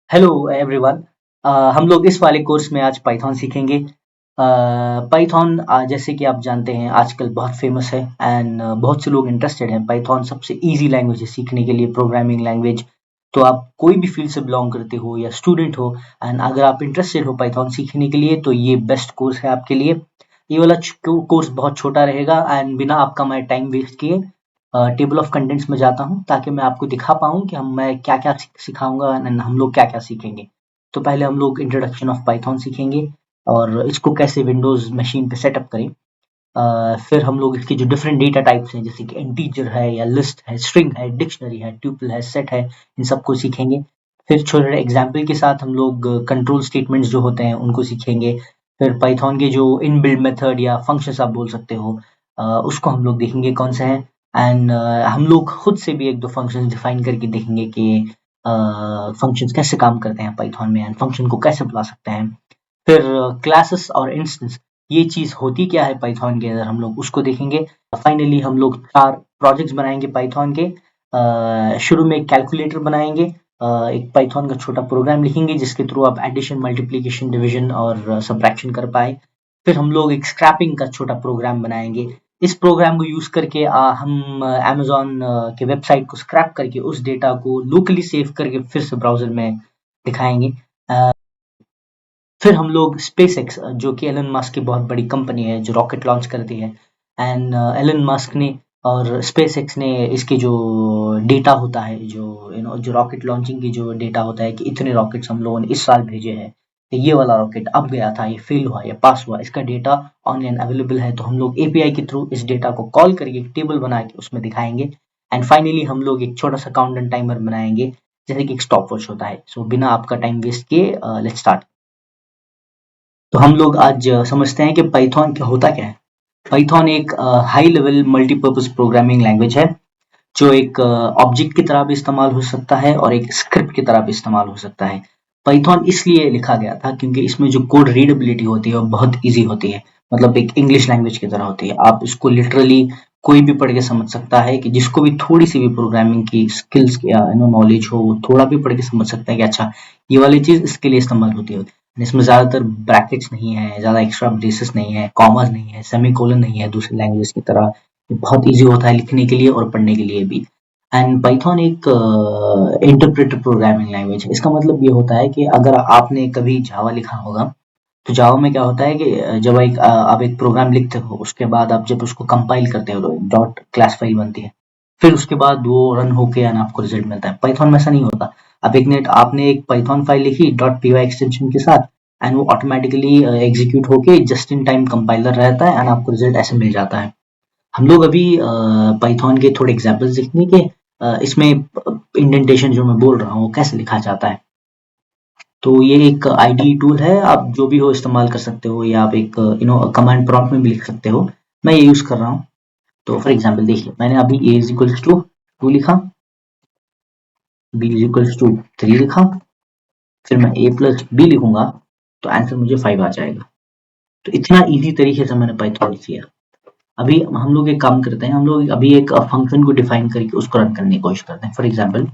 Hello everyone. हम लोग इस वाले कोर्स में आज पाइथन सीखेंगे। पाइथन जैसे कि आप जानते हैं आजकल बहुत फेमस है एंड बहुत से लोग इंटरेस्टेड हैं। पाइथन सबसे इजी लैंग्वेज है सीखने के लिए, प्रोग्रामिंग लैंग्वेज। तो आप कोई भी फील्ड से बिलोंग करते हो या स्टूडेंट हो एंड अगर आप इंटरेस्टेड हो पाइथन सीखने के लिए तो ये बेस्ट कोर्स है आपके लिए। ये वाला कोर्स बहुत छोटा रहेगा एंड बिना आपका मैं टाइम वेस्ट किए टेबल ऑफ कंटेंट्स में जाता हूँ ताकि मैं आपको दिखा पाऊँ कि मैं क्या-क्या सिखाऊँगा एंड हम लोग क्या-क्या सीखेंगे। तो पहले हम लोग इंट्रोडक्शन ऑफ पाइथन सीखेंगे और इसको कैसे विंडोज़ मशीन पे सेटअप करें। फिर हम लोग इसके जो डिफरेंट डेटा टाइप्स हैं जैसे कि इंटीजर है या लिस्ट है, स्ट्रिंग है, डिक्शनरी है, ट्यूपल है, सेट है, इन सबको सीखेंगे। फिर छोटे एग्जाम्पल के साथ हम लोग कंट्रोल स्टेटमेंट्स जो होते हैं उनको सीखेंगे। फिर पाइथन के जो इनबिल्ट मेथड या फंक्शंस आप बोल सकते हो उसको हम लोग देखेंगे कौन से हैं एंड हम लोग खुद से भी एक दो फंक्शंस डिफाइन करके देखेंगे कि फंक्शंस कैसे काम करते हैं पाइथन में एंड फंक्शन को कैसे बुला सकते हैं। फिर क्लासेस और इंस्टेंस ये चीज़ होती क्या है पाइथन के अंदर हम लोग उसको देखेंगे। फाइनली हम लोग 4 प्रोजेक्ट्स बनाएँगे पाइथन के। शुरू में एक कैलकुलेटर बनाएँगे। एक पाइथन का छोटा प्रोग्राम लिखेंगे जिसके थ्रू आप एडिशन, मल्टीप्लिकेशन, डिवीज़न और सब्ट्रैक्शन कर पाएँ। फिर हम लोग एक स्क्रैपिंग का छोटा प्रोग्राम बनाएँगे। इस प्रोग्राम को यूज़ करके हम अमेज़न के वेबसाइट को स्क्रैप करके उस डेटा को लोकली सेव करके फिर से ब्राउज़र में दिखाएँगे। अ फिर हम लोग स्पेसएक्स जो कि एलन मस्क की बहुत बड़ी कंपनी है जो रॉकेट लॉन्च करती है एंड एलन मस्क ने और स्पेसएक्स ने इसके जो डेटा होता है जो जो रॉकेट लॉन्चिंग की जो डेटा होता है कि इतने रॉकेट्स हम लोगों ने इस साल भेजे हैं, तो ये वाला रॉकेट अब गया था, ये फेल हुआ, ये पास हुआ, इसका डेटा ऑनलाइन अवेलेबल है। तो हम लोग एपीआई के थ्रू इस डेटा को कॉल करके एक टेबल बना के उसमें दिखाएंगे एंड फाइनली हम लोग एक छोटा सा काउंटडाउन टाइमर बनाएंगे जैसे कि एक स्टॉप वॉच होता है। सो बिना आपका टाइम वेस्ट किए लेट्स स्टार्ट। तो हम लोग आज समझते हैं कि पाइथन क्या होता क्या है। पाइथन एक high level multipurpose programming language है जो एक ऑब्जेक्ट की तरह भी इस्तेमाल हो सकता है और एक स्क्रिप्ट की तरह भी इस्तेमाल हो सकता है। पाइथन इसलिए लिखा गया था क्योंकि इसमें जो कोड रीडेबिलिटी होती है वो बहुत ईजी होती है। मतलब एक इंग्लिश लैंग्वेज की तरह होती है। आप इसको लिटरली कोई भी पढ़ के समझ सकता है कि जिसको भी थोड़ी सी भी प्रोग्रामिंग की स्किल्स या नॉलेज हो वो थोड़ा भी पढ़ के समझ सकता है कि अच्छा ये वाली चीज इसके लिए इस्तेमाल होती है। इसमें ज्यादातर ब्रैकेट्स नहीं है, ज्यादा एक्स्ट्रा ब्रेसेस नहीं है, कॉमास नहीं है, सेमीकोलन नहीं है दूसरी लैंग्वेज की तरह। ये बहुत ईजी होता है लिखने के लिए और पढ़ने के लिए भी। एंड पाइथन एक इंटरप्रेटर प्रोग्रामिंग लैंग्वेज है। इसका मतलब ये होता है कि अगर आपने कभी जावा लिखा होगा तो जावा में क्या होता है कि जब आप एक प्रोग्राम लिखते हो उसके बाद आप जब उसको कंपाइल करते हो तो डॉट क्लास फाइल बनती है। फिर उसके बाद वो रन होके एंड आपको रिजल्ट मिलता है। पाइथन में ऐसा नहीं होता। अब एक नेट आपने एक पाइथन फाइल लिखी डॉट पी वाई एक्सटेंशन के साथ एंड वो ऑटोमेटिकली एग्जीक्यूट होके जस्ट इन टाइम कंपाइलर रहता है एंड आपको रिजल्ट ऐसे मिल जाता है। हम लोग अभी पाइथन के थोड़े एग्जांपल्स देखेंगे कि इसमें इंडेंटेशन जो मैं बोल रहा हूँ वो कैसे लिखा जाता है। तो ये एक आईडी टूल है, आप जो भी हो इस्तेमाल कर सकते हो या आप एक कमांड प्रॉम्प्ट में भी लिख सकते हो। मैं ये यूज कर रहा हूँ। तो फॉर एग्जांपल देखिए मैंने अभी a इज इक्वल्स टू 2 लिखा, b इज इक्वल्स टू 3 लिखा, फिर मैं a प्लस b लिखूंगा तो आंसर मुझे 5 आ जाएगा। तो इतना इजी तरीके से मैंने पाइथन लिख दिया। अभी हम लोग एक काम करते हैं, हम लोग अभी एक फंक्शन को डिफाइन करके उसको रन करने की कोशिश करते हैं। फॉर एग्जांपल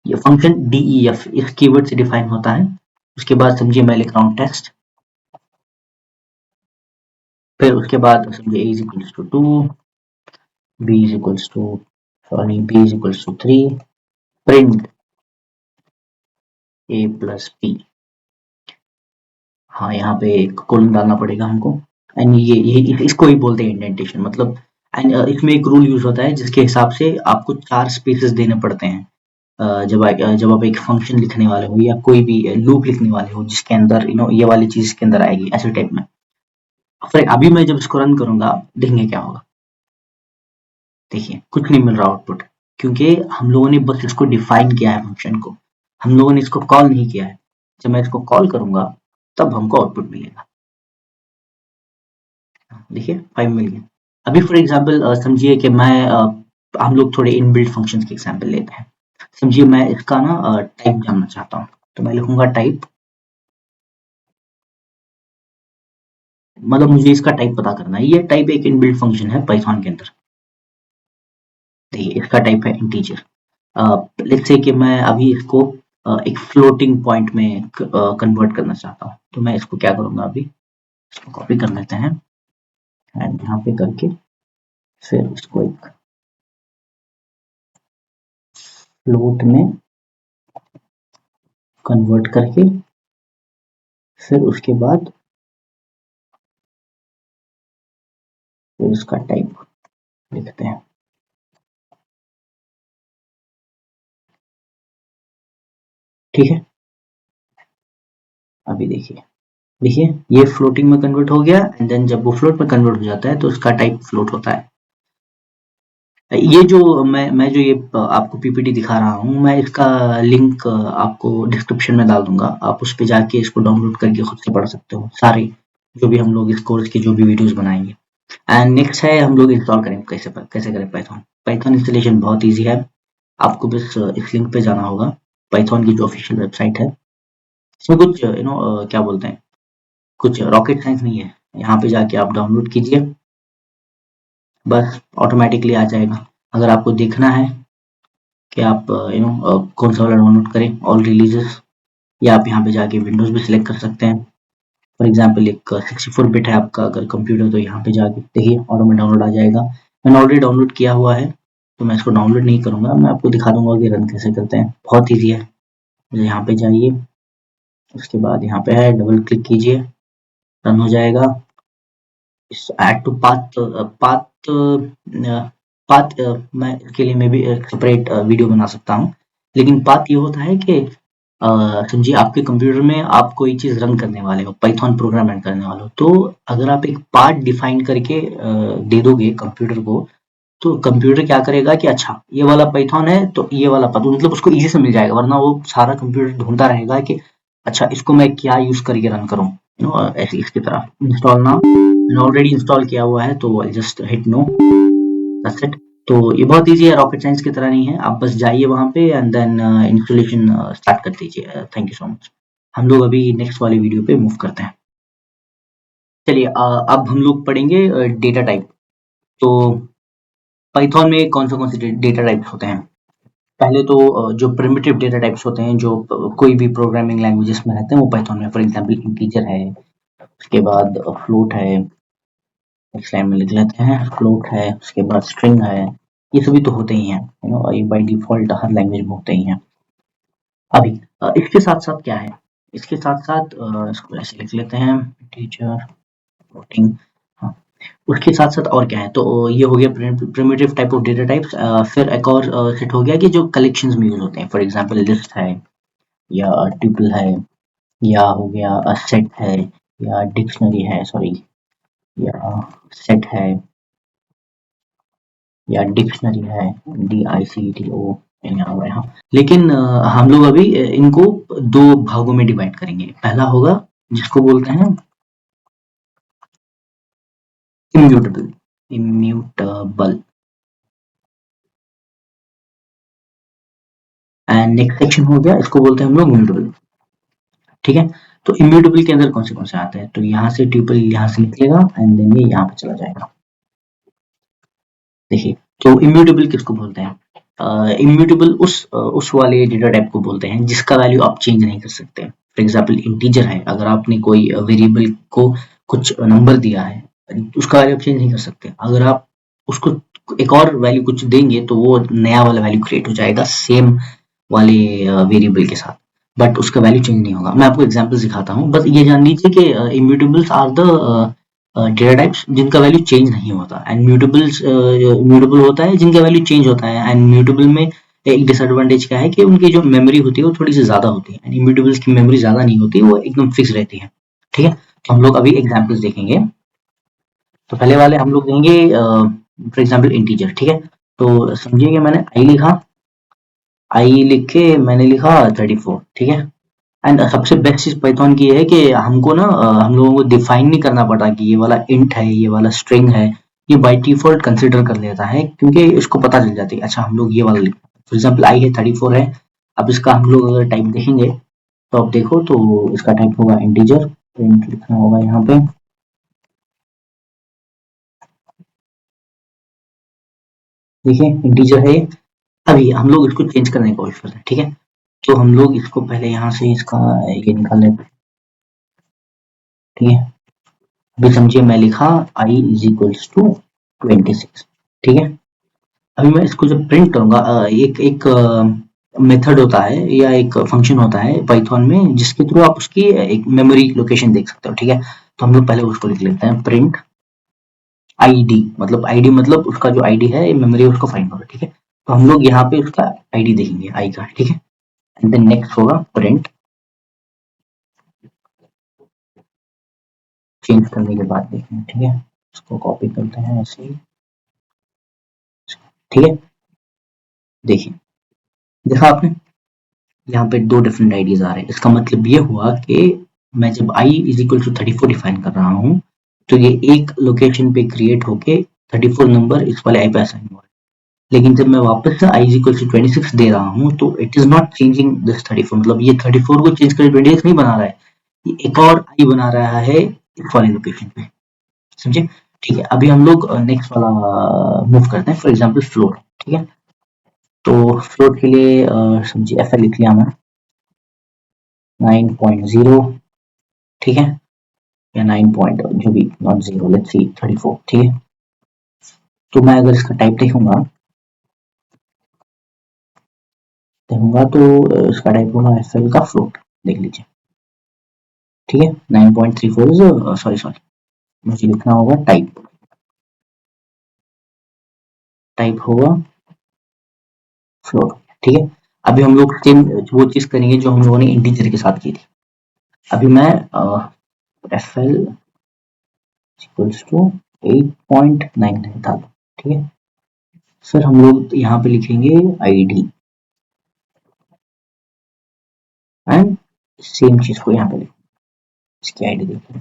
ये फंक्शन def इस कीवर्ड से डिफाइन होता है। उसके बाद समझिए मैं लिख रहा हूँ टेक्स्ट, फिर उसके बाद समझिए a is equals to 2, b is equals to b is equals to 3, print a plus b। हाँ यहाँ पे एक कोलन डालना पड़ेगा हमको एंड ये इसको ही बोलते हैं इंडेंटेशन। मतलब एंड इसमें एक रूल यूज होता है जिसके हिसाब से आपको 4 स्पेसेस देने पड़ते हैं जब आप एक फंक्शन लिखने वाले हो या कोई भी लूप लिखने वाले हो जिसके अंदर ये वाली चीज इसके अंदर आएगी ऐसे टाइप में। फिर अभी मैं जब इसको रन करूंगा देखेंगे क्या होगा। देखिए कुछ नहीं मिल रहा आउटपुट क्योंकि हम लोगों ने बस इसको डिफाइन किया है फंक्शन को, हम लोगों ने इसको कॉल नहीं किया है। जब मैं इसको कॉल करूंगा तब हमको आउटपुट मिलेगा। देखिए 5 मिल गया। अभी फॉर एग्जांपल समझिए कि मैं हम लोग थोड़े इनबिल्ट फंक्शंस के एग्जांपल लेते हैं। समझिए मैं इसका ना टाइप जानना चाहता हूँ तो मैं लिखूंगा टाइप, मतलब मुझे इसका टाइप पता करना है। ये टाइप एक इनबिल्ट फंक्शन है पाइथन के अंदर। देखिए इसका टाइप है इंटीजर। लेट्स से कि मैं अभी इसको एक फ्लोटिंग पॉइंट में कन्वर्ट करना चाहता हूँ। तो मैं इसको क्या करूँगा, अभी इसको कॉपी कर लेते हैं एंड यहाँ पे करके फिर इसको एक फ्लोट में कन्वर्ट करके फिर उसके बाद फिर उसका टाइप लिखते हैं। ठीक है, अभी देखिए देखिए ये फ्लोटिंग में कन्वर्ट हो गया एंड देन जब वो फ्लोट में कन्वर्ट हो जाता है तो उसका टाइप फ्लोट होता है। ये जो मैं जो ये आपको पीपीटी दिखा रहा हूँ, मैं इसका लिंक आपको डिस्क्रिप्शन में डाल दूंगा। आप उस पे जाके इसको डाउनलोड करके खुद से पढ़ सकते हो, सारे जो भी हम लोग इस कोर्स की जो भी वीडियोस बनाएंगे। एंड नेक्स्ट है हम लोग इंस्टॉल करेंगे, कैसे करें पाइथन। पाइथन इंस्टॉलेशन बहुत ईजी है, आपको बस इस लिंक पे जाना होगा, पाइथन की जो ऑफिशियल वेबसाइट है। इसमें कुछ क्या बोलते हैं, कुछ रॉकेट साइंस नहीं है। यहाँ पे जाके आप डाउनलोड कीजिए, बस ऑटोमेटिकली आ जाएगा। अगर आपको देखना है कि आप कौन सा वाला डाउनलोड करें, ऑल रिलीजेस, या आप यहाँ पे जाके विंडोज भी सिलेक्ट कर सकते हैं। फॉर एग्जांपल एक 64 बिट है आपका अगर कंप्यूटर, तो यहाँ पे जाके देखिए ऑटो में डाउनलोड आ जाएगा। मैंने ऑलरेडी डाउनलोड किया हुआ है तो मैं इसको डाउनलोड नहीं करूँगा, मैं आपको दिखा दूंगा कि रन कैसे करते हैं। बहुत ईजी है। यहाँ पे जाइए, उसके बाद यहाँ पे है, डबल क्लिक कीजिए, रन हो जाएगा। इस add to path path path मैं इसके लिए मैं भी एक सेपरेट वीडियो बना सकता हूँ। लेकिन पाथ ये होता है कि समझिए आपके कंप्यूटर में आप कोई चीज़ रन करने वाले हो, पाइथन प्रोग्राम रन करने वाले हो, तो अगर आप एक पाथ डिफाइन करके दे दोगे कंप्यूटर को, तो कंप्यूटर क्या करेगा कि अच्छा ये वाला पाइथन है तो ये वाला पाथ, मतलब उसको इजी से मिल जाएगा। वरना वो सारा कंप्यूटर ढूंढता रहेगा कि अच्छा इसको मैं क्या यूज करके रन करूँ, ऐसे इसकी तरह। इंस्टॉल नाउ, मैंने ऑलरेडी इंस्टॉल किया हुआ है तो I just hit no, that's it. तो ये बहुत ईजी है, रॉकेट साइंस की तरह नहीं है। आप बस जाइए वहां पे एंड देन इंस्टॉलेशन स्टार्ट कर दीजिए। Thank you so much. हम लोग अभी नेक्स्ट वाली वीडियो पे मूव करते हैं। चलिए अब हम लोग पढ़ेंगे डेटा टाइप। तो पाइथन में कौन से डेटा टाइप्स होते हैं। पहले तो जो प्रिमिटिव डेटा टाइप्स होते हैं, जो कोई भी प्रोग्रामिंग लैंग्वेजेस में रहते हैं, वो पाइथन में। फॉर एग्जांपल इंटीजर है, उसके बाद फ्लोट है, नेक्स्ट लाइन में लिख लेते हैं फ्लोट है, उसके बाद स्ट्रिंग है। ये सभी तो होते ही हैं, ये बाय डिफॉल्ट हर लैंग्वेज में होते ही हैं। अभी इसके साथ साथ क्या है, इसके साथ साथ इसको ऐसे लिख लेते हैं टीचर फ्लोटिंग। हाँ, उसके साथ साथ और क्या है, तो ये हो गया primitive type of data types. फिर एक और सेट हो गया कि जो कलेक्शंस में यूज होते हैं। फॉर एग्जांपल लिस्ट है, या ट्यूपल है, या हो गया सेट है, या डिक्शनरी है, सॉरी, या सेट है, या डिक्शनरी है, DICTO यहाँ हुआ है, हाँ। लेकिन हम लोग अभी इनको दो भागों में डिवाइड करेंगे। पहला होगा जिसको बोलते हैं immutable, immutable, and next section हो गया, इसको बोलते हैं हम लोग म्यूटेबल। ठीक है, तो इम्यूटेबल के अंदर कौन से आते हैं, तो यहाँ से ट्यूपल यहाँ से निकलेगा एंड देन ये यहाँ पे चला जाएगा। देखिए, तो इम्यूटेबल किसको बोलते हैं, इम्यूटेबल उस वाले डेटा टाइप को बोलते हैं जिसका वैल्यू आप चेंज नहीं कर सकते। फॉर एग्जांपल इंटीजर है, अगर आपने कोई वेरिएबल को कुछ नंबर दिया है, उसका वैल्यू आप चेंज नहीं कर सकते। अगर आप उसको एक और वैल्यू कुछ देंगे तो वो नया वाला वैल्यू क्रिएट हो जाएगा सेम वाले वेरिएबल के साथ, बट उसका वैल्यू चेंज नहीं होगा। मैं आपको एग्जांपल दिखाता हूँ, बस ये जान लीजिए कि इम्यूटेबल्स आर द डेटा टाइप्स जिनका वैल्यू चेंज नहीं होता, एंड म्यूटेबल्स म्यूटेबल होता है जिनका वैल्यू चेंज होता है। एंड म्यूटेबल में एक डिसएडवांटेज क्या है कि उनकी जो मेमोरी होती है वो थोड़ी सी ज्यादा होती है, एंड इम्यूटेबल्स की मेमोरी ज्यादा नहीं होती, वो एकदम फिक्स रहती है। ठीक है, तो हम लोग अभी एग्जाम्पल्स देखेंगे। तो पहले वाले हम लोग देंगे फॉर एग्जाम्पल इंटीजर। ठीक है, तो समझिए कि मैंने आई लिखा, आई लिख के मैंने लिखा 34। ठीक है, एंड सबसे बेस्ट चीज पाइथन की है कि हमको ना हम लोगों को डिफाइन नहीं करना पड़ता कि ये वाला इंट है, ये वाला स्ट्रिंग है। ये बाय डिफॉल्ट कंसिडर कर लेता है, क्योंकि इसको पता चल जाती है अच्छा हम लोग ये वाला लिख, फॉर एग्जांपल आई है 34 है। अब इसका हम लोग अगर टाइप देखेंगे तो अब देखो तो इसका टाइप होगा इंटीजर, प्रिंट लिखना होगा यहाँ पे। देखिए इंटीजर है। अभी हम लोग इसको चेंज करने की कोशिश करते हैं। ठीक है, तो हम लोग इसको पहले यहाँ से इसका ये निकाल लेते हैं, ठीक है। अभी समझिए मैं लिखा i इज इक्वल्स टू 26, ठीक है। अभी मैं इसको जब प्रिंट करूंगा, एक एक मेथड होता है या एक फंक्शन होता है पाइथन में जिसके थ्रू आप उसकी एक मेमोरी लोकेशन देख सकते हो, ठीक है। तो हम लोग पहले उसको लिख लेते हैं, प्रिंट आईडी, मतलब आईडी मतलब उसका जो आईडी है मेमोरी उसको फाइंड होगा, ठीक है। तो हम लोग यहाँ पे उसका आईडी देखेंगे, आई का, ठीक है। एंड देन नेक्स्ट होगा प्रिंट, चेंज करने के बाद देखेंगे, ठीक है। इसको कॉपी करते हैं ऐसे ही, ठीक है। देखिए, देखा आपने, यहाँ पे दो डिफरेंट आईडीज आ रहे हैं। इसका मतलब ये हुआ कि मैं जब i is equal to 34 define कर रहा हूँ तो ये एक लोकेशन पे क्रिएट होके 34 नंबर इस वाले आई पे असाइन हुआ है। लेकिन जब मैं वापस से i इज इक्वल टू 26 दे रहा हूँ तो it is not changing this 34, मतलब ये 34 को चेंज कर 26 नहीं बना रहा है, ये एक और i बना रहा है इस वाले लोकेशन पे, समझे। ठीक है, अभी हम लोग नेक्स्ट वाला मूव करते हैं, फॉर एग्जाम्पल फ्लोट, ठीक है। तो फ्लोट के लिए समझिए एफ लिख लिया मैं 9.0, ठीक है, या 9 पॉइंट जो भी, नॉट जीरो, लेट्स सी 34, ठीक है। तो मैं अगर इसका टाइप देखूंगा तो इसका टाइप होगा एफ का फ्लोट, देख लीजिए, ठीक है। 9.34 इज, सॉरी सॉरी, मुझे लिखना होगा टाइप, टाइप होगा फ्लोट, ठीक है। अभी हम लोग सेम वो चीज करेंगे जो हम लोगों ने इंटीजर के साथ की थी। अभी मैं एफ एल इक्वल्स टू 8.99 था, ठीक है। फिर हम लोग यहाँ पे लिखेंगे आईडी एंड सेम चीज को यहाँ पे लिखेंगे, इसकी आईडी देखिए,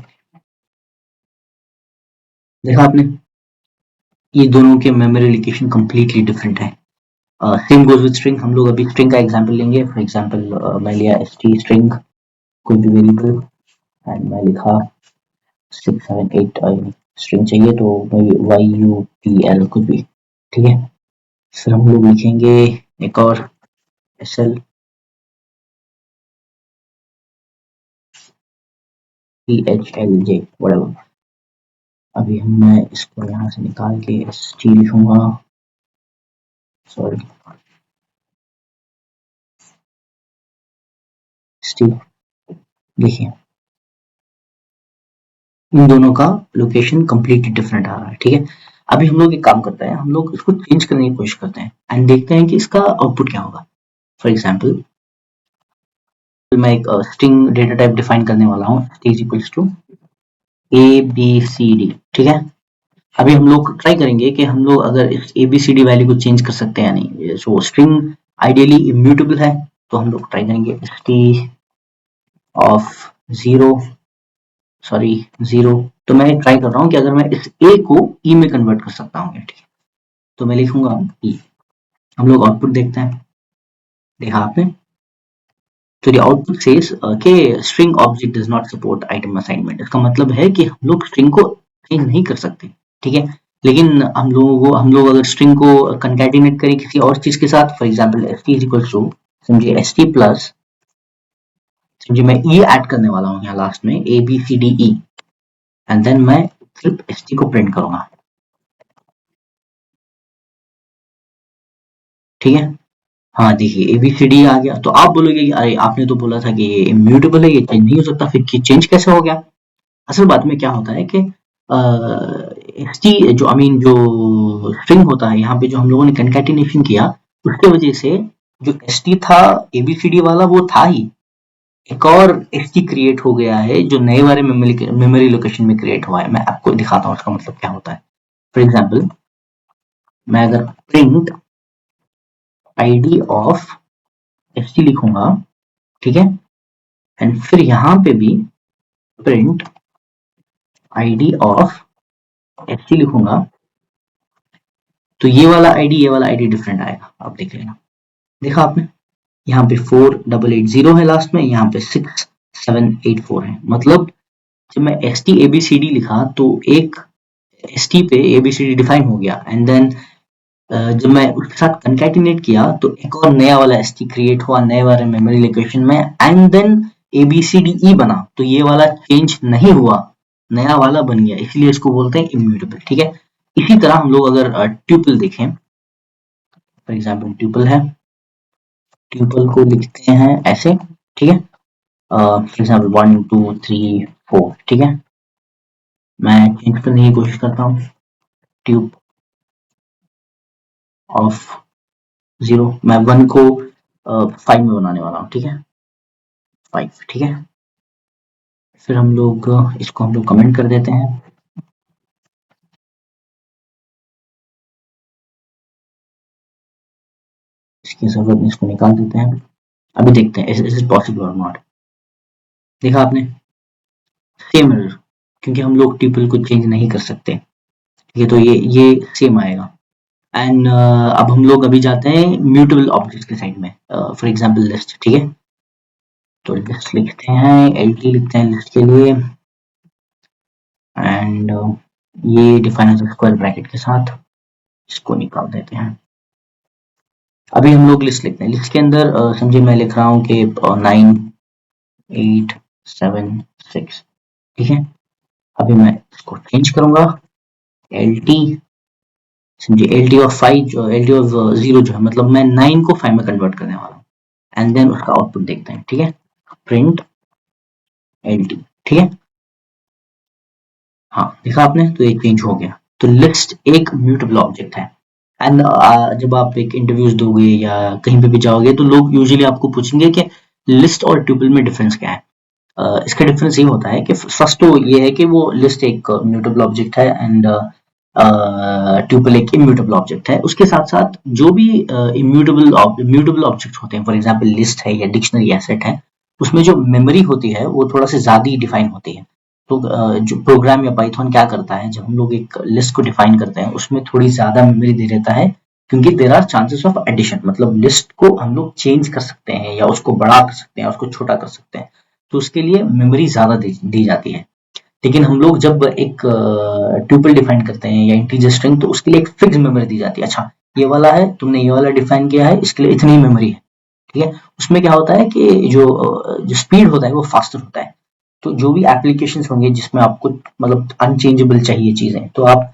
देखा आपने, ये दोनों के मेमोरी लोकेशन कंप्लीटली डिफरेंट है। सेम गोज विद स्ट्रिंग, हम लोग अभी स्ट्रिंग का एग्जांपल लेंगे। फॉर एग्जांपल मैं लिया st स्ट्रिंग, कोई भी वेरिएबल, एंड मैं लिखा 678, स्ट्रिंग चाहिए तो YUTL कुछ भी, ठीक है। फिर हम लोग लिखेंगे एक और SL PHLJ whatever। अभी मैं इसको यहाँ से निकाल के ST लिखूंगा, सॉरी ST, देखिए इन दोनों का लोकेशन कंप्लीटली डिफरेंट आ रहा है, ठीक है। अभी हम लोग एक काम करते हैं, हम लोग इसको चेंज करने की कोशिश करते हैं एंड देखते हैं कि इसका आउटपुट क्या होगा। फॉर एग्जाम्पल मैं एक स्ट्रिंग डेटा टाइप डिफाइन करने वाला हूँ, इज इक्वल्स टू ABCD, ठीक है। अभी हम लोग ट्राई करेंगे कि हम लोग अगर इस ABCD वैल्यू को चेंज कर सकते हैं या नहीं। सो स्ट्रिंग आइडियली इम्यूटेबल है, तो हम लोग ट्राई करेंगे st ऑफ 0, सॉरी 0। तो मैं ट्राई कर रहा हूँ कि अगर मैं इस a को e में कन्वर्ट कर सकता हूँ, ठीक है। तो मैं लिखूंगा e, हम लोग आउटपुट देखते हैं, देखा आपने। तो द आउटपुट सेज कि string object does not support item assignment, इसका मतलब है कि हम लोग स्ट्रिंग को चेंज नहीं कर सकते, ठीक है। लेकिन हम लोग अगर स्ट्रिंग को कंकैटिनेट करें किसी और चीज के साथ, for example st is equal to, समझिए st प्लस, समझिए मैं e ऐड करने वाला हूँ यहाँ लास्ट में, ABCDE, एंड देन मैं सिर्फ st को प्रिंट करूंगा, ठीक है। हाँ देखिए ABCD आ गया, तो आप बोलोगे कि अरे आपने तो बोला था कि ये इम्यूटेबल है, ये चेंज नहीं हो सकता, फिर चेंज कैसे हो गया। असल बात में क्या होता है कि st जो आई मीन जो स्ट्रिंग होता है, यहाँ पे जो हम लोगों ने कंकैटिनेशन किया उसके वजह से जो st था ABCD वाला वो था ही, एक और st क्रिएट हो गया है जो नए वाले मेमोरी लोकेशन में क्रिएट हुआ है। मैं आपको दिखाता हूँ उसका मतलब क्या होता है। फॉर एग्जाम्पल मैं अगर प्रिंट id ऑफ st लिखूंगा, ठीक है, एंड फिर यहाँ पे भी प्रिंट id ऑफ st लिखूंगा, तो ये वाला आईडी डिफरेंट आएगा, आप देख लेना, देखा आपने। यहाँ पे 4880 है लास्ट में, यहाँ पे 6784 है। मतलब जब मैं st abcd लिखा तो एक st पे abcd डिफाइन हो गया, एंड देन जब मैं उसके साथ कंकैटिनेट किया तो एक और नया वाला एसटी क्रिएट हुआ नए वाले मेमोरी लोकेशन में एंड देन ABCDE बना तो ये वाला चेंज नहीं हुआ नया वाला बन गया इसलिए इसको बोलते हैं इम्यूटेबल ठीक है। इसी तरह हम लोग अगर ट्यूपल देखें फॉर एग्जाम्पल ट्यूपल है ट्यूपल को लिखते हैं ऐसे ठीक है फॉर एग्जाम्पल 1 2 3 4 ठीक है। मैं चेंज करने की कोशिश करता हूँ ट्यूब ऑफ 0 मैं 1 को 5 में बनाने वाला हूँ ठीक है 5 ठीक है। फिर हम लोग इसको हम लोग कमेंट कर देते हैं इसकी जरूरत नहीं इसको निकाल देते हैं। अभी देखते हैं इज इट पॉसिबल और नॉट। देखा आपने सेम एरर क्योंकि हम लोग ट्यूपल को चेंज नहीं कर सकते ठीक है तो ये सेम आएगा एंड अब हम लोग अभी जाते हैं म्यूटेबल ऑब्जेक्ट के साइड में फॉर एग्जांपल लिस्ट ठीक है। तो लिस्ट लिखते हैं LT लिखते हैं लिस्ट के लिए एंड ये डिफाइन है स्क्वायर ब्रैकेट के साथ इसको निकाल देते हैं। अभी हम लोग लिस्ट लिखते हैं लिस्ट के अंदर समझिए मैं लिख रहा हूँ कि 9 8 7 6 ठीक है। अभी मैं इसको चेंज करूंगा LT समझिए LT ऑफ 5 जो LT ऑफ 0 जो है मतलब मैं 9 को 5 में कन्वर्ट करने वाला हूँ एंड देन उसका आउटपुट देखते हैं ठीक है प्रिंट LT ठीक है। हाँ देखा आपने तो ये चेंज हो गया तो लिस्ट एक म्यूटेबल ऑब्जेक्ट है एंड जब आप एक इंटरव्यूज दोगे या कहीं पे भी जाओगे तो लोग यूजुअली आपको पूछेंगे कि लिस्ट और ट्यूपल में डिफरेंस क्या है। इसका डिफरेंस ये होता है कि फर्स्ट तो ये है कि वो लिस्ट एक म्यूटेबल ऑब्जेक्ट है एंड ट्यूपल एक इम्यूटेबल ऑब्जेक्ट है उसके साथ साथ जो भी म्यूटेबल ऑब्जेक्ट होते हैं फॉर एग्जांपल लिस्ट है या डिक्शनरी एसेट है उसमें जो मेमोरी होती है वो थोड़ा सा ज्यादा ही डिफाइन होती है। तो जो प्रोग्राम या पाइथन क्या करता है जब हम लोग एक लिस्ट को डिफाइन करते हैं उसमें थोड़ी ज्यादा मेमोरी दे देता है क्योंकि there are chances of addition मतलब लिस्ट को हम लोग चेंज कर सकते हैं या उसको बड़ा कर सकते हैं उसको छोटा कर सकते हैं तो उसके लिए मेमोरी ज्यादा दी जाती है। लेकिन हम लोग जब एक ट्यूपल डिफाइन करते हैं या इंटीजर स्ट्रिंग तो उसके लिए एक फिक्स मेमोरी दी जाती है अच्छा ये वाला है तुमने ये वाला डिफाइन किया है इसके लिए इतनी मेमोरी है ठीक है। उसमें क्या होता है कि जो स्पीड होता है वो फास्टर होता है तो जो भी एप्लीकेशन होंगे जिसमें आपको मतलब अनचेंजेबल चाहिए चीजें तो आप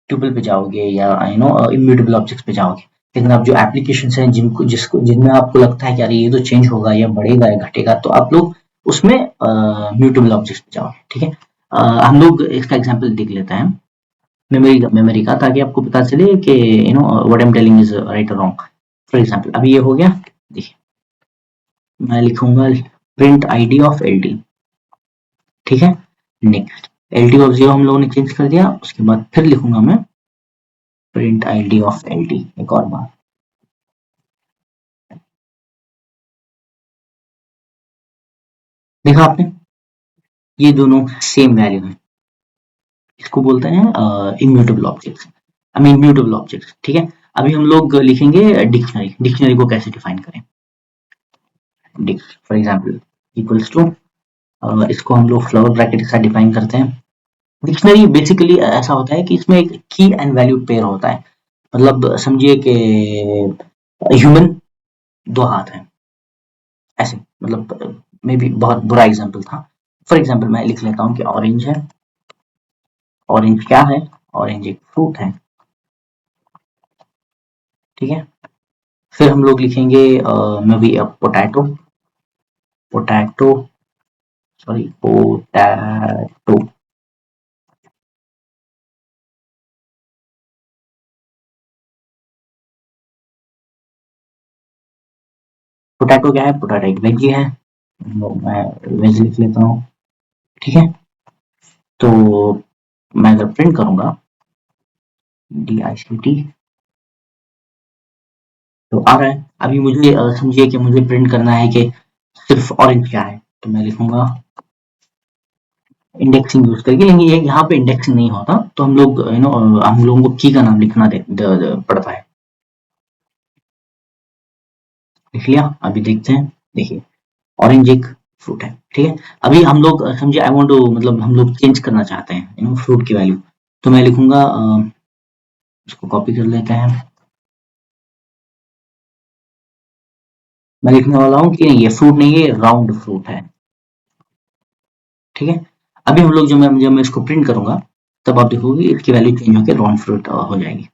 ट्यूपल पे जाओगे या इम्यूटेबल ऑब्जेक्ट्स पे जाओगे। लेकिन अब जो एप्लीकेशन हैं जिनमें आपको लगता है कि अरे ये तो चेंज होगा या बढ़ेगा या घटेगा तो आप लोग उसमें म्यूटेबल ऑब्जेक्ट्स पे जाओगे ठीक है। हम लोग इसका एग्जांपल देख लेते हैं मेमोरी का ताकि आपको पता चले कि what I am telling is right और रॉन्ग। फॉर एग्जांपल अभी ये हो गया देखिए मैं लिखूंगा प्रिंट आईडी ऑफ LT ठीक है। नेक्स्ट LT ऑफ 0 हम लोगों ने चेंज कर दिया उसके बाद फिर लिखूंगा मैं प्रिंट ID ऑफ LT एक और बार देखा आपने ये दोनों सेम वैल्यू है इसको बोलते हैं immutable objects I mean mutable objects ठीक है। अभी हम लोग लिखेंगे डिक्शनरी को कैसे डिफाइन करें फॉर एग्जांपल इक्वल्स टू इसको हम लोग फ्लावर ब्रैकेट के साथ डिफाइन करते हैं। डिक्शनरी बेसिकली ऐसा होता है कि इसमें एक की एंड वैल्यू पेयर होता है मतलब समझिए कि ह्यूमन 2 हाथ हैं ऐसे मतलब मे बी बहुत बुरा एग्जांपल था। फॉर एग्जांपल मैं लिख लेता हूँ कि ऑरेंज है ऑरेंज क्या है ऑरेंज एक फ्रूट है ठीक है। फिर हम लोग लिखेंगे may be potato potato sorry potato potato क्या है पोटैटो एक वेज है मैं वेज लिख लेता हूँ ठीक है। तो मैं अगर प्रिंट करूंगा DICT तो आ रहा है। अभी मुझे समझिए कि मुझे प्रिंट करना है कि सिर्फ ऑरेंज क्या है तो मैं लिखूंगा इंडेक्सिंग यूज करके लेकिन ये यहाँ पे इंडेक्सिंग नहीं होता तो हम लोग हम लोगों को की का नाम लिखना पड़ता है। लिख लिया अभी देखते हैं देखिए ऑरेंज एक फ्रूट है ठीक है। अभी हम लोग समझिए आई वांट टू मतलब हम लोग चेंज करना चाहते हैं फ्रूट की वैल्यू तो मैं लिखूंगा इसको कॉपी कर लेते हैं मैं लिखने वाला हूँ कि ये फ्रूट नहीं है, राउंड फ्रूट है। ठीक है, अभी हम लोग जब मैं इसको प्रिंट करूंगा तब आप देखोगे इसकी वैल्यू चेंज होकर राउंड फ्रूट हो जाएगी।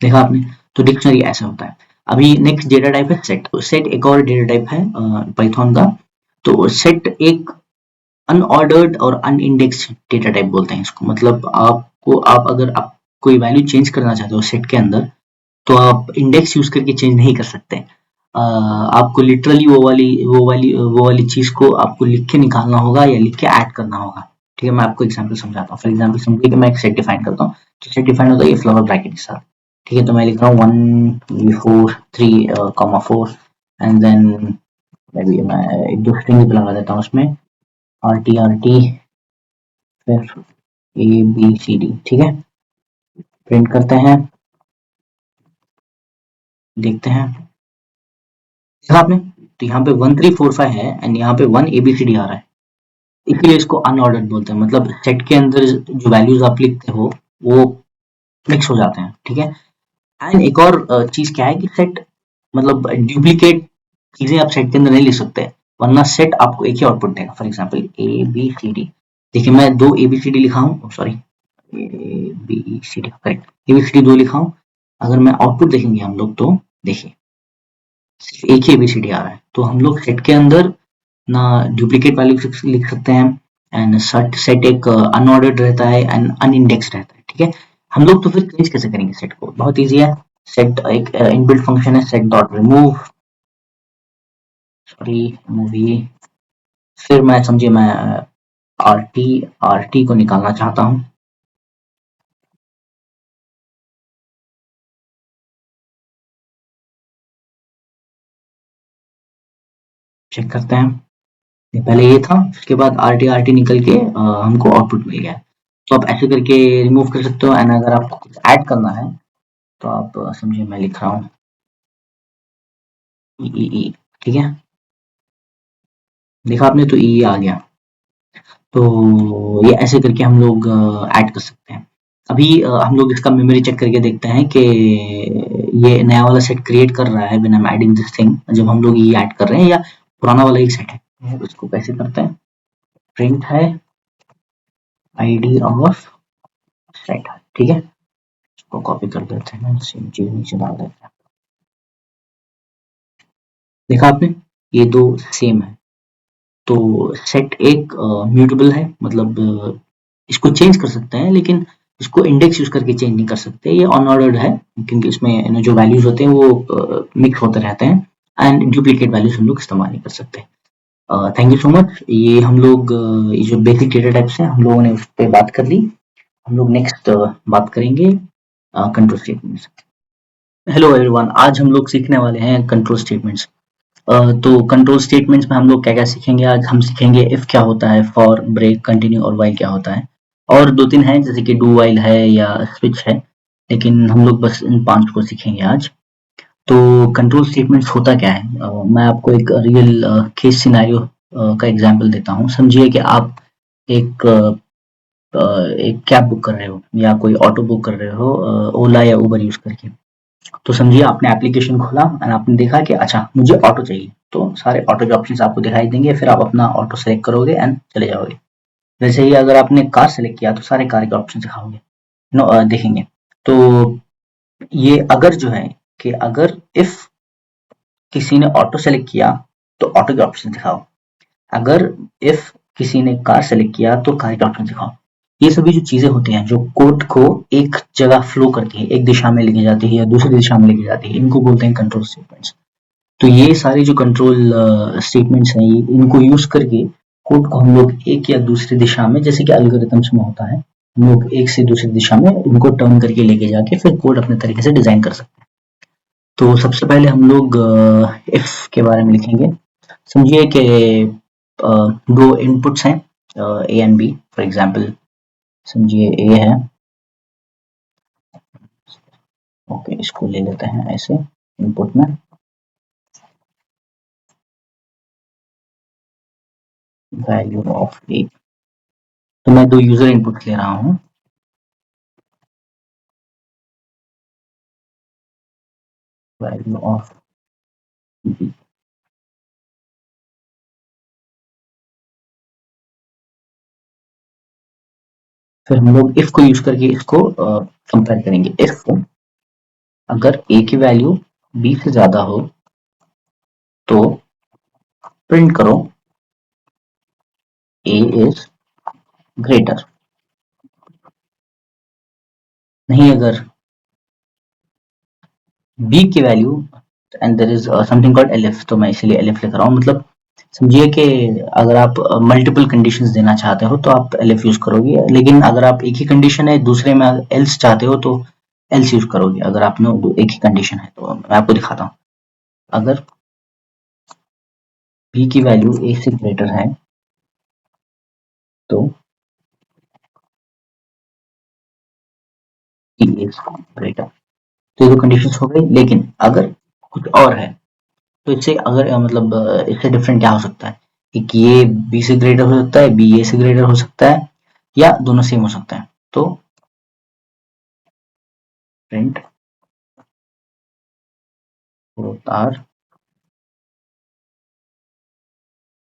देखा आपने, तो डिक्शनरी ऐसा होता है। अभी नेक्स्ट डेटा टाइप है सेट। सेट एक और डेटा टाइप है पाइथन का। तो सेट एक अनऑर्डर्ड और अनइंडेक्स्ड डेटा टाइप बोलते हैं इसको। मतलब आप अगर आप कोई वैल्यू चेंज करना चाहते हो सेट के अंदर, तो आप इंडेक्स यूज करके चेंज नहीं कर सकते। आपको लिटरली वो वाली चीज को आपको लिख के निकालना होगा या लिख के ऐड करना होगा। ठीक है, मैं आपको एग्जांपल समझाता हूँ। फॉर एग्जांपल समझिए कि मैं एक सेट डिफाइन करता हूँ। तो सेट डिफाइन होता है ये फ्लावर ब्रैकेट के साथ। ठीक है, तो मैं लिख रहा हूँ 1 3 4 एंड देन मैं एक दो स्ट्रिंग भी लगा देता हूँ उसमें, RT फिर ABCD। ठीक है, प्रिंट करते हैं, देखते हैं। देखा आपने, तो यहाँ पे 1 3 4 5 है एंड यहाँ पे 1 ABCD आ रहा है, इसलिए इसको अनऑर्डर्ड बोलते हैं। मतलब सेट के अंदर जो वैल्यूज आप लिखते हो वो मिक्स हो जाते हैं। ठीक है, एंड एक और चीज क्या है कि सेट मतलब डुप्लीकेट चीजें आप सेट के अंदर नहीं लिख सकते, वरना सेट आपको एक ही आउटपुट देगा। फॉर एग्जाम्पल ABCD, देखिए मैं 2 ABCD लिखा हूँ, सॉरी ABCD करेक्ट, ABCD 2 लिखा हूँ। अगर मैं आउटपुट देखेंगे हम लोग तो देखिए सिर्फ एक ही ABCD आ रहा है। तो हम लोग सेट के अंदर ना डुप्लीकेट वैल्यू लिख सकते हैं, एंड सेट सेट एक अनऑर्डर्ड रहता है एंड अनइंडेक्स्ड रहता है। ठीक है, हम लोग तो फिर चेंज कैसे करेंगे सेट को? बहुत ईजी है। सेट एक इनबिल्ट फंक्शन है, set dot remove, sorry movie. फिर मैं समझिए मैं आर टी को निकालना चाहता हूँ। चेक करते हैं, ये पहले ये था, उसके बाद आर टी निकल के हमको आउटपुट मिल गया है। तो आप ऐसे करके रिमूव कर सकते हो, एंड अगर आपको कुछ ऐड करना है तो आप समझिए मैं लिख रहा हूँ ई। ठीक है, देखा आपने, तो ई आ गया। तो ये ऐसे करके हम लोग ऐड कर सकते हैं। अभी हम लोग इसका मेमोरी चेक करके देखते हैं कि ये नया वाला सेट क्रिएट कर रहा है when I am adding this thing, जब हम लोग ये ऐड कर रहे हैं, या पुराना वाला ही सेट है। तो इसको कैसे करते हैं? प्रिंट है आईडी ऑफ सेट। ठीक है, इसको कॉपी कर देते हैं, सेम चीज नीचे डाल देते हैं। देखा आपने, ये दो सेम है। तो सेट एक म्यूटेबल है, मतलब इसको चेंज कर सकते हैं, लेकिन इसको इंडेक्स यूज करके चेंज नहीं कर सकते। ये अनऑर्डर्ड है क्योंकि इसमें जो वैल्यूज होते हैं वो मिक्स होते रहते हैं, एंड डुप्लीकेट वैल्यूज हम लोग इस्तेमाल नहीं कर सकते। Thank you so much. ये हम लोग ये जो बेसिक डेटा टाइप्स हैं हम लोगों ने उस पर बात कर ली। हम लोग नेक्स्ट बात करेंगे कंट्रोल स्टेटमेंट्स। हेलो एवरीवन, आज हम लोग सीखने वाले हैं कंट्रोल स्टेटमेंट्स। तो कंट्रोल स्टेटमेंट्स में हम लोग क्या क्या सीखेंगे? आज हम सीखेंगे इफ क्या होता है, फॉर, ब्रेक, कंटिन्यू और व्हाइल क्या होता है। और दो तीन हैं जैसे कि डू व्हाइल है या स्विच है, लेकिन हम लोग बस इन पांच को सीखेंगे आज। तो कंट्रोल स्टेटमेंट्स होता क्या है? मैं आपको एक रियल केस सिनेरियो का एग्जांपल देता हूँ। समझिए कि आप एक एक कैब बुक कर रहे हो या कोई ऑटो बुक कर रहे हो ओला या उबर यूज करके। तो समझिए आपने एप्लीकेशन खोला और आपने देखा कि अच्छा मुझे ऑटो चाहिए, तो सारे ऑटो के ऑप्शंस आपको दिखाई देंगे, फिर आप अपना ऑटो सेलेक्ट करोगे एंड चले जाओगे। वैसे ही अगर आपने कार सेलेक्ट किया तो सारे कार के ऑप्शन दिखाओगे, देखेंगे। तो ये अगर जो है कि अगर इफ किसी ने ऑटो सेलेक्ट किया तो ऑटो के ऑप्शन दिखाओ, अगर इफ किसी ने कार सेलेक्ट किया तो कार के ऑप्शन दिखाओ। ये सभी जो चीजें होती हैं जो कोड को एक जगह फ्लो करती है, एक दिशा में लेके जाती है या दूसरी दिशा में लेके जाती है, इनको बोलते हैं कंट्रोल स्टेटमेंट्स। तो ये सारे जो कंट्रोल स्टेटमेंट्स हैं, इनको यूज करके कोड को हम लोग एक या दूसरी दिशा में, जैसे कि एल्गोरिथम्स में होता है, हम लोग एक से दूसरी दिशा में इनको टर्न करके लेके जाके फिर कोड अपने तरीके से डिजाइन कर सकते हैं। तो सबसे पहले हम लोग इफ के बारे में लिखेंगे। समझिए कि दो इनपुट्स हैं A and B. For example समझिए ए है, ओके इसको ले लेते हैं ऐसे इनपुट में, वैल्यू ऑफ ए। तो मैं दो यूजर इनपुट ले रहा हूँ, वैल्यू ऑफ बी। फिर हम लोग इफ को यूज करके इसको कंपेयर करेंगे। इफ अगर ए की वैल्यू बी से ज्यादा हो तो प्रिंट करो ए इज ग्रेटर। नहीं, अगर बी की value and there is something called elif, तो मैं इसीलिए एलिफ लिख रहा हूँ। मतलब समझिए कि अगर आप मल्टीपल कंडीशंस देना चाहते हो तो आप एलिफ यूज करोगे, लेकिन अगर आप एक ही कंडीशन है दूसरे में एल्स चाहते हो तो एल्स यूज करोगे। अगर आपने एक ही कंडीशन है तो मैं आपको दिखाता हूँ। अगर बी की वैल्यू ए से ग्रेटर है तो ई इज ग्रेटर। तो ये दो कंडीशंस हो गई, लेकिन अगर कुछ और है तो इससे अगर मतलब इससे डिफरेंट क्या हो सकता है कि ये बी से ग्रेटर हो सकता है, बी ए से ग्रेटर हो सकता है, या दोनों सेम हो सकते हैं। तो प्रिंट बोथ आर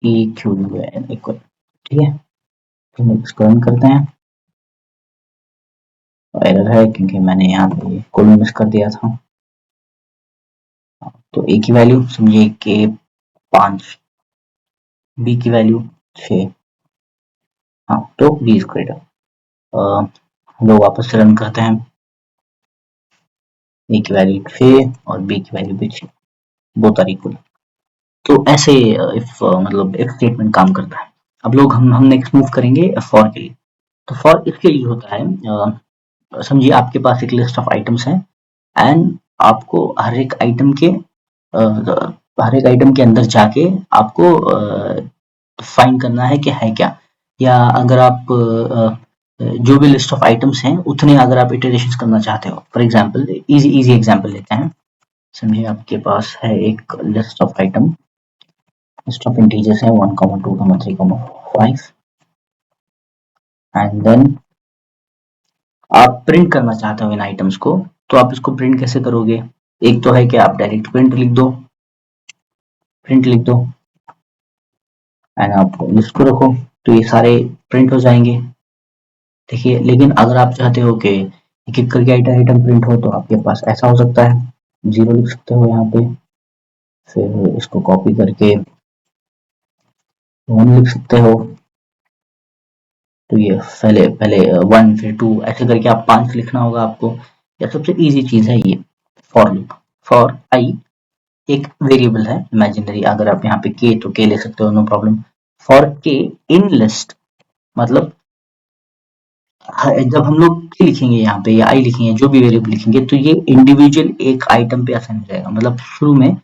इक्वल। ठीक है, तो हम इसको रन करते हैं। एरर है क्योंकि मैंने यहाँ पे कोलन मिस कर दिया था। तो ए की वैल्यू समझिए कि 5, बी की वैल्यू 6। हाँ, तो बी इज ग्रेटर। हम लोग वापस से रन करते हैं। ए की वैल्यू 6 और बी की वैल्यू भी 6, बोथ आर इक्वल। तो ऐसे इफ मतलब इफ स्टेटमेंट काम करता है। अब लोग हम नेक्स्ट मूव करेंगे फॉर के लिए। तो फॉर इसके लिए होता है, समझिए आपके पास एक लिस्ट ऑफ आइटम्स है एंड आपको हर एक आइटम के अंदर जाके आपको फाइंड करना है कि है क्या। या अगर आप जो भी लिस्ट ऑफ आइटम्स हैं उतने अगर आप इटरेशंस करना चाहते हो। For example easy easy example लेते हैं। समझिए आपके पास है एक list of item, list of integers है 1, 2, 3, 5 एंड देन आप प्रिंट करना चाहते हो इन आइटम्स को। तो आप इसको प्रिंट कैसे करोगे? एक तो है कि आप डायरेक्ट प्रिंट लिख दो एंड आप लिस्ट को रखो, तो ये सारे प्रिंट हो जाएंगे। देखिए, लेकिन अगर आप चाहते हो कि एक एक करके आइटम प्रिंट हो तो आपके पास ऐसा हो सकता है, 0 लिख सकते हो यहाँ पे, फिर इसको कॉपी करके 1 लिख सकते हो। तो ये पहले पहले 1 फिर 2 ऐसे करके आप 5 लिखना होगा आपको। या सबसे इजी चीज है ये फॉर लूप। फॉर आई एक वेरिएबल है इमेजिनरी, अगर आप यहाँ पे के तो के ले सकते हो, नो प्रॉब्लम। फॉर के इन लिस्ट मतलब जब हम लोग के लिखेंगे यहाँ पे या आई लिखेंगे, जो भी वेरिएबल लिखेंगे, तो ये इंडिविजुअल एक आइटम पे असाइन हो जाएगा। मतलब शुरू में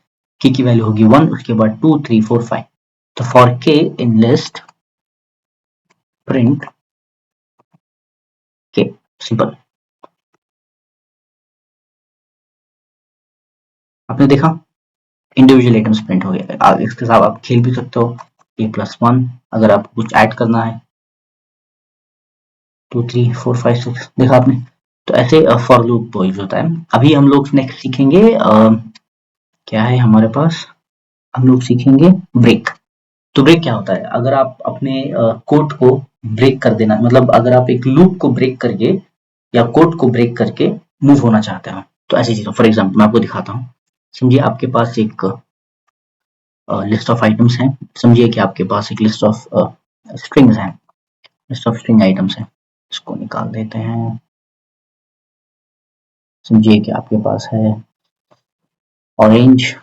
के की वैल्यू होगी 1, उसके बाद 2, 3, 4, 5। तो फॉर के इन लिस्ट प्रिंट के, सिंपल। आपने देखा इंडिविजुअल आइटम्स प्रिंट हो गया। इसके साथ आप खेल भी सकते हो, a+1 अगर आपको कुछ ऐड करना है, 2, 3, 4, 5, 6। देखा आपने? तो ऐसे फॉर लूप यूज होता है। अभी हम लोग नेक्स्ट सीखेंगे क्या है हमारे पास, हम लोग सीखेंगे ब्रेक। तो ब्रेक क्या होता है? अगर आप अपने कोड को ब्रेक कर देना, मतलब अगर आप एक लूप को ब्रेक करके या कोड को ब्रेक करके मूव होना चाहते हो, तो ऐसी चीज। फॉर एग्जाम्पल मैं आपको दिखाता हूँ। समझिए आपके पास एक लिस्ट ऑफ आइटम्स हैं। समझिए कि आपके पास एक लिस्ट ऑफ स्ट्रिंग्स हैं, लिस्ट ऑफ स्ट्रिंग आइटम्स हैं। इसको निकाल देते हैं। समझिए कि आपके पास है ऑरेंज,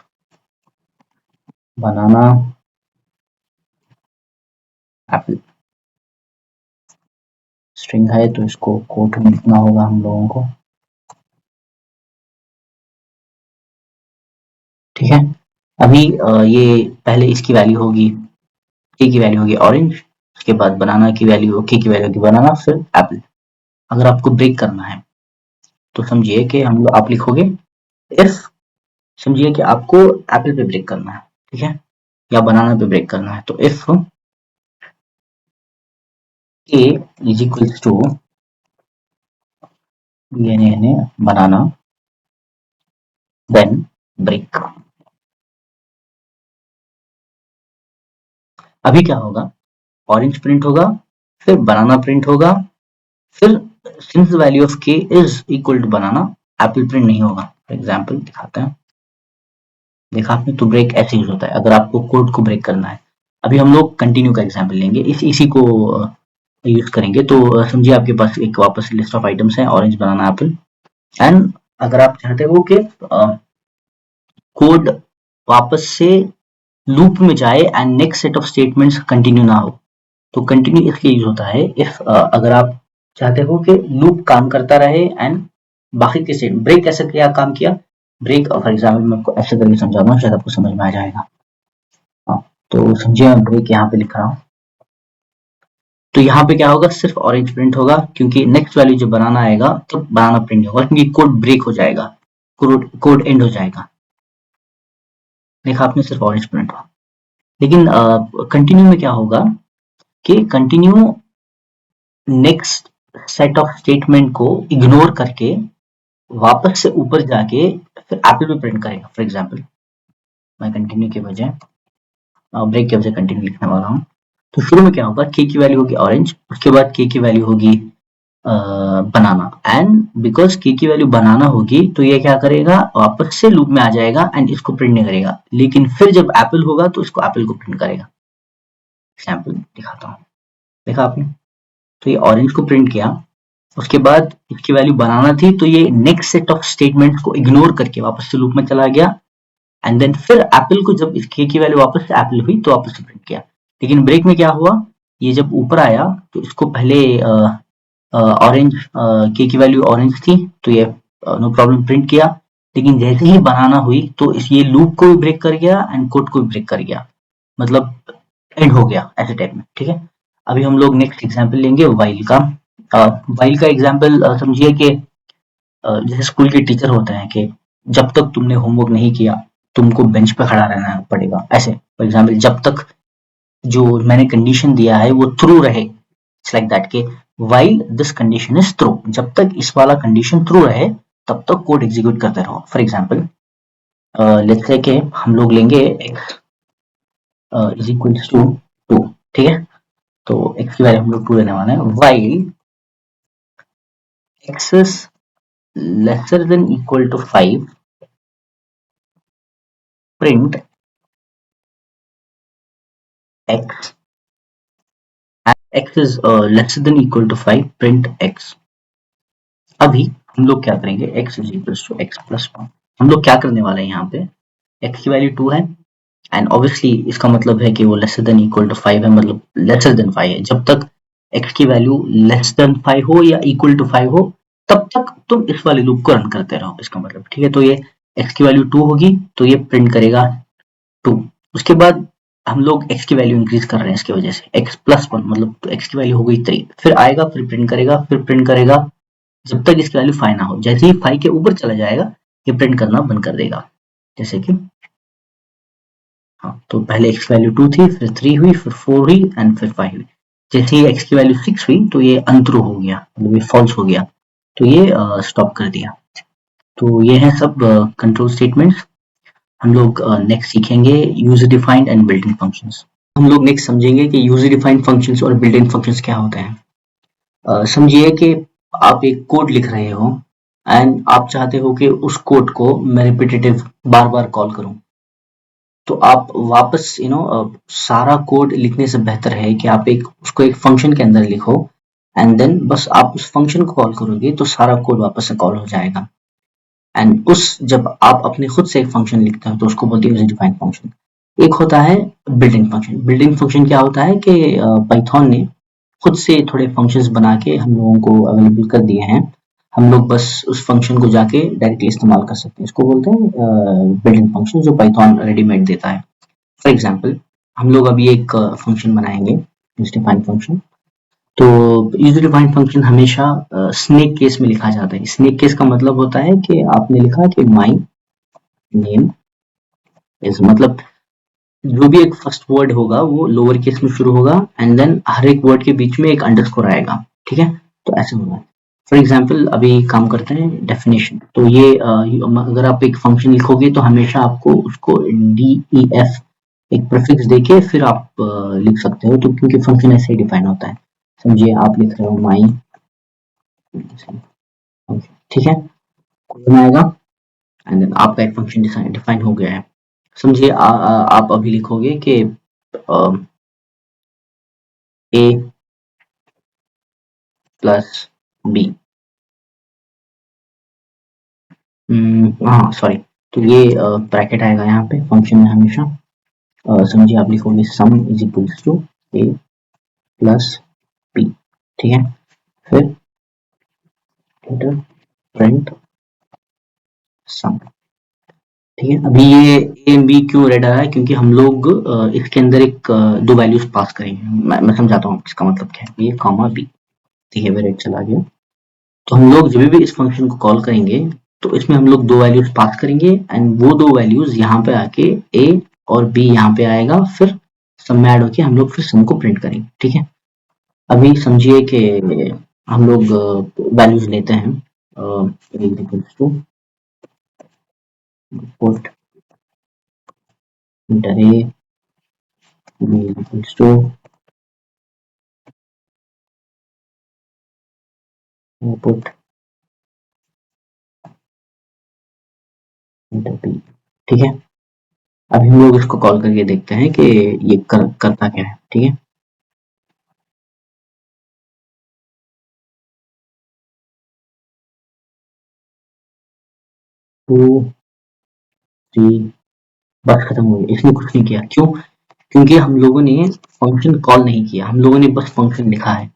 बनाना, एप्पल। स्ट्रिंग है तो इसको कोट में लिखना होगा हम लोगों को। ठीक है, अभी ये पहले इसकी वैल्यू होगी, के की वैल्यू होगी ऑरेंज, उसके बाद बनाना की वैल्यू, के की वैल्यू होगी बनाना, फिर एप्पल। अगर आपको ब्रेक करना है तो समझिए कि हम लोग आप लिखोगे इफ, समझिए कि आपको एप्पल पे ब्रेक करना है, ठीक है, या बनाना पे ब्रेक करना है। तो if k is equals to banana then break. अभी क्या होगा, ऑरेंज प्रिंट होगा, फिर बनाना प्रिंट होगा, फिर since the value of k is equal to banana, apple print नहीं होगा। फॉर एग्जाम्पल दिखाते हैं, देखा आपने, तो ब्रेक ऐसे यूज होता है अगर आपको कोड को ब्रेक करना है। अभी हम लोग कंटिन्यू का एग्जाम्पल लेंगे, इसी को यूज करेंगे। तो समझिए आपके पास एक वापस लिस्ट ऑफ आइटम्स है, ऑरेंज, बनाना, एप्पल, एंड अगर आप चाहते हो कि कोड वापस से लूप में जाए and next set of statements continue ना हो, तो कंटिन्यू इसलिए यूज होता है इफ अगर आप चाहते हो कि लूप काम करता रहे एंड बाकी के स्टेट ब्रेक कैसे क्या काम किया, ब्रेक फॉर एग्जाम्पल मैं आपको ऐसे करके समझाऊंगा, शायद आपको समझ में आ जाएगा। हाँ, तो समझिए मैं ब्रेक यहाँ पे लिख रहा हूँ, तो यहाँ पे क्या होगा, सिर्फ ऑरेंज प्रिंट होगा क्योंकि नेक्स्ट वैल्यू जब बनाना आएगा तो बनाना प्रिंट होगा, क्योंकि कोड ब्रेक हो जाएगा, कोड एंड हो जाएगा। देखा आपने, सिर्फ ऑरेंज प्रिंट हुआ। लेकिन कंटिन्यू में क्या होगा कि continue next set of statement को इग्नोर करके वापस से ऊपर जाके फिर एप्पल पे प्रिंट करेगा। फॉर एग्जाम्पल मैं कंटिन्यू के बजाय ब्रेक के बजाय कंटिन्यू लिखने वाला हूँ। तो शुरू में क्या होगा, के की वैल्यू होगी ऑरेंज, उसके बाद के की वैल्यू होगी बनाना, एंड बिकॉज के की वैल्यू बनाना होगी तो ये क्या करेगा, वापस से लूप में आ जाएगा एंड इसको प्रिंट नहीं करेगा। लेकिन फिर जब एप्पल होगा तो इसको एप्पल को प्रिंट करेगा। एग्जाम्पल दिखाता हूँ, देखा आपने, तो ये ऑरेंज को प्रिंट किया, उसके बाद इसकी वैल्यू बनाना थी तो ये नेक्स्ट सेट ऑफ स्टेटमेंट्स को इग्नोर करके वापस से लूप में चला गया, एंड देन फिर एप्पल को जब इस के की वैल्यू वापस से एप्पल हुई तो वापस से प्रिंट किया। लेकिन ब्रेक में क्या हुआ, ये जब ऊपर आया तो इसको पहले ऑरेंज के की वैल्यू ऑरेंज थी तो ये नो प्रॉब्लम प्रिंट किया, लेकिन जैसे ही बनाना हुई तो इस ये लूप को भी ब्रेक कर गया एंड कोड को भी ब्रेक कर गया, मतलब एंड हो गया ऐसे टाइप में। ठीक है, अभी हम लोग नेक्स्ट एग्जांपल लेंगे वाइल का। वाइल का एग्जांपल समझिए कि जैसे स्कूल के टीचर होते हैं कि जब तक तुमने होमवर्क नहीं किया तुमको बेंच पे खड़ा रहना पड़ेगा, ऐसे। फॉर एग्जाम्पल जब तक जो मैंने कंडीशन दिया है वो ट्रू रहे, इट्स लाइक दैट के while this condition is true, जब तक इस वाला कंडीशन ट्रू रहे तब तक कोड एग्जीक्यूट करते रहो। फॉर एग्जाम्पल लेट्स से कि हम लोग लेंगे x इज इक्वल्स टू 2, ठीक है, तो x की वैल्यू हम लोग 2 लेने वाले हैं। While x is lesser than equal to 5 print x, x is lesser than equal to 5 print x। अभी हम लोग क्या करेंगे, x is equals to x plus 1, हम लोग क्या करने वाले हैं, यहाँ पे x की वैल्यू 2 है एंड ऑब्वियसली इसका मतलब है कि वो लेसर देन इक्वल टू 5 है, मतलब लेसर देन 5 है। जब तक x की वैल्यू लेस देन 5 हो या इक्वल टू 5 हो तब तक तुम इस वाले लूप को रन करते रहो, इसका मतलब। ठीक है, तो ये x की वैल्यू 2 होगी तो ये प्रिंट करेगा 2। उसके बाद हम लोग x की वैल्यू इंक्रीज कर रहे हैं इसकी वजह से, x प्लस 1 मतलब तो x की वैल्यू हो गई 3, फिर आएगा, फिर प्रिंट करेगा जब तक इसकी वैल्यू 5 ना हो। जैसे ही 5 के ऊपर चला जाएगा ये प्रिंट करना बंद कर देगा, जैसे कि हाँ, तो पहले x की वैल्यू 2 थी, फिर 3 हुई, फिर 4 हुई एंड फिर 5 हुई। जैसे ही x की वैल्यू 6 हुई तो ये अनट्रू हो गया, मतलब ये फॉल्स हो गया, तो ये स्टॉप कर दिया। तो ये है सब कंट्रोल स्टेटमेंट्स। हम लोग नेक्स्ट सीखेंगे user defined and built in functions. हम लोग नेक्स्ट समझेंगे कि यूजर डिफाइंड फंक्शंस और बिल्ट इन फंक्शंस क्या होते हैं। समझिए कि आप एक कोड लिख रहे हो एंड आप चाहते हो कि उस कोड को मैं रिपीटेटिव बार बार कॉल करूं, तो आप वापस सारा कोड लिखने से बेहतर है कि आप उसको एक फंक्शन के अंदर लिखो एंड देन बस आप उस फंक्शन को कॉल करोगे तो सारा कोड वापस से कॉल हो जाएगा। एंड जब आप अपने खुद से एक फंक्शन लिखते हो तो उसको बोलते हैं यूजर डिफाइंड फंक्शन। एक होता है बिल्ट-इन फंक्शन। बिल्ट-इन फंक्शन क्या होता है कि पाइथन ने खुद से थोड़े फंक्शंस बना के हम लोगों को अवेलेबल कर दिए हैं, हम लोग बस उस फंक्शन को जाके डायरेक्टली इस्तेमाल कर सकते हैं। इसको बोलते हैं बिल्ट-इन फंक्शन, जो पाइथन रेडीमेड देता है। फॉर एग्जांपल हम लोग अभी एक फंक्शन बनाएंगे यूजर डिफाइंड फंक्शन। तो यूजर डिफाइंड फंक्शन हमेशा स्नेक केस में लिखा जाता है। स्नेक केस का मतलब होता है कि आपने लिखा कि माय नेम इज, मतलब जो भी एक फर्स्ट वर्ड होगा वो लोअर केस में शुरू होगा एंड देन हर एक वर्ड के बीच में एक अंडरस्कोर आएगा। ठीक है, तो ऐसे होगा। फॉर एग्जांपल अभी काम करते हैं डेफिनेशन। तो ये अगर आप एक फंक्शन लिखोगे तो हमेशा आपको उसको DEF एक प्रीफिक्स देके फिर आप लिख सकते हो, तो क्योंकि फंक्शन ऐसे ही डिफाइन होता है। समझिए आप लिख रहे हो माई, ठीक है, कोलन आएगा एंड देन आपका एक फंक्शन डिफाइन हो गया है। समझिए आप अभी लिखोगे कि ए प्लस बी, हाँ सॉरी, तो ये ब्रैकेट आएगा यहाँ पे फंक्शन में हमेशा। समझिए आप लिखोगे sum is equals to A plus B, ठीक है, फिर इंटर प्रिंट सम, ठीक है। अभी ये ए एंड बी क्यों रेड आ रहा है, क्योंकि हम लोग इसके अंदर एक दो वैल्यूज पास करेंगे। मैं समझाता हूँ इसका मतलब क्या है। ये कॉमा बी, ठीक है, वो रेड चला गया। तो हम लोग जब भी इस फंक्शन को कॉल करेंगे तो इसमें हम लोग दो वैल्यूज पास करेंगे एंड वो दो वैल्यूज यहाँ पे आके ए और बी यहाँ पे आएगा, फिर सम में ऐड होके हम लोग फिर सम को प्रिंट करेंगे, ठीक है। अभी समझिए कि हम लोग वैल्यूज लेते हैं, to put enter A B equals to put enter B, ठीक है। अभी हम लोग इसको कॉल करके देखते हैं कि ये करता क्या है, ठीक है। टू थ्री, बस खत्म हो गया, इसने कुछ नहीं किया। क्यों? क्योंकि हम लोगों ने फंक्शन कॉल नहीं किया, हम लोगों ने बस फंक्शन लिखा है।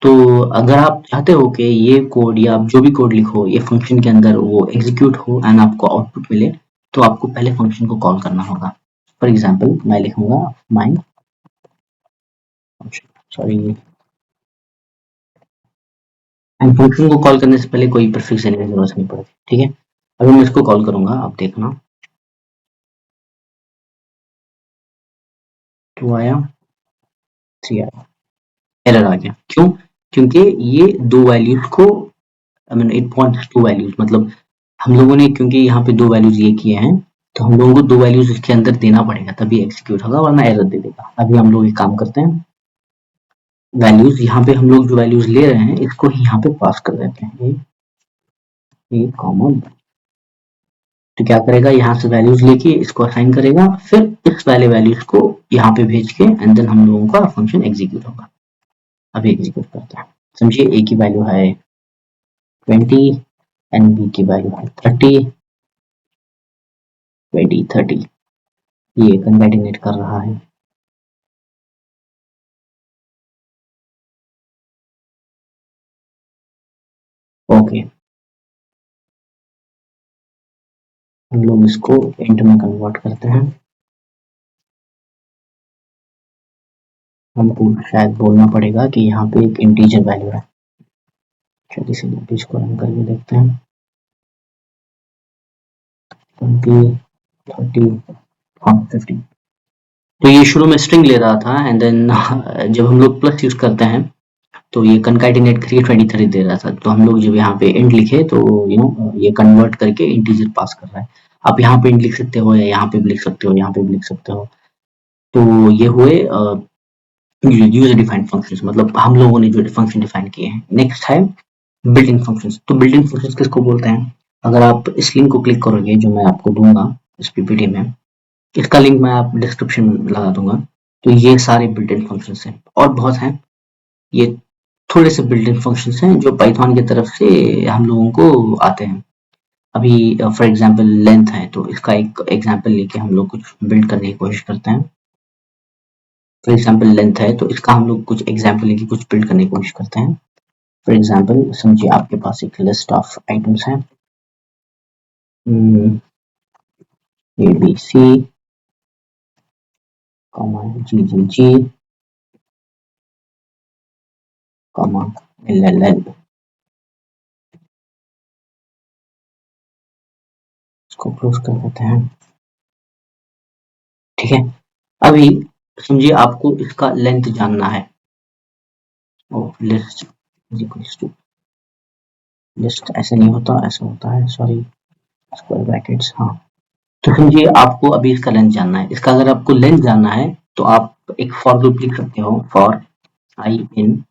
तो अगर आप चाहते हो कि ये कोड या आप जो भी कोड लिखो ये फंक्शन के अंदर वो एग्जीक्यूट हो एंड आपको आउटपुट मिले, तो आपको पहले फंक्शन को कॉल करना होगा। फॉर एग्जाम्पल मैं लिखूंगा माई फंक्शन, सॉरी, एंड फंक्शन को कॉल करने से पहले कोई प्रीफिक्स देने की जरूरत नहीं पड़ती, ठीक है। अभी मैं इसको कॉल करूंगा, आप देखना टू आया, थ्री आया, एरर आ गया। क्यों? क्योंकि ये दो वैल्यूज को, I mean it wants to values, मतलब हम लोगों ने क्योंकि यहाँ पे दो वैल्यूज ये किए हैं, तो हम लोगों को दो वैल्यूज इसके अंदर देना पड़ेगा तभी एग्जीक्यूट होगा, वरना एरर दे देगा। अभी हम लोग एक काम करते हैं, वैल्यूज यहाँ पे हम लोग जो वैल्यूज ले रहे हैं इसको ही यहाँ पे पास कर देते हैं, ए कॉमन। तो क्या करेगा, यहाँ से वैल्यूज लेके इसको असाइन करेगा, फिर इस वाले वैल्यूज को यहाँ पे भेज के एंड देन हम लोगों का फंक्शन एग्जीक्यूट होगा। अभी एग्जीक्यूट करते हैं। समझिए ए की वैल्यू है 20 एंड बी की वैल्यू है 30, 20 30, ये कन्कैटिनेट कर रहा है। ओके, हम लोग इसको इंट में कन्वर्ट करते हैं। हमको शायद बोलना पड़ेगा कि यहाँ पे एक इंटीजर वैल्यू है। चलिए इसे इसको रन करके देखते हैं। 20 30, हाँ 50। तो ये शुरू में स्ट्रिंग ले रहा था एंड देन जब हम लोग प्लस यूज करते हैं तो ये कनकैटिनेट करके 20 30 दे रहा था। तो हम लोग जब यहाँ पे इंट लिखे तो ये कन्वर्ट करके इंटीजर पास कर रहा है। आप यहाँ पे इंट लिख सकते हो या यहाँ पे भी लिख सकते हो, यहाँ पे भी लिख सकते हो। तो ये हुए यूजर डिफाइंड फंक्शंस, मतलब हम लोगों ने जो फंक्शन डिफाइन किए हैं। नेक्स्ट है बिल्ट इन फंक्शंस। तो बिल्ट इन फंक्शंस किसको बोलते हैं? अगर आप इस लिंक को क्लिक करोगे जो मैं आपको दूंगा इस पीपीटी में, इसका लिंक मैं आप डिस्क्रिप्शन में लगा दूंगा। तो ये सारे बिल्ट इन फंक्शंस हैं और बहुत हैं। ये थोड़े से बिल्ट इन फंक्शंस हैं जो पाइथन की तरफ से हम लोगों को आते हैं। अभी फॉर एग्जांपल लेंथ है, तो इसका एक एग्जांपल लेके हम लोग कुछ बिल्ड करने की कोशिश करते हैं। फॉर एग्जांपल लेंथ है तो इसका हम लोग कुछ एग्जांपल लेके कुछ बिल्ड करने की कोशिश करते हैं। फॉर एग्जांपल समझिए आपके पास एक लिस्ट ऑफ आइटम्स है, A B C comma G G G comma L L L. इसको क्लोज कर देते हैं, ठीक है। अभी समझिए आपको इसका लेंथ जानना है। List is equals to, list ऐसे नहीं होता, ऐसा होता है, सॉरी, स्क्वायर ब्रैकेट्स, हाँ। तो समझिए आपको अभी इसका लेंथ जानना है। इसका अगर आपको लेंथ जानना है तो आप एक फॉर लूप लिख सकते हो, for I in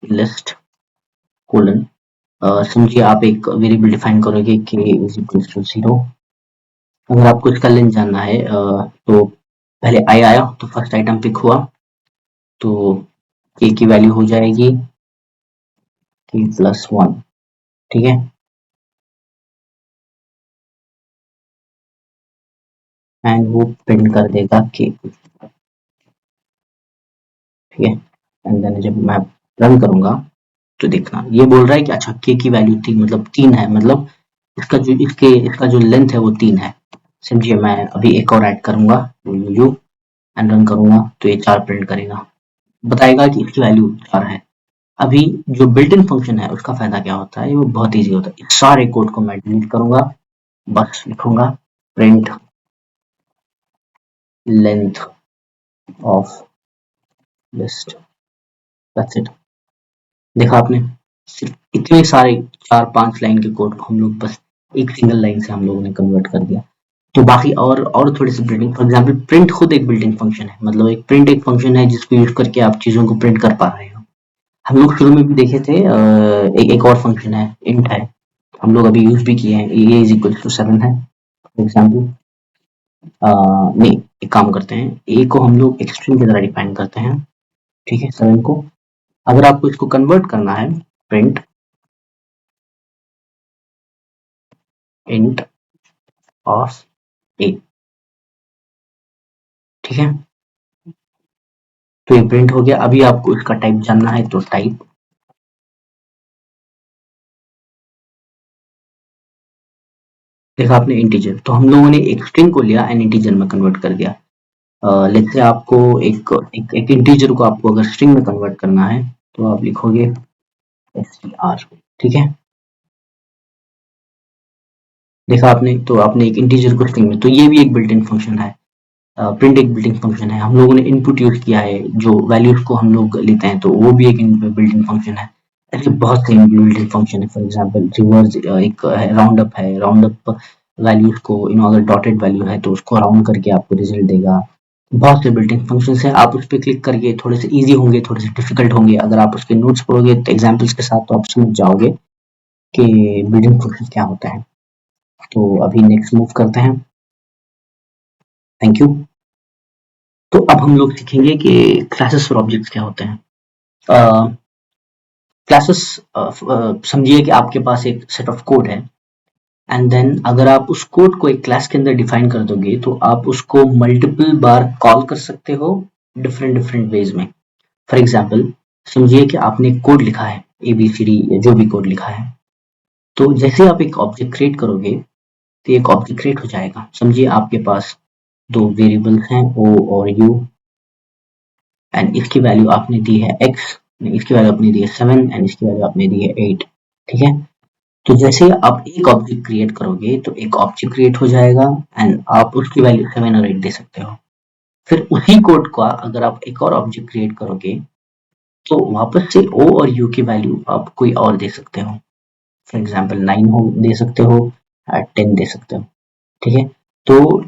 list colon, समझिए आप एक वेरिएबल डिफाइन करोगे के इज इक्वल टू 0। अगर आपको इसका लेंथ जानना है तो पहले आई आया तो फर्स्ट आइटम पिक हुआ, तो के की वैल्यू हो जाएगी के प्लस 1, ठीक है। एंड वो प्रिंट कर देगा के, ठीक है। एंड देन जब मैं रन करूंगा तो देखना ये बोल रहा है कि अच्छा के की वैल्यू 3, मतलब 3 है, मतलब इसका जो लेंथ है वो 3 है। समझिए मैं अभी एक और ऐड करूंगा यू एंड रन करूंगा तो ये 4 प्रिंट करेगा, बताएगा कि इसकी वैल्यू 4 है। अभी जो बिल्ट इन फंक्शन है उसका फायदा क्या होता है, वो बहुत ईजी होता है। इस सारे कोड को मैं डिलीट करूंगा, बस लिखूंगा print length of list, that's it. देखा आपने, सिर्फ इतने सारे 4-5 लाइन के कोड को हम लोग बस एक सिंगल लाइन से हम लोगों ने कन्वर्ट कर दिया। तो बाकी और थोड़ी सी बिल्डिंग, फॉर एग्जांपल प्रिंट खुद एक बिल्डिंग फंक्शन है, मतलब एक प्रिंट एक फंक्शन है जिसको यूज करके आप चीजों को प्रिंट कर पा रहे हो। हम लोग शुरू में भी देखे थे एक और फंक्शन है इंट है, हम लोग अभी यूज भी किए हैं, ये इज इक्वल टू 7 है फॉर एग्जाम्पल। नहीं, एक काम करते हैं, ए को हम लोग एक स्ट्रिंग की तरह डिफाइन करते हैं, ठीक है, 7 को। अगर आपको इसको कन्वर्ट करना है, प्रिंट इंट ऑफ ए, ठीक है। तो ये प्रिंट हो गया। अभी आपको इसका टाइप जानना है तो टाइप, देखा आपने इंटीजर, तो हम लोगों ने एक स्ट्रिंग को लिया एंड इंटीजर में कन्वर्ट कर दिया। लेट्स से आपको एक इंटीजर को आपको अगर स्ट्रिंग में कन्वर्ट करना है तो आप लिखोगे str, ठीक है। देखा आपने, तो आपने एक इंटीजर को स्ट्रिंग में, तो ये भी एक बिल्ट इन फंक्शन है। प्रिंट एक बिल्ट इन फंक्शन है, हम लोगों ने इनपुट यूज किया है, जो वैल्यूज को हम लोग लेते हैं तो वो भी एक बिल्ट इन फंक्शन है। ऐसे बहुत से बिल्ट इन फंक्शन है, फॉर एग्जांपल रिवर्स एक है, राउंड अप है, राउंड अप वैल्यूज को अगर डॉटेड वैल्यू है तो उसको राउंड करके आपको रिजल्ट देगा। बहुत से बिल्ट इन फंक्शंस हैं, आप उस पर क्लिक करके थोड़े से इजी होंगे, थोड़े से डिफिकल्ट होंगे, अगर आप उसके नोट्स पढ़ोगे तो एग्जाम्पल्स के साथ तो आप समझ जाओगे कि बिल्ट इन फंक्शन क्या होता है। तो अभी नेक्स्ट मूव करते हैं, थैंक यू। तो अब हम लोग सीखेंगे कि क्लासेस और ऑब्जेक्ट्स क्या होते हैं। क्लासेस, समझिए कि आपके पास एक सेट ऑफ कोड है एंड देन अगर आप उस कोड को एक क्लास के अंदर डिफाइन कर दोगे तो आप उसको मल्टीपल बार कॉल कर सकते हो डिफरेंट डिफरेंट वेज में। फॉर एग्जाम्पल समझिए कि आपने कोड लिखा है ABCD या जो भी कोड लिखा है, तो जैसे आप एक ऑब्जेक्ट क्रिएट करोगे तो एक ऑब्जेक्ट क्रिएट हो जाएगा। समझिए आपके पास दो वेरिएबल्स हैं O और U एंड इसकी वैल्यू आपने दी है x, इसकी वैल्यू आपने दी है 7 एंड इसकी वैल्यू आपने दी है 8, ठीक है। तो जैसे आप एक ऑब्जेक्ट क्रिएट करोगे तो एक ऑब्जेक्ट क्रिएट हो जाएगा एंड आप उसकी वैल्यू 7 और 8 दे सकते हो। फिर उसी कोड का अगर आप एक और ऑब्जेक्ट क्रिएट करोगे तो वापस से O और U की वैल्यू आप कोई और दे सकते हो, फॉर एग्जाम्पल 9 हो दे सकते हो, 10 दे सकते हो, ठीक है। तो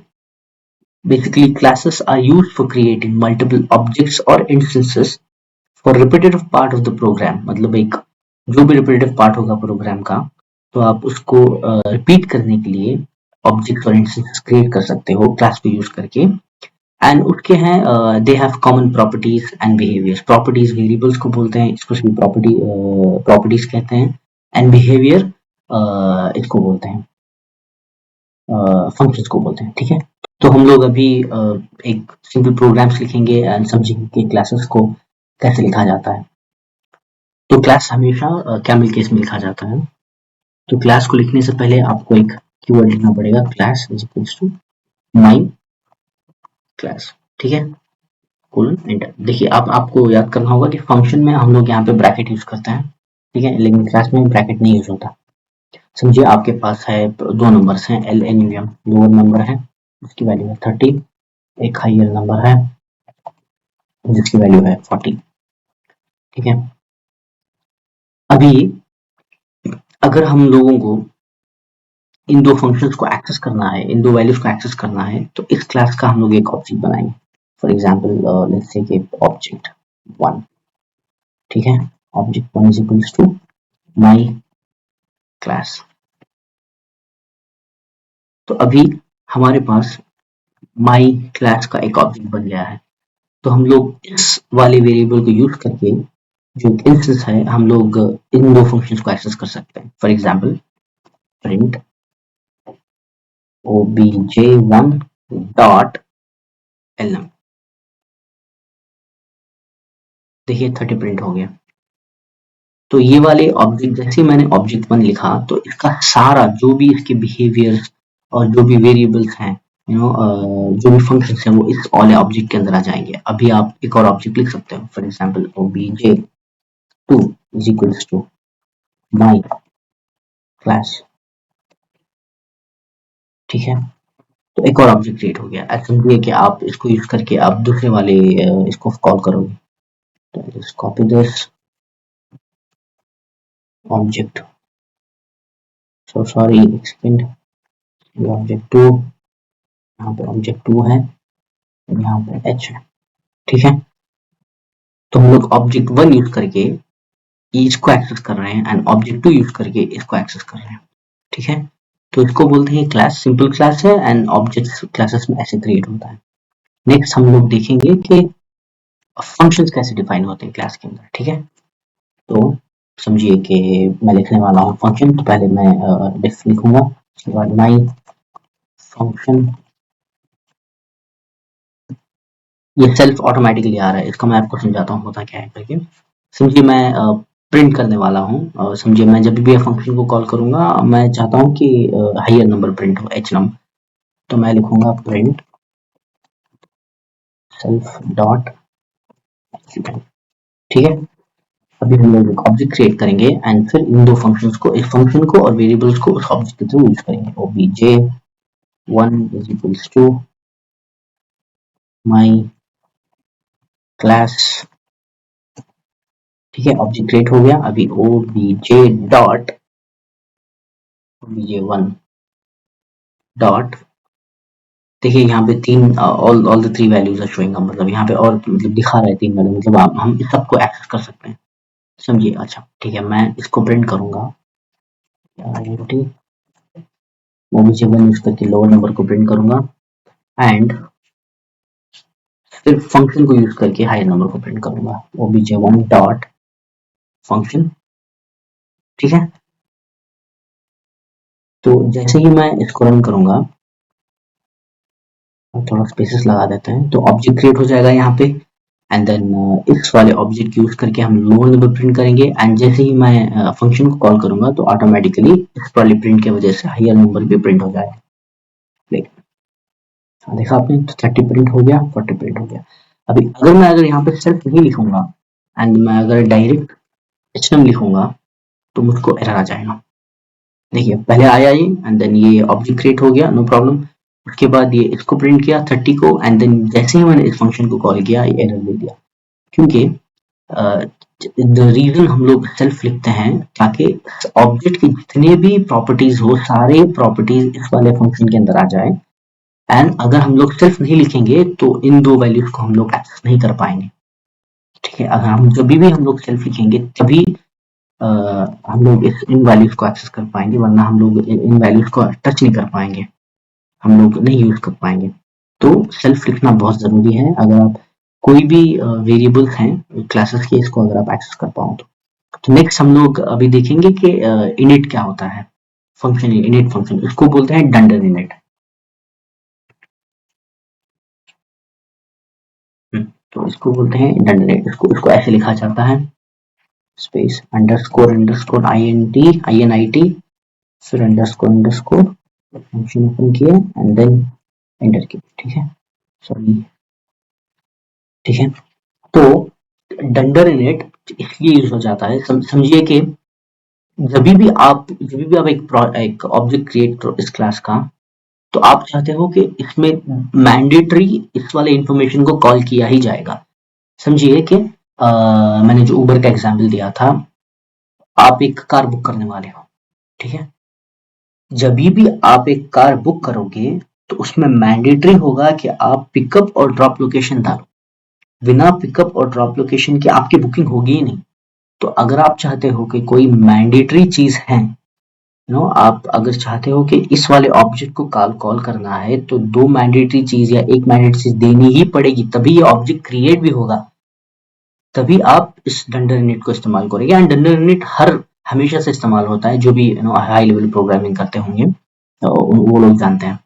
basically classes are used for creating multiple objects or instances for repetitive part of the program, मतलब एक जो भी repetitive part होगा प्रोग्राम का तो आप उसको रिपीट करने के लिए ऑब्जेक्ट्स और इंस्टेंसेस क्रिएट कर सकते हो क्लास को यूज करके। एंड उसके हैं they have common properties and behaviours. Properties variables को बोलते हैं, इसको भी प्रॉपर्टीज कहते हैं, एंड बिहेवियर इसको बोलते हैं फंक्शंस को बोलते हैं, ठीक है। तो हम लोग अभी एक सिंपल प्रोग्राम्स लिखेंगे एंड समझेंगे कि क्लासेस को कैसे लिखा जाता है। तो क्लास हमेशा कैमल केस में लिखा जाता है। तो क्लास को लिखने से पहले आपको एक कीवर्ड लिखना पड़ेगा, class is equals to my class, ठीक है, कोलन एंटर। देखिए आप आपको याद करना होगा कि फंक्शन में हम लोग यहाँ पे ब्रैकेट यूज करते हैं, ठीक है, लेकिन क्लास में ब्रैकेट नहीं यूज होता। समझिए आपके पास है दो नंबर्स हैं LNUM, लोअर नंबर है जिसकी वैल्यू है 30, एक हायर नंबर है जिसकी वैल्यू है 40, ठीक है। अभी अगर हम लोगों को इन दो फंक्शंस को एक्सेस करना है, इन दो वैल्यूज को एक्सेस करना है, तो इस क्लास का हम लोग एक ऑब्जेक्ट बनाएंगे। फॉर एग्जाम्पल लेट्स से कि ऑब्जेक्ट 1, ठीक है, object 1 is equals to my class. तो अभी हमारे पास माई क्लास का एक ऑब्जेक्ट बन गया है। तो हम लोग इस वाले वेरिएबल को यूज करके जो इंस्टेंस है हम लोग इन दो फंक्शंस को एक्सेस कर सकते हैं। For example print obj1 dot lm, देखिए 30 प्रिंट हो गया। तो ये वाले ऑब्जेक्ट, जैसे मैंने ऑब्जेक्ट 1 लिखा तो इसका सारा जो भी इसके बिहेवियर और जो भी वेरिएबल्स हैं, जो भी फंक्शंस हैं, वो इस वाले ऑब्जेक्ट के अंदर आ जाएंगे। अभी आप एक और ऑब्जेक्ट लिख सकते हो, for example obj2 is equals to my class, ठीक है। तो एक और ऑब्जेक्ट क्रिएट हो गया। ऐसा समझिए कि आप इसको यूज करके आप दूसरे वाले इसको कॉल करोगे। तो just copy this object, so sorry एक सेकंड, ये ऑब्जेक्ट 2, यहाँ पे ऑब्जेक्ट 2 है, यहाँ पे h है, ठीक है। तो हम लोग ऑब्जेक्ट 1 यूज करके इसको एक्सेस कर रहे हैं एंड ऑब्जेक्ट 2 यूज करके इसको एक्सेस कर रहे हैं, ठीक है। तो इसको बोलते हैं क्लास, सिंपल क्लास है एंड ऑब्जेक्ट क्लासेस में ऐसे क्रिएट होता है। नेक्स्ट हम लोग देखेंगे कि फंक्शंस कैसे डिफाइन होते हैं क्लास के अंदर, ठीक है। तो समझिए कि मैं लिखने वाला हूँ फंक्शन। तो पहले मैं डिफ लिखूंगा, उसके बाद माई फंक्शन, ये सेल्फ ऑटोमेटिकली आ रहा है, इसका मैं आपको समझाता हूँ होता क्या है करके। समझिए मैं प्रिंट करने वाला हूँ, समझिए मैं जब भी फंक्शन को कॉल करूंगा मैं चाहता हूँ कि हायर नंबर प्रिंट हो, एच नंबर। तो मैं लिखूंगा प्रिंट सेल्फ डॉट, ठीक है। अभी हम लोग एक ऑब्जेक्ट क्रिएट करेंगे एंड फिर इन दो फंक्शंस को, इस फंक्शन को और वेरिएबल्स को उस ऑब्जेक्ट के थ्रू यूज करेंगे। obj1 is equals to my class, ठीक है। ऑब्जेक्ट क्रिएट हो गया। अभी obj डॉट obj1 डॉट, देखिए यहाँ पे तीन all the three values are showing, मतलब यहाँ पे और मतलब दिखा रहे हैं तीन वैल्यू, मतलब आप हम इस सबको एक्सेस कर सकते हैं, समझिए। अच्छा ठीक है, मैं इसको प्रिंट करूंगा, obj1 यूज करके लोअर नंबर को प्रिंट करूंगा एंड फिर फंक्शन को यूज करके हायर नंबर को प्रिंट करूंगा, obj1 डॉट फंक्शन, ठीक है। तो जैसे ही मैं इसको रन करूंगा, थोड़ा स्पेसेस लगा देते हैं, तो ऑब्जेक्ट क्रिएट हो जाएगा यहाँ पे एंड देन इस वाले ऑब्जेक्ट यूज करके हम लोअर नंबर प्रिंट करेंगे एंड जैसे ही मैं फंक्शन को कॉल करूंगा तो ऑटोमेटिकली इस वाले प्रिंट की वजह से हायर नंबर भी प्रिंट हो जाएगा। देखा आपने, तो 30 प्रिंट हो गया, 40 प्रिंट हो गया। अभी अगर यहाँ पे सेल्फ नहीं लिखूंगा एंड मैं अगर डायरेक्ट एचएम लिखूंगा तो मुझको एरर आ जाएगा। देखिए पहले आया ये एंड देन ये ऑब्जेक्ट क्रिएट हो गया, नो प्रॉब्लम। उसके बाद ये इसको प्रिंट किया 30 को एंड देन जैसे ही मैंने इस फंक्शन को कॉल किया ये एरर दे दिया, क्योंकि द रीजन हम लोग सेल्फ लिखते हैं ताकि ऑब्जेक्ट की जितने भी प्रॉपर्टीज हो सारे प्रॉपर्टीज इस वाले फंक्शन के अंदर आ जाए एंड अगर हम लोग सेल्फ नहीं लिखेंगे तो इन दो वैल्यूज को हम लोग एक्सेस नहीं कर पाएंगे, ठीक है। अगर हम जब भी हम लोग सेल्फ लिखेंगे तभी हम लोग इन वैल्यूज को एक्सेस कर पाएंगे, वरना हम लोग इन वैल्यूज को टच नहीं कर पाएंगे, हम लोग नहीं यूज कर पाएंगे। तो सेल्फ लिखना बहुत जरूरी है अगर आप कोई भी वेरिएबल्स हैं क्लासेस के, इसको अगर आप एक्सेस कर पाओ तो नेक्स्ट हम लोग अभी देखेंगे कि इनिट क्या होता है, फंक्शन इनिट फंक्शन, इसको बोलते हैं डंडर इनिट। तो इसको बोलते हैं डंडर इनिट, इसको ऐसे लिखा जाता है, स्पेस अंडरस्कोर अंडरस्कोर INT फिर अंडरस्कोर फंक्शन ओपन किया एंड देन एंटर किया, ठीक है, सॉरी, ठीक है। तो डंडर इनिट इसलिए यूज हो जाता है, समझिए कि जब भी आप एक ऑब्जेक्ट क्रिएट करो इस क्लास का, तो आप चाहते हो कि इसमें मैंडेटरी इस वाले इंफॉर्मेशन को कॉल किया ही जाएगा। समझिए कि मैंने जो उबर का एग्जाम्पल दिया था, आप एक कार बुक करने वाले हो, ठीक है। जब भी आप एक कार बुक करोगे तो उसमें मैंडेटरी होगा कि आप पिकअप और ड्रॉप लोकेशन डालो। बिना पिकअप और ड्रॉप लोकेशन के आपकी बुकिंग होगी ही नहीं। तो अगर आप चाहते हो कि कोई मैंडेटरी चीज है, आप अगर चाहते हो कि इस वाले ऑब्जेक्ट को कॉल कॉल करना है तो दो मैंडेटरी चीज या एक मैंडेटरी चीज देनी ही पड़ेगी, तभी ये ऑब्जेक्ट क्रिएट भी होगा। तभी आप इस डंडर इनिट को इस्तेमाल करेंगे। एंड डंडर इनिट हमेशा से इस्तेमाल होता है, जो भी हाई लेवल प्रोग्रामिंग करते होंगे तो वो लोग जानते हैं।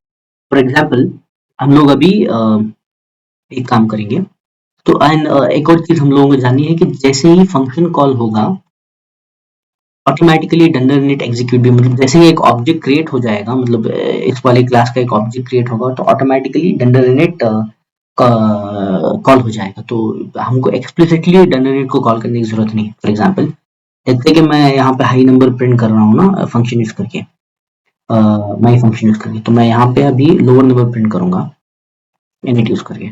फॉर एग्जाम्पल हम लोग अभी एक काम करेंगे। तो एंड एक और चीज हम लोगों को जाननी है कि जैसे ही फंक्शन कॉल होगा ऑटोमेटिकली डंडर इनिट एग्जीक्यूट भी, मतलब जैसे ही एक ऑब्जेक्ट क्रिएट हो जाएगा, मतलब इस वाले क्लास का एक ऑब्जेक्ट क्रिएट होगा तो ऑटोमेटिकली डंडर इनिट कॉल हो जाएगा। तो हमको एक्सप्लिसिटली डंडर इनिट को कॉल करने की जरूरत नहीं है। फॉर एग्जाम्पल जैसे कि मैं यहाँ पे हाई नंबर प्रिंट कर रहा हूँ ना फंक्शन यूज करके, माई फंक्शन यूज करके, तो मैं यहाँ पे अभी लोअर नंबर प्रिंट करूंगा इनिट यूज करके।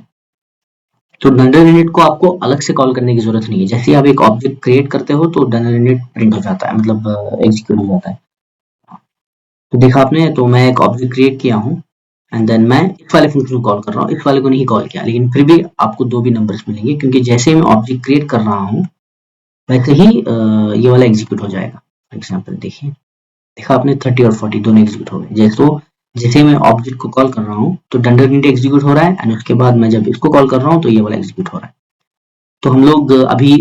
तो डंडर इनिट को आपको अलग से कॉल करने की जरूरत नहीं है। जैसे ही आप एक ऑब्जेक्ट क्रिएट करते हो तो डंडर इनिट प्रिंट हो जाता है, मतलब एग्जीक्यूट हो जाता है। तो देखा आपने, तो मैं एक ऑब्जेक्ट क्रिएट किया हूँ एंड देन मैं इस वाले फंक्शन को कॉल कर रहा हूँ, इस वाले को नहीं कॉल किया, लेकिन फिर भी आपको दो भी नंबर्स मिलेंगे क्योंकि जैसे ही मैं ऑब्जेक्ट क्रिएट कर रहा हूँ वैसे ही ये वाला एग्जीक्यूट हो जाएगा। फॉर एग्जाम्पल देखिए, देखा आपने 30 और 40 दोनों एग्जीक्यूट हो गए। जैसे मैं ऑब्जेक्ट को कॉल कर रहा हूँ तो डंडर इनिट एग्जीक्यूट हो रहा है एंड उसके बाद मैं जब इसको कॉल कर रहा हूँ तो ये वाला एग्जीक्यूट हो रहा है। तो हम लोग अभी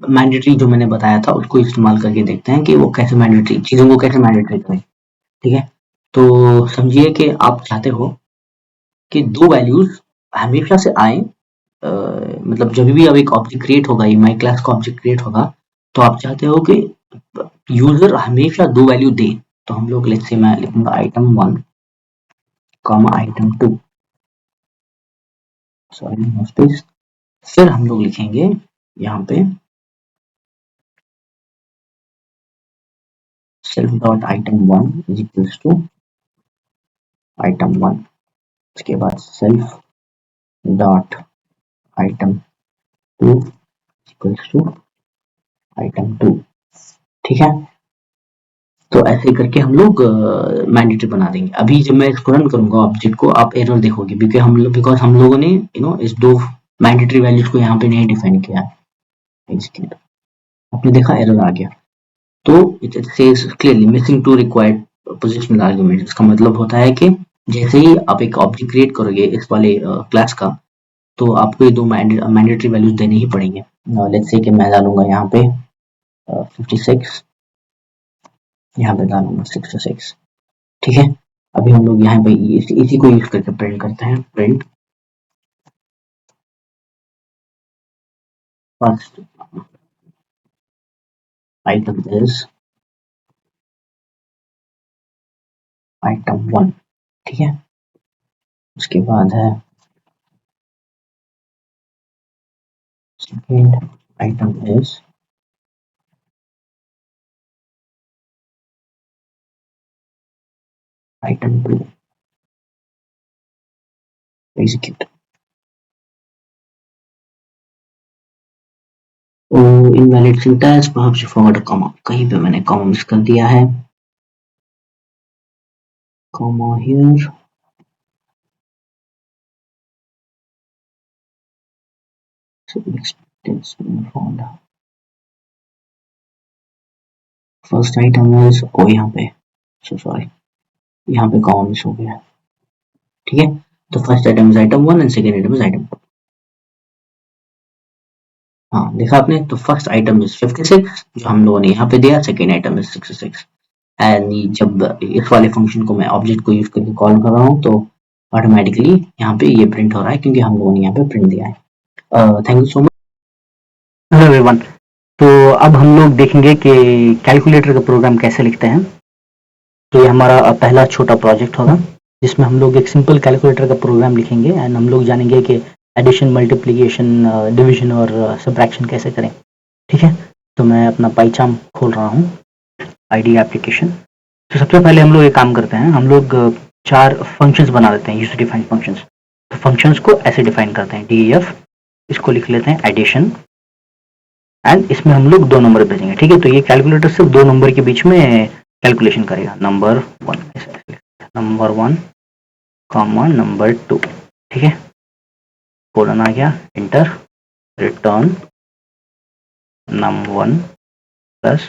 मैंडेटरी जो मैंने बताया था उसको इस्तेमाल करके देखते हैं कि वो कैसे मैंडेटरी चीजों को कैसे मैंडेटरी करें। ठीक है, तो समझिए कि आप चाहते हो कि दो वैल्यूज हमेशा से आए, मतलब जब भी अब एक ऑब्जेक्ट क्रिएट होगा, ये माई क्लास का ऑब्जेक्ट क्रिएट होगा, तो आप चाहते हो कि यूजर हमेशा दो वैल्यू दे। तो हम लोग लेट्स से मैं लिखूंगा item 1 comma item 2, sorry no space. फिर हम लोग लिखेंगे यहाँ पे self dot item 1 is equals to item 1। उसके बाद self dot item 2 equals to item 2। ठीक है, तो ऐसे करके हम लोग मैंडेटरी बना देंगे। अभी जब मैं इसको रन करूंगा ऑब्जेक्ट को, आप एरर देखोगे बिकॉज हम लोगों ने इस दो मैंडेटरी वैल्यूज को यहाँ पे नहीं डिफाइन किया है। एग्जीक्यूट, आपने देखा एरर आ गया। तो it says clearly missing two required positional argument. इसका मतलब होता है कि जैसे ही आप एक ऑब्जेक्ट क्रिएट करोगे इस वाले क्लास का, तो आपको ये दो मैंडेटरी वैल्यूज देने ही पड़ेंगे। लेट्स से कि मैं डालूंगा यहाँ पे 56, यहाँ पे डालूंगा 66। ठीक है, अभी हम लोग यहाँ पे इसी को यूज करके प्रिंट करते हैं। Print first item is item 1। ठीक है, उसके बाद है second item is item 2। Execute. Invalid syntax, perhaps you forgot a comma, कहीं पे मैंने कॉमा मिस कर दिया है। Comma here, first item is यहाँ पे, सो सॉरी, यहाँ पे कॉमा मिस हो गया। ठीक है, तो first item is item 1 and second item is item 2। हाँ देखा आपने, तो फर्स्ट आइटम इज 56 जो हम लोगों ने यहाँ पे दिया, सेकेंड आइटम इज 66। एंड जब इस वाले फंक्शन को मैं ऑब्जेक्ट को यूज करके कॉल कर रहा हूँ तो ऑटोमेटिकली यहाँ पे ये प्रिंट हो रहा है क्योंकि हम लोगों ने यहाँ पे प्रिंट दिया है। Thank you so much. Hello everyone, तो अब हम लोग देखेंगे कि कैलकुलेटर का प्रोग्राम कैसे लिखते हैं। तो ये हमारा पहला छोटा प्रोजेक्ट होगा जिसमें हम लोग एक सिंपल कैलकुलेटर का प्रोग्राम लिखेंगे एंड हम लोग जानेंगे कि एडिशन, मल्टीप्लिकेशन, डिवीजन और सब्ट्रैक्शन कैसे करें। ठीक है, तो मैं अपना पाइचार्म खोल रहा हूँ, आईडी एप्लीकेशन। तो सबसे पहले हम लोग एक काम करते हैं, हम लोग चार फंक्शंस बना देते हैं, यूजर डिफाइंड फंक्शंस। तो फंक्शंस को ऐसे डिफाइन करते हैं, डीईएफ, इसको लिख लेते हैं एडिशन एंड इसमें हम लोग दो नंबर भेजेंगे। ठीक है, तो ये कैलकुलेटर सिर्फ दो नंबर के बीच में कैलकुलेशन करेगा नंबर 1, नंबर 1 कॉमा नंबर 2, ठीक है। कोलन आ गया, inter, return num1 plus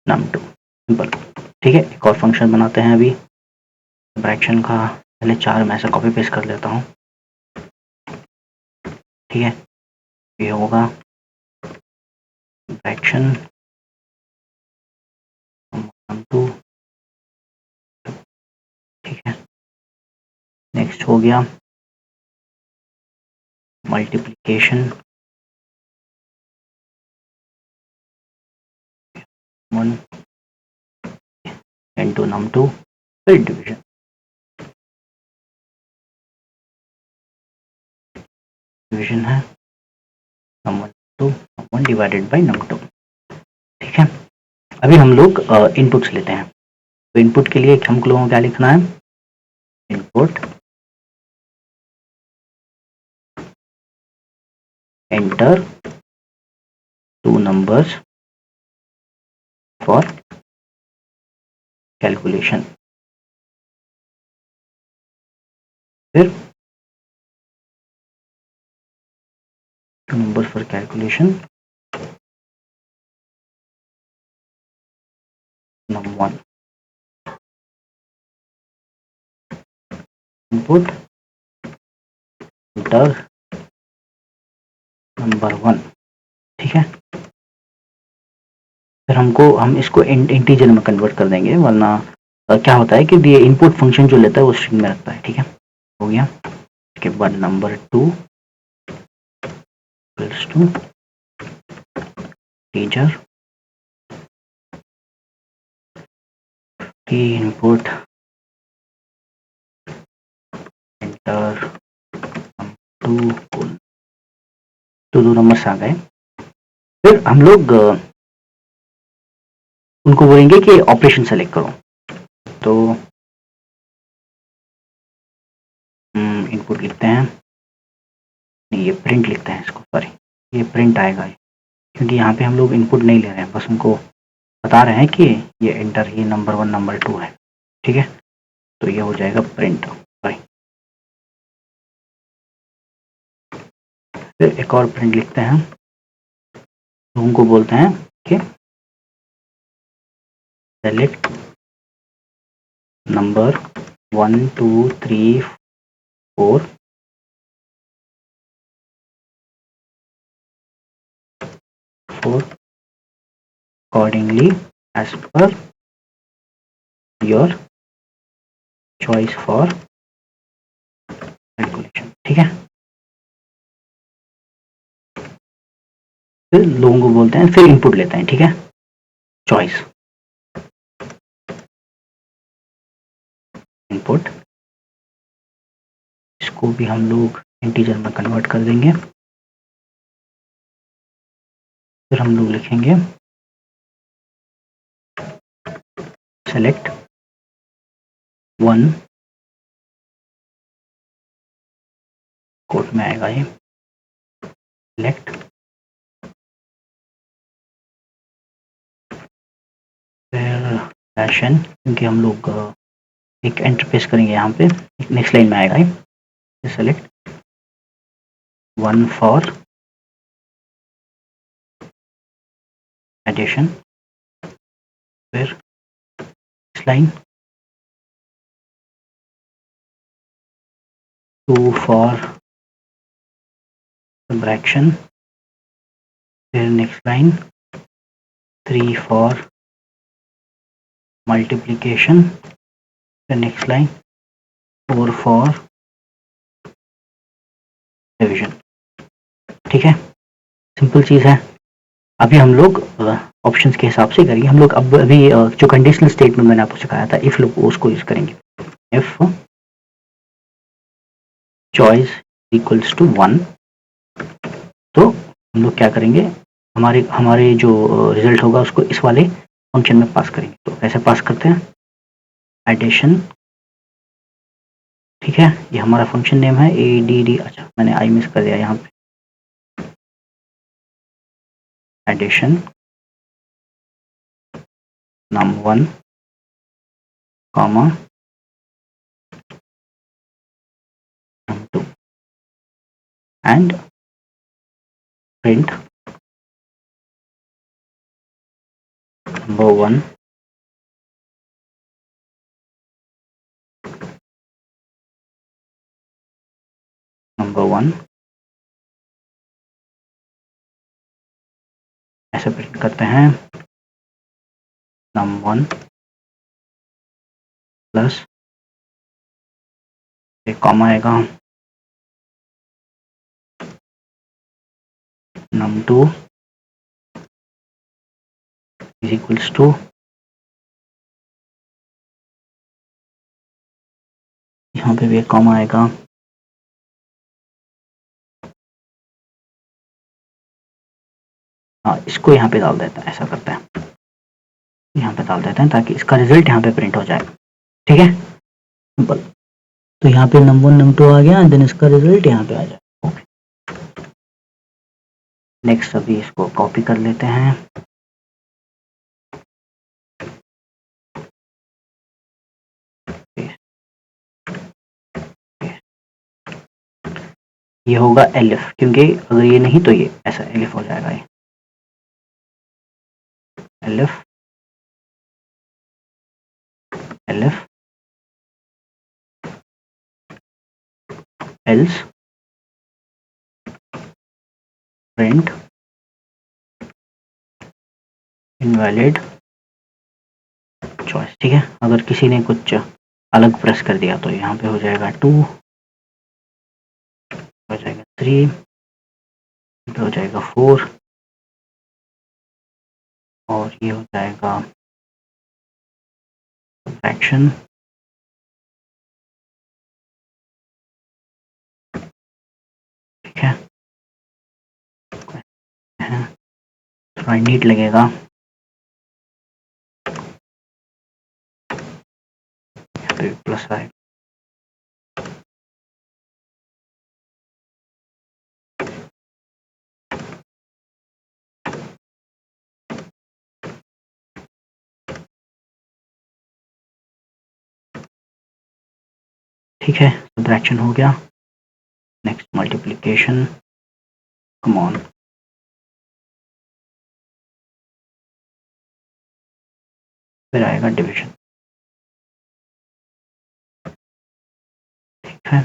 num2, simple, ठीक है। एक और फंक्शन बनाते हैं अभी फ्रैक्शन का, पहले 4 मैं ऐसे कॉपी पेस्ट कर लेता हूँ, ठीक है। ये होगा फ्रैक्शन 2, ठीक है। नेक्स्ट हो गया मल्टीप्लिकेशन 1 इंटू num2, फिर डिवीजन, डिवीजन है num1 num1 divided by num2, ठीक है। अभी हम लोग इनपुट्स लेते हैं, तो इनपुट के लिए हम लोगों को क्या लिखना है, input enter 2 numbers for calculation, फिर 2 numbers for calculation num1 input enter number 1, ठीक है। फिर हम इसको इंटीजर में कन्वर्ट कर देंगे, वरना क्या होता है कि ये इनपुट फंक्शन जो लेता है वो स्ट्रिंग में रखता है, ठीक है। हो गया, उसके बाद नंबर 2 इक्वल्स टू इंटीजर की इनपुट एंटर 2, तो 2 नंबर्स आ गए। फिर हम लोग उनको बोलेंगे कि ऑपरेशन सेलेक्ट करो, तो इनपुट लिखते हैं, नहीं ये प्रिंट लिखते हैं इसको, सॉरी ये प्रिंट आएगा, क्योंकि यहाँ पे हम लोग इनपुट नहीं ले रहे हैं, बस उनको बता रहे हैं कि ये एंटर, ये नंबर 1 नंबर 2 है, ठीक है। तो ये हो जाएगा प्रिंट, सॉरी। फिर एक और प्रिंट लिखते हैं, तो उनको बोलते हैं कि select number 1 2 3 4 accordingly as per your choice for calculation, ठीक है। फिर लोगों को बोलते हैं, फिर इनपुट लेते हैं, ठीक है, चॉइस इनपुट, इसको भी हम लोग इंटीजर में कन्वर्ट कर देंगे। फिर हम लोग लिखेंगे सेलेक्ट 1, कोट में आएगा ये, सेलेक्ट फिर फैशन, क्योंकि हम लोग एक एंटर पेस्ट करेंगे यहाँ पे, नेक्स्ट लाइन में आएगा ये, सेलेक्ट 1 फॉर एडिशन, फिर नेक्स्ट लाइन 2 फॉर सब्ट्रैक्शन, फिर नेक्स्ट लाइन 3 फॉर मल्टीप्लिकेशन, फिर नेक्स्ट लाइन 4 फॉर डिवीजन, ठीक है। सिंपल चीज़ है। अभी हम लोग ऑप्शंस के हिसाब से करेंगे, हम लोग अब अभी जो कंडीशनल स्टेटमेंट मैंने आपको सिखाया था, इफ लोग उसको यूज करेंगे, इफ चॉइस इक्वल्स टू 1, तो हम लोग क्या करेंगे, हमारे हमारे जो रिजल्ट होगा उसको इस वाले फंक्शन में पास करेंगे। तो कैसे पास करते हैं, एडिशन, ठीक है, ये हमारा फंक्शन नेम है ADD, अच्छा मैंने आई मिस कर दिया यहाँ पे, addition num1 comma num2 and print number1 number1 ऐसे प्रिंट करते हैं num1 प्लस एक कॉमा आएगा num2 इज इक्वल्स टू यहाँ पे भी एक कॉमा आएगा हाँ इसको यहाँ पे डाल देते हैं ऐसा करते हैं यहाँ पे डाल देते हैं ताकि इसका रिजल्ट यहाँ पे प्रिंट हो जाए ठीक है सिंपल तो यहाँ पे num1 num2 आ गया देन इसका रिजल्ट यहाँ पे आ जाए ओके नेक्स्ट अभी इसको कॉपी कर लेते हैं ये होगा एलिफ क्योंकि अगर ये नहीं तो ये ऐसा एलिफ हो जाएगा ये elif elif else print invalid choice ठीक है अगर किसी ने कुछ अलग प्रेस कर दिया तो यहाँ पे हो जाएगा 2 हो जाएगा 3 हो जाएगा 4 और ये हो जाएगा subtraction ठीक है थोड़ा नीट लगेगा प्लस आएगा ठीक है सब्ट्रैक्शन हो गया नेक्स्ट मल्टीप्लिकेशन कम ऑन फिर आएगा डिवीजन ठीक है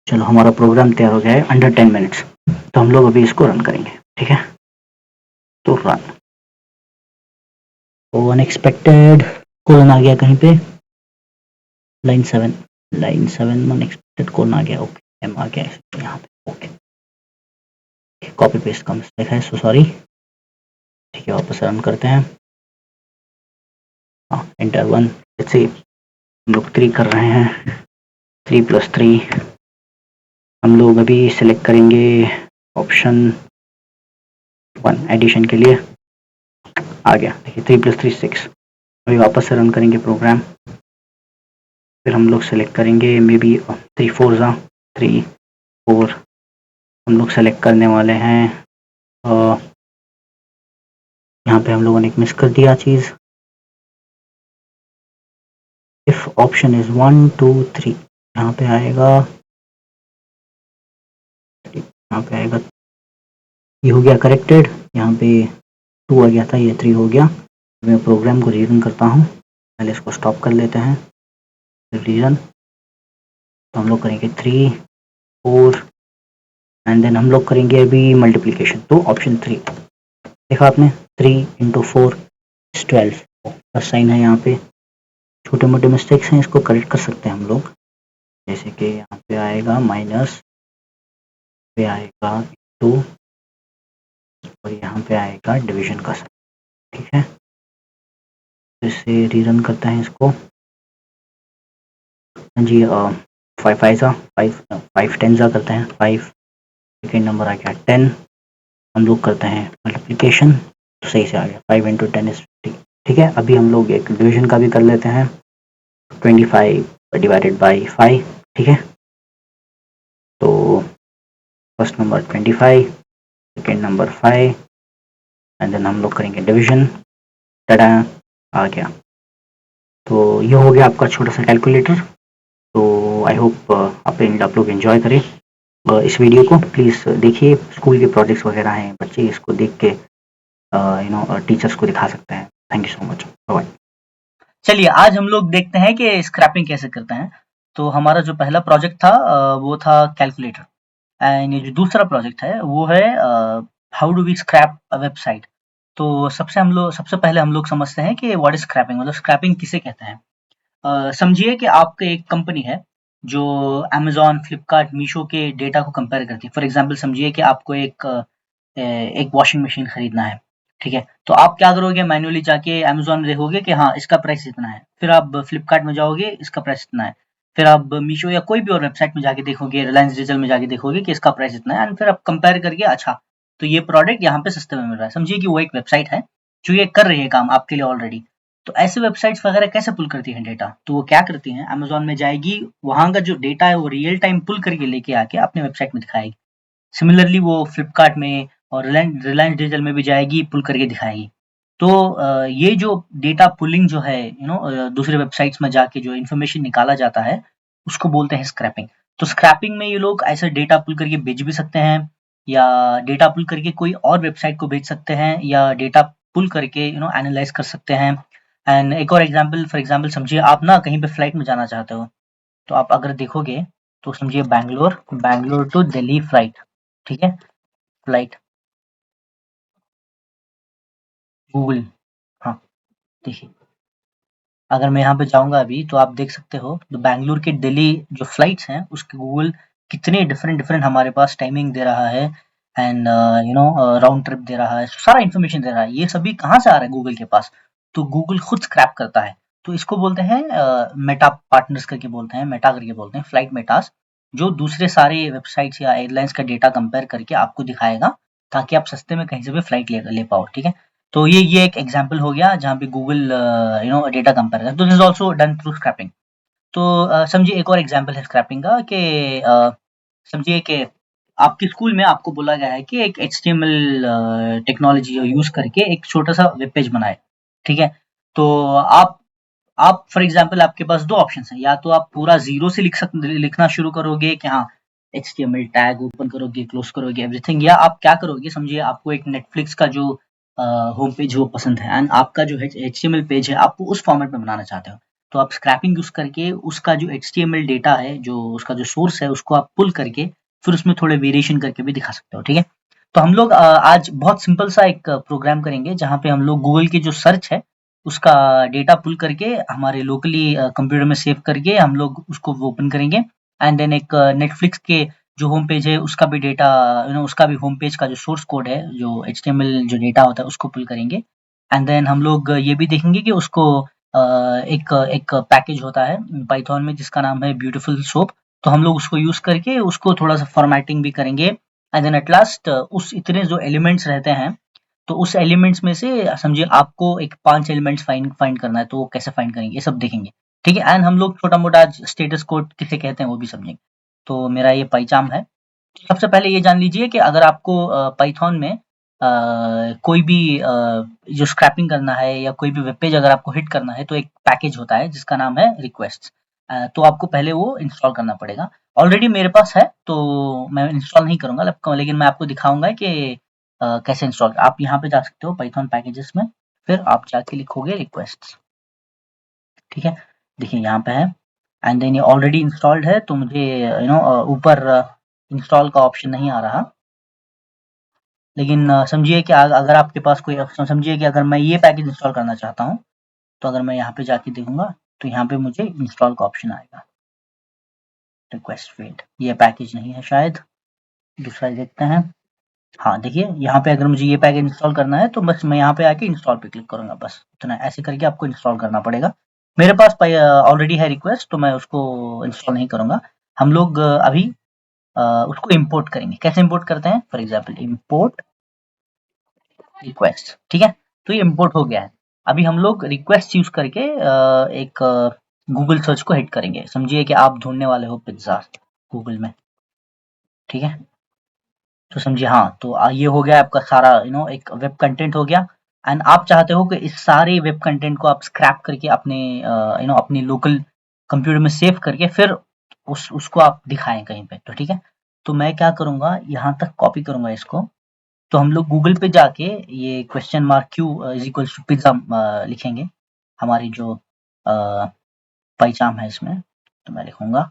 चलो हमारा प्रोग्राम तैयार हो गया है अंडर 10 मिनट्स तो हम लोग अभी इसको रन करेंगे ठीक है तो रन तो अनएक्सपेक्टेड कोलन आ गया कहीं पे लाइन 7 अनएक्सपेक्टेड कोलन आ गया ओके एम आ गया यहाँ पे ओके कॉपी पेस्ट का मिस्टेक है सो सॉरी ठीक है वापस रन करते हैं हाँ एंटर 1 जैसे हम लोग 3 कर रहे हैं 3 + 3 हम लोग अभी सिलेक्ट करेंगे ऑप्शन 1 एडिशन के लिए आ गया देखिए 3 + 3 6 अभी वापस से रन करेंगे प्रोग्राम फिर हम लोग सेलेक्ट करेंगे मे बी 3 4 3 4 हम लोग सेलेक्ट करने वाले हैं यहाँ पे हम लोगों ने एक मिस कर दिया चीज़ इफ ऑप्शन इज 1 2 3 यहाँ पे आएगा ये हो गया करेक्टेड यहाँ पे 2 आ गया था ये 3 हो गया मैं प्रोग्राम को रीरन करता हूँ पहले इसको स्टॉप कर लेते हैं रीजन तो हम लोग करेंगे 3 4 एंड देन हम लोग करेंगे अभी मल्टीप्लिकेशन तो ऑप्शन 3 देखा आपने 3 × 4 = 12 प्लस साइन है यहाँ पे छोटे मोटे मिस्टेक्स हैं इसको करेक्ट कर सकते हैं हम लोग जैसे कि यहाँ पे आएगा माइनस पे आएगा 2 और यहाँ पे आएगा डिवीजन का साइन ठीक है फिर से रीरन करते हैं इसको जी 5 5 10 करते हैं 5 सेकेंड नंबर आ गया 10 हम लोग करते हैं मल्टीप्लिकेशन तो सही से आ गया 5 × 10 = 50 ठीक है अभी हम लोग एक डिवीजन का भी कर लेते हैं 25 / 5 ठीक है तो first number 25 second number 5 and then हम लोग करेंगे डिवीजन। टाटा, आ गया। तो ये हो गया आपका छोटा सा कैलकुलेटर। तो आई होप आप लोग एंजॉय करें इस वीडियो को। प्लीज़ देखिए, स्कूल के प्रोजेक्ट्स वगैरह हैं, बच्चे इसको देख के टीचर्स को दिखा सकते हैं। Thank you so much, bye. चलिए आज हम लोग देखते हैं कि स्क्रैपिंग कैसे करते हैं। तो हमारा जो पहला प्रोजेक्ट था वो था कैलकुलेटर, एंड ये जो दूसरा प्रोजेक्ट है वो है how do we scrape a website. तो सबसे पहले हम लोग समझते हैं कि व्हाट इज स्क्रैपिंग, मतलब स्क्रैपिंग किसे कहते हैं। समझिए कि आपके एक कंपनी है जो अमेज़न, फ्लिपकार्ट, मीशो के डेटा को कंपेयर करती है। फॉर एग्जांपल समझिए कि आपको एक वॉशिंग मशीन खरीदना है, ठीक है? तो आप क्या करोगे, मैन्युअली जाके अमेज़न में देखोगे कि हाँ, इसका प्राइस इतना है। फिर आप फ्लिपकार्ट में जाओगे, इसका प्राइस इतना है। फिर आप मीशो या कोई भी और वेबसाइट में जाके देखोगे, रिलायंस डिजिटल में जाके देखोगे कि इसका प्राइस इतना है, एंड फिर आप कंपेयर करके अच्छा, तो ये प्रोडक्ट यहाँ पे सस्ते में मिल रहा है। समझिए कि वो एक वेबसाइट है जो ये कर रही है काम आपके लिए ऑलरेडी। तो ऐसे वेबसाइट्स वगैरह कैसे पुल करती हैं डेटा? तो वो क्या करती हैं, अमेज़न में जाएगी, वहाँ का जो डेटा है वो रियल टाइम पुल करके लेके आके अपने वेबसाइट में दिखाएगी। सिमिलरली वो फ्लिपकार्ट में और रिलायंस डिजिटल में भी जाएगी, पुल करके दिखाएगी। तो ये जो डेटा पुलिंग जो है, दूसरे वेबसाइट्स में जाके जो इन्फॉर्मेशन निकाला जाता है, उसको बोलते हैं स्क्रैपिंग। तो स्क्रैपिंग में ये लोग ऐसे डेटा पुल करके बेच भी सकते हैं, या डेटा पुल करके कोई और वेबसाइट को बेच सकते हैं, या डेटा पुल करके एनालाइज कर सकते हैं। एंड एक और एग्जांपल, फॉर एग्जांपल समझिए आप ना कहीं पे फ्लाइट में जाना चाहते हो, तो आप अगर देखोगे तो समझिए बैंगलोर बैंगलोर टू दिल्ली फ्लाइट, ठीक है? फ्लाइट गूगल, हाँ, देखिए अगर मैं यहाँ पे जाऊँगा अभी तो आप देख सकते हो, तो बैंगलोर के दिल्ली जो फ्लाइट्स हैं उसके गूगल कितने डिफरेंट डिफरेंट हमारे पास टाइमिंग दे रहा है, एंड राउंड ट्रिप दे रहा है, सारा इन्फॉर्मेशन दे रहा है। ये सभी कहाँ से आ रहा है, गूगल के पास। तो गूगल खुद स्क्रैप करता है। तो इसको बोलते हैं मेटा पार्टनर्स करके बोलते हैं, मेटा करके बोलते हैं, फ्लाइट मेटास, जो दूसरे सारे वेबसाइट्स या एयरलाइंस का डेटा कंपेयर करके आपको दिखाएगा, ताकि आप सस्ते में कहीं से भी फ्लाइट ले पाओ, ठीक है? तो ये एक एग्जांपल हो गया जहाँ पे गूगल डेटा कंपेयर करता है। तो this is also done through scraping. तो समझिए एक और एग्जांपल है स्क्रैपिंग का कि समझिए कि आपके स्कूल में आपको बोला गया है कि एक एचटीएमएल टेक्नोलॉजी यूज करके एक छोटा सा वेब पेज बनाए, ठीक है? तो आप फॉर एग्जांपल आपके पास दो ऑप्शंस हैं, या तो आप पूरा जीरो से लिखना शुरू करोगे कि हाँ, एचटीएमएल टैग ओपन करोगे, क्लोज करोगे एवरीथिंग, या आप क्या करोगे, समझिए आपको एक नेटफ्लिक्स का जो होम पेज वो पसंद है, एंड आपका जो एचटीएमएल पेज है आप वो उस फॉर्मेट में बनाना चाहते हो। तो आप स्क्रैपिंग यूज करके उसका जो एचटीएमएल डेटा है, जो उसका जो सोर्स है, उसको आप पुल करके फिर उसमें थोड़े वेरिएशन करके भी दिखा सकते हो, ठीक है? तो हम लोग आज बहुत सिंपल सा एक प्रोग्राम करेंगे जहाँ पे हम लोग गूगल की जो सर्च है उसका डेटा पुल करके हमारे लोकली कंप्यूटर में सेव करके हम लोग उसको ओपन करेंगे, एंड देन एक नेटफ्लिक्स के जो होम पेज है उसका भी डेटा, उसका भी होम पेज का जो सोर्स कोड है, जो एचटीएमएल जो डेटा होता है उसको पुल करेंगे। एंड देन हम लोग ये भी देखेंगे कि उसको एक एक पैकेज होता है पाइथन में जिसका नाम है ब्यूटीफुल सोप। तो हम लोग उसको यूज करके उसको थोड़ा सा फॉर्मेटिंग भी करेंगे, एंड देन एट लास्ट उस इतने जो एलिमेंट्स रहते हैं, तो उस एलिमेंट्स में से समझिए आपको एक 5 एलिमेंट्स फाइंड फाइंड करना है, तो वो कैसे फाइंड करेंगे ये सब देखेंगे, ठीक है? एंड हम लोग छोटा-मोटा आज स्टेटस कोड किसे कहते हैं वो भी समझेंगे। तो मेरा ये पाइचाम है। तो सबसे पहले ये जान लीजिए कि अगर आपको पाइथन में कोई भी जो स्क्रैपिंग करना है या कोई भी वेब पेज अगर आपको हिट करना है, तो एक पैकेज होता है जिसका नाम है रिक्वेस्ट। तो आपको पहले वो इंस्टॉल करना पड़ेगा। ऑलरेडी मेरे पास है तो मैं इंस्टॉल नहीं करूँगा, लेकिन मैं आपको दिखाऊँगा कि कैसे इंस्टॉल। आप यहाँ पे जा सकते हो पाइथन पैकेजेस में, फिर आप जाके लिखोगे रिक्वेस्ट, ठीक है? देखिए यहाँ पे है, एंड देन ये ऑलरेडी इंस्टॉल्ड है, तो मुझे ऊपर इंस्टॉल का ऑप्शन नहीं आ रहा। लेकिन समझिए कि अगर आपके पास कोई ऑप्शन, समझिए कि अगर मैं ये पैकेज इंस्टॉल करना चाहता हूँ, तो अगर मैं यहाँ पे जाके देखूँगा, तो यहाँ पे मुझे इंस्टॉल का ऑप्शन आएगा। रिक्वेस्ट फेल्ड, ये पैकेज नहीं है शायद, दूसरा देखते हैं। हाँ, देखिए यहाँ पे अगर मुझे ये पैकेज इंस्टॉल करना है तो बस मैं यहाँ पे आके इंस्टॉल पे क्लिक करूँगा, बस इतना। ऐसे करके आपको इंस्टॉल करना पड़ेगा। मेरे पास ऑलरेडी है रिक्वेस्ट, तो मैं उसको इंस्टॉल नहीं करूँगा। हम लोग अभी उसको इम्पोर्ट करेंगे। कैसे इम्पोर्ट करते हैं? फॉर एग्जाम्पल इम्पोर्ट रिक्वेस्ट, ठीक है? तो ये इम्पोर्ट हो गया है। अभी हम लोग रिक्वेस्ट यूज करके एक गूगल सर्च को हिट करेंगे। समझिए कि आप ढूंढने वाले हो पिज्जा गूगल में, ठीक है? तो समझिए, हाँ, तो ये हो गया आपका सारा एक वेब कंटेंट हो गया। एंड आप चाहते हो कि इस सारे वेब कंटेंट को आप स्क्रैप करके अपने अपने लोकल कंप्यूटर में सेव करके फिर उसको आप दिखाएं कहीं पे, तो ठीक है। तो मैं क्या करूंगा, यहाँ तक कॉपी करूंगा इसको। तो हम लोग गूगल पे जाके ये question mark Q is equals to pizza लिखेंगे, हमारी जो पहचान है इसमें। तो मैं लिखूंगा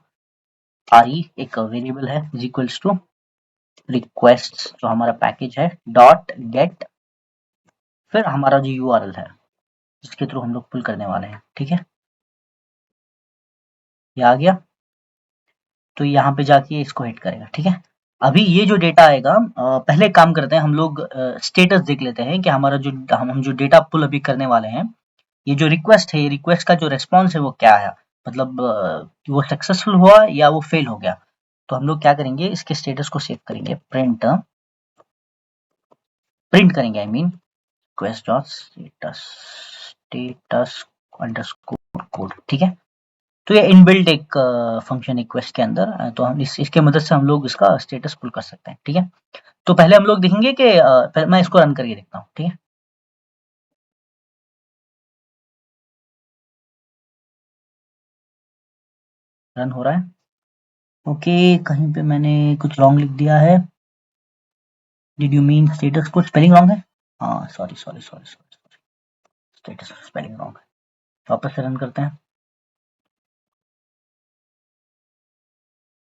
आर एक वेरिएबल है इज इक्वल्स टू रिक्वेस्ट जो हमारा पैकेज है डॉट गेट, फिर हमारा जो यूआरएल है जिसके थ्रू हम लोग पुल करने वाले हैं, ठीक है। ये आ गया, तो यहाँ पे जाके इसको हिट करेगा, ठीक है। अभी ये जो डेटा आएगा, पहले काम करते हैं हम लोग, स्टेटस देख लेते हैं कि हमारा जो हम जो डेटा पुल अभी करने वाले हैं, ये जो रिक्वेस्ट है, ये रिक्वेस्ट का जो रेस्पॉन्स है वो क्या है, मतलब वो सक्सेसफुल हुआ या वो फेल हो गया। तो हम लोग क्या करेंगे, इसके स्टेटस को सेव करेंगे, प्रिंट करेंगे, I mean request dot status underscore code, ठीक है। तो ये इनबिल्ट एक फंक्शन रिक्वेस्ट के अंदर, तो हम इसके मदद से हम लोग इसका स्टेटस पुल कर सकते हैं, ठीक है। तो पहले हम लोग देखेंगे कि पहले मैं इसको रन करके देखता हूँ, ठीक है। रन हो रहा है, ओके। कहीं पे मैंने कुछ रॉन्ग लिख दिया है। Did you mean status code, spelling wrong है। हाँ, sorry sorry sorry sorry, status spelling wrong है। वापस से रन करते हैं,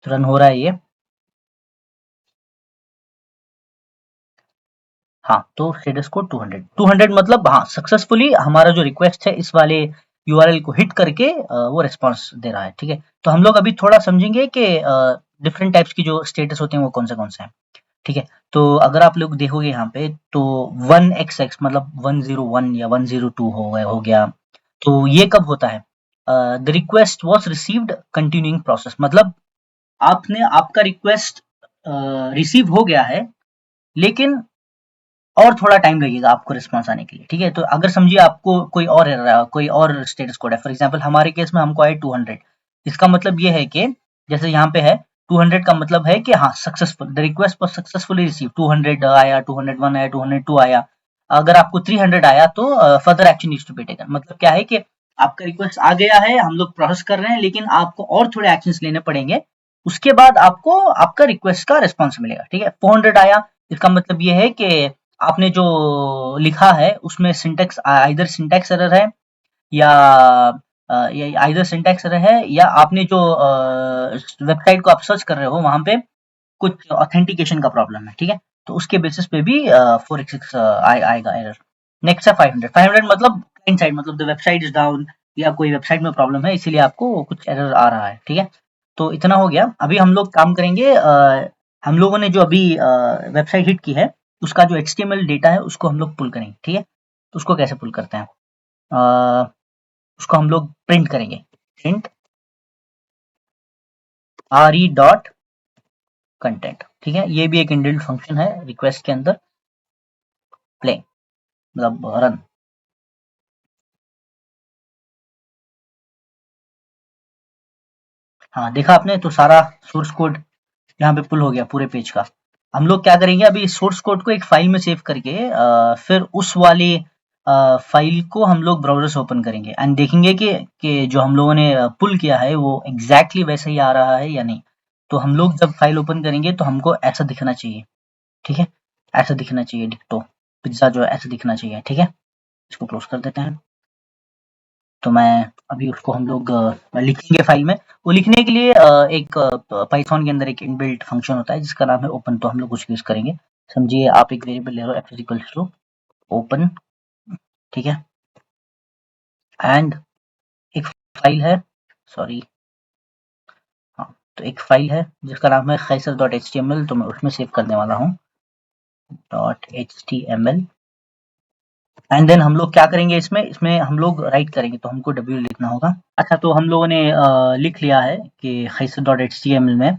तो रन हो रहा है ये। हाँ, तो स्टेटस कोड 200 मतलब हाँ, सक्सेसफुली हमारा जो रिक्वेस्ट है इस वाले यूआरएल को हिट करके वो रिस्पॉन्स दे रहा है, ठीक है। तो हम लोग अभी थोड़ा समझेंगे कि डिफरेंट टाइप्स की जो स्टेटस होते हैं वो कौन से हैं, ठीक है। तो अगर आप लोग देखोगे यहाँ पे, तो 1xx मतलब 101 या 102 हो गया। तो ये कब होता है, the request was received continuing process, मतलब आपने आपका रिक्वेस्ट रिसीव हो गया है, लेकिन और थोड़ा टाइम लगेगा आपको रिस्पॉन्स आने के लिए, ठीक है। तो अगर समझिए आपको कोई और एरर, कोई और स्टेटस कोड है, फॉर एग्जांपल हमारे केस में हमको आए 200, इसका मतलब ये है कि जैसे यहाँ पे है 200 का मतलब है कि हाँ, successful, the request was successfully receive, 200 आया, 201 आया, 202 आया। अगर आपको 300 आया तो further action needs to be taken, मतलब क्या है कि आपका रिक्वेस्ट आ गया है, हम लोग प्रोसेस कर रहे हैं, लेकिन आपको और थोड़े एक्शंस लेने पड़ेंगे, उसके बाद आपको आपका रिक्वेस्ट का रिस्पॉन्स मिलेगा, ठीक है। 400 आया, इसका मतलब ये है कि आपने जो लिखा है उसमें सिंटैक्स, आइदर सिंटैक्स एरर है या आइदर सिंटैक्स एरर है, या आपने जो वेबसाइट को आप सर्च कर रहे हो वहां पे कुछ ऑथेंटिकेशन का प्रॉब्लम है, ठीक है। तो उसके बेसिस पे भी 4xx आएगा एरर। नेक्स्ट है 500, 500 मतलब क्लाइंट साइड, मतलब द वेबसाइट इज डाउन, या कोई वेबसाइट में प्रॉब्लम है इसीलिए आपको कुछ एरर आ रहा है, ठीक है। तो इतना हो गया। अभी हम लोग काम करेंगे, हम लोगों ने जो अभी वेबसाइट हिट की है उसका जो HTML डेटा है उसको हम लोग पुल करेंगे, ठीक है। तो उसको कैसे पुल करते हैं, उसको हम लोग प्रिंट करेंगे, प्रिंट re डॉट कंटेंट, ठीक है। ये भी एक इनबिल्ट फंक्शन है रिक्वेस्ट के अंदर, प्ले मतलब रन। हाँ, देखा आपने, तो सारा सोर्स कोड यहाँ पे पुल हो गया पूरे पेज का। हम लोग क्या करेंगे, अभी सोर्स कोड को एक फाइल में सेव करके फिर उस वाली फाइल को हम लोग ब्राउज़र से ओपन करेंगे एंड देखेंगे कि जो हम लोगों ने पुल किया है वो एग्जैक्टली वैसे ही आ रहा है या नहीं। तो हम लोग जब फाइल ओपन करेंगे तो हमको ऐसा दिखना चाहिए, ठीक है। ऐसा दिखना चाहिए, डिक्टो पिज्जा जो है ऐसा दिखना चाहिए, ठीक है। इसको क्लोज कर देते हैं। तो मैं अभी उसको हम लोग लिखेंगे फाइल में। वो लिखने के लिए एक पाइथन के अंदर एक इनबिल्ट फंक्शन होता है जिसका नाम है ओपन, तो हम लोग उसको यूज करेंगे। समझिए, आप एक वेरिएबल ले लो एफ इक्वल्स टू ओपन, ठीक है। एंड एक फाइल है, सॉरी, हाँ, तो एक फाइल है जिसका नाम है Khaiser dot H T M L, तो मैं उसमें सेव करने वाला हूँ, dot H T M L. And then हम लोग क्या करेंगे, इसमें इसमें हम लोग राइट करेंगे, तो हमको डब्ल्यू लिखना होगा। अच्छा, तो हम लोगों ने लिख लिया है कि Khaiser dot H T M L में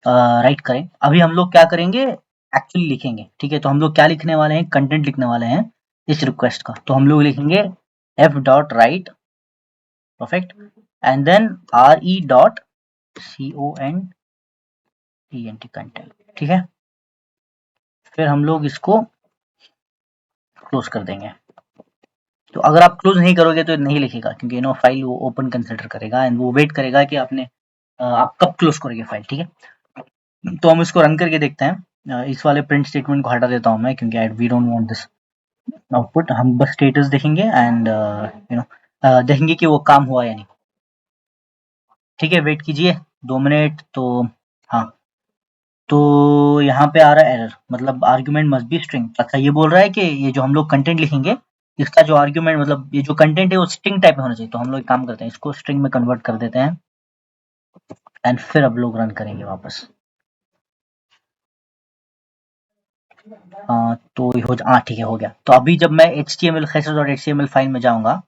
राइट करें। अभी हम लोग क्या करेंगे, एक्चुअली लिखेंगे, ठीक है। तो हम लोग क्या लिखने वाले हैं, कंटेंट लिखने वाले हैं इस रिक्वेस्ट का। तो हम लोग लिखेंगे F dot write, perfect, and then R E dot C O N T N T content, ठीक है। फिर हम लोग इसको क्लोज कर देंगे। तो अगर आप क्लोज नहीं करोगे तो नहीं लिखेगा, क्योंकि फाइल वो ओपन कंसिडर करेगा एंड वो वेट करेगा कि आप कब क्लोज करोगे फाइल, ठीक है। तो हम इसको रन करके देखते हैं। इस वाले प्रिंट स्टेटमेंट को हटा देता हूँ मैं, क्योंकि we don't want this output. हम बस स्टेटस देखेंगे एंड देखेंगे कि वो काम हुआ या नहीं। ठीक है, वेट कीजिए 2 मिनट। तो हाँ, तो यहाँ पे आ रहा है एरर, मतलब आर्ग्यूमेंट मस्ट बी स्ट्रिंग। अच्छा, ये बोल रहा है कि ये जो हम लोग कंटेंट लिखेंगे, इसका जो आर्ग्यूमेंट, मतलब ये जो कंटेंट है वो स्ट्रिंग टाइप में होना चाहिए। तो हम लोग एक काम करते हैं, इसको स्ट्रिंग में कन्वर्ट कर देते हैं एंड फिर अब लोग रन करेंगे वापस। तो ठीक है, हो गया। तो अभी जब मैं html फाइल में जाऊंगा,